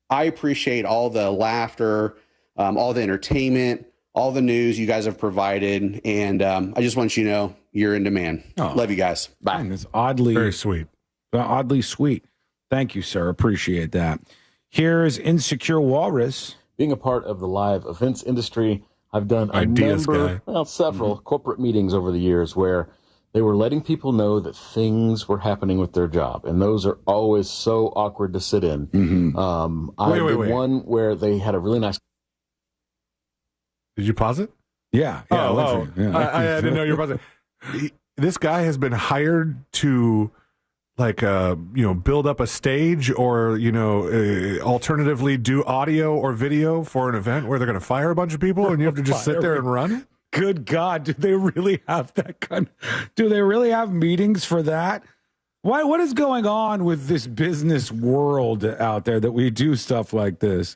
appreciate all the laughter, all the entertainment, all the news you guys have provided, and I just want you to know you're in demand. Love you guys. Bye. It's oddly very sweet. Oddly sweet. Thank you, sir. Appreciate that. Here's Insecure Walrus. Being a part of the live events industry, I've done several corporate meetings over the years where they were letting people know that things were happening with their job, and those are always so awkward to sit in. Mm-hmm. I did one where they had a really nice. Did you pause it? Yeah. I didn't know you were pausing. This guy has been hired to build up a stage or, alternatively do audio or video for an event where they're going to fire a bunch of people and you have to just sit there and run it? Good God. Do they really have do they really have meetings for that? What is going on with this business world out there that we do stuff like this?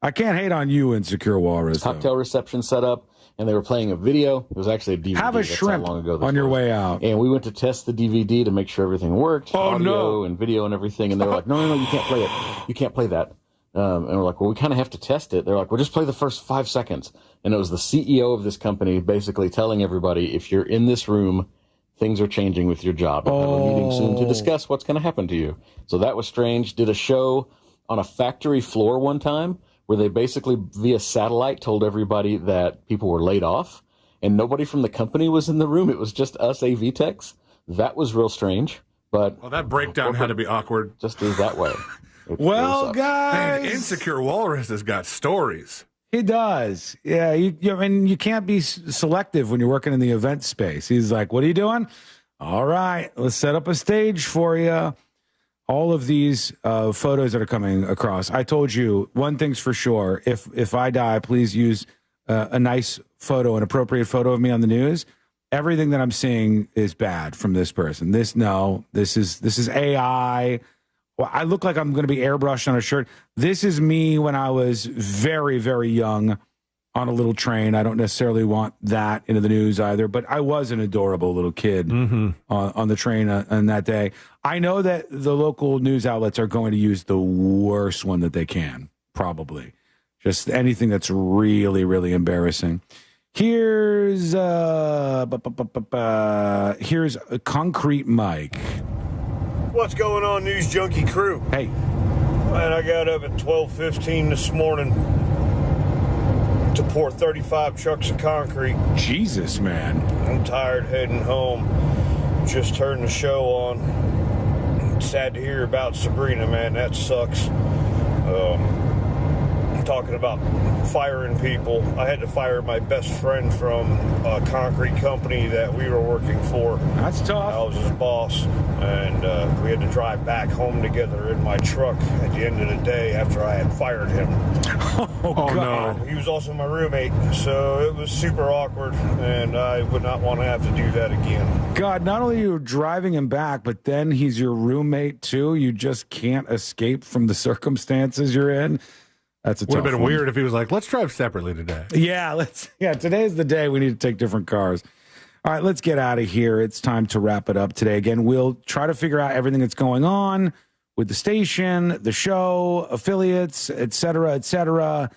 I can't hate on you, Insecure Walrus. Cocktail reception set up, and they were playing a video. It was actually a DVD. Have a shrimp on your way out. And we went to test the DVD to make sure everything worked. Audio and video and everything. And they were like, no, you can't play it. You can't play that. And we're like, well, we kind of have to test it. They're like, well, just play the first 5 seconds. And it was the CEO of this company basically telling everybody, if you're in this room, things are changing with your job. We'll have a meeting soon to discuss what's going to happen to you. So that was strange. Did a show on a factory floor one time, where they basically via satellite told everybody that people were laid off and nobody from the company was in the room. It was just us AV techs. That was real strange. But that breakdown had to be awkward. Just is that way. Well, guys, man, Insecure Walrus has got stories. He does. Yeah, you can't be selective when you're working in the event space. He's like, what are you doing? All right, let's set up a stage for you. all of these photos that are coming across. I told you one thing's for sure. If I die, please use a nice photo, an appropriate photo of me on the news. Everything that I'm seeing is bad from this person. This is AI. Well, I look like I'm going to be airbrushed on a shirt. This is me when I was very, very young on a little train. I don't necessarily want that into the news either, but I was an adorable little kid on the train on that day. I know that the local news outlets are going to use the worst one that they can, probably. Just anything that's really, really embarrassing. Here's a Concrete Mike. What's going on, News Junkie crew? Hey. Man, I got up at 12:15 this morning to pour 35 trucks of concrete. Jesus, man. I'm tired heading home. Just turned the show on. Sad to hear about Sabrina, man. That sucks. Talking about firing people. I had to fire my best friend from a concrete company that we were working for. That's tough. I was his boss, and we had to drive back home together in my truck at the end of the day after I had fired him. Oh God. No. He was also my roommate, so it was super awkward, and I would not want to have to do that again. God, not only are you driving him back, but then he's your roommate too. You just can't escape from the circumstances you're in. That's a tough Would have been one. weird if he was like, let's drive separately today. Yeah, today's the day we need to take different cars. All right, let's get out of here. It's time to wrap it up today. Again, we'll try to figure out everything that's going on with the station, the show, affiliates, et cetera,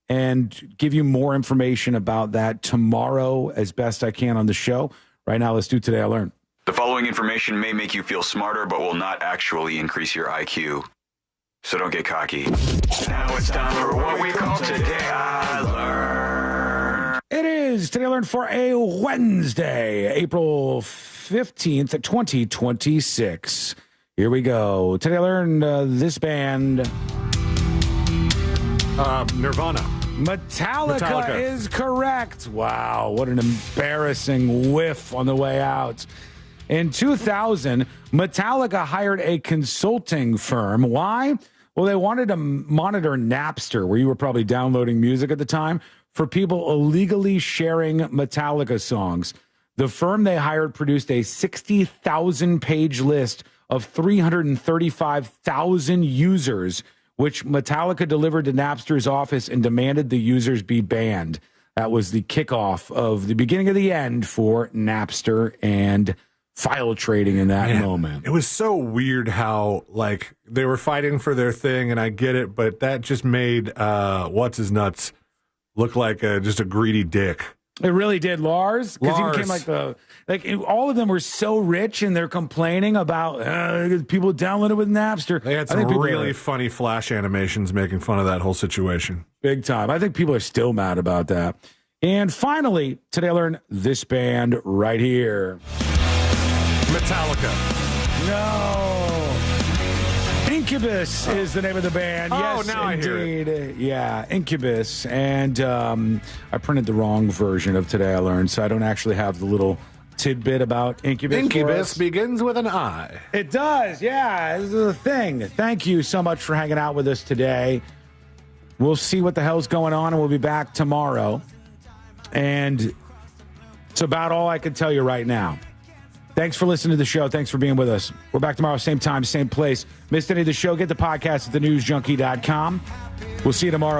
and give you more information about that tomorrow as best I can on the show. Right now, let's do Today I Learned. The following information may make you feel smarter, but will not actually increase your IQ. So don't get cocky. Now it's time for what we call Today I Learned. It is Today I Learned for a Wednesday, April 15th, 2026. Here we go. Today I learned this band. Nirvana. Metallica is correct. Wow, what an embarrassing whiff on the way out. In 2000, Metallica hired a consulting firm. Why? Well, they wanted to monitor Napster, where you were probably downloading music at the time, for people illegally sharing Metallica songs. The firm they hired produced a 60,000-page list of 335,000 users, which Metallica delivered to Napster's office and demanded the users be banned. That was the kickoff of the beginning of the end for Napster and file trading in that moment. It was so weird how, like, they were fighting for their thing, and I get it, but that just made What's-His-Nuts look like just a greedy dick. It really did, Lars. Because he became all of them were so rich, and they're complaining about people downloaded with Napster. They had some really funny flash animations making fun of that whole situation. Big time. I think people are still mad about that. And finally, today I learned this band right here. Metallica. No. Incubus is the name of the band. Yes, now indeed. I hear it. Yeah, Incubus. And I printed the wrong version of Today I Learned, so I don't actually have the little tidbit about Incubus. Incubus begins with an I. It does, yeah. This is a thing. Thank you so much for hanging out with us today. We'll see what the hell's going on, and we'll be back tomorrow. And it's about all I can tell you right now. Thanks for listening to the show. Thanks for being with us. We're back tomorrow, same time, same place. Missed any of the show? Get the podcast at thenewsjunkie.com. We'll see you tomorrow.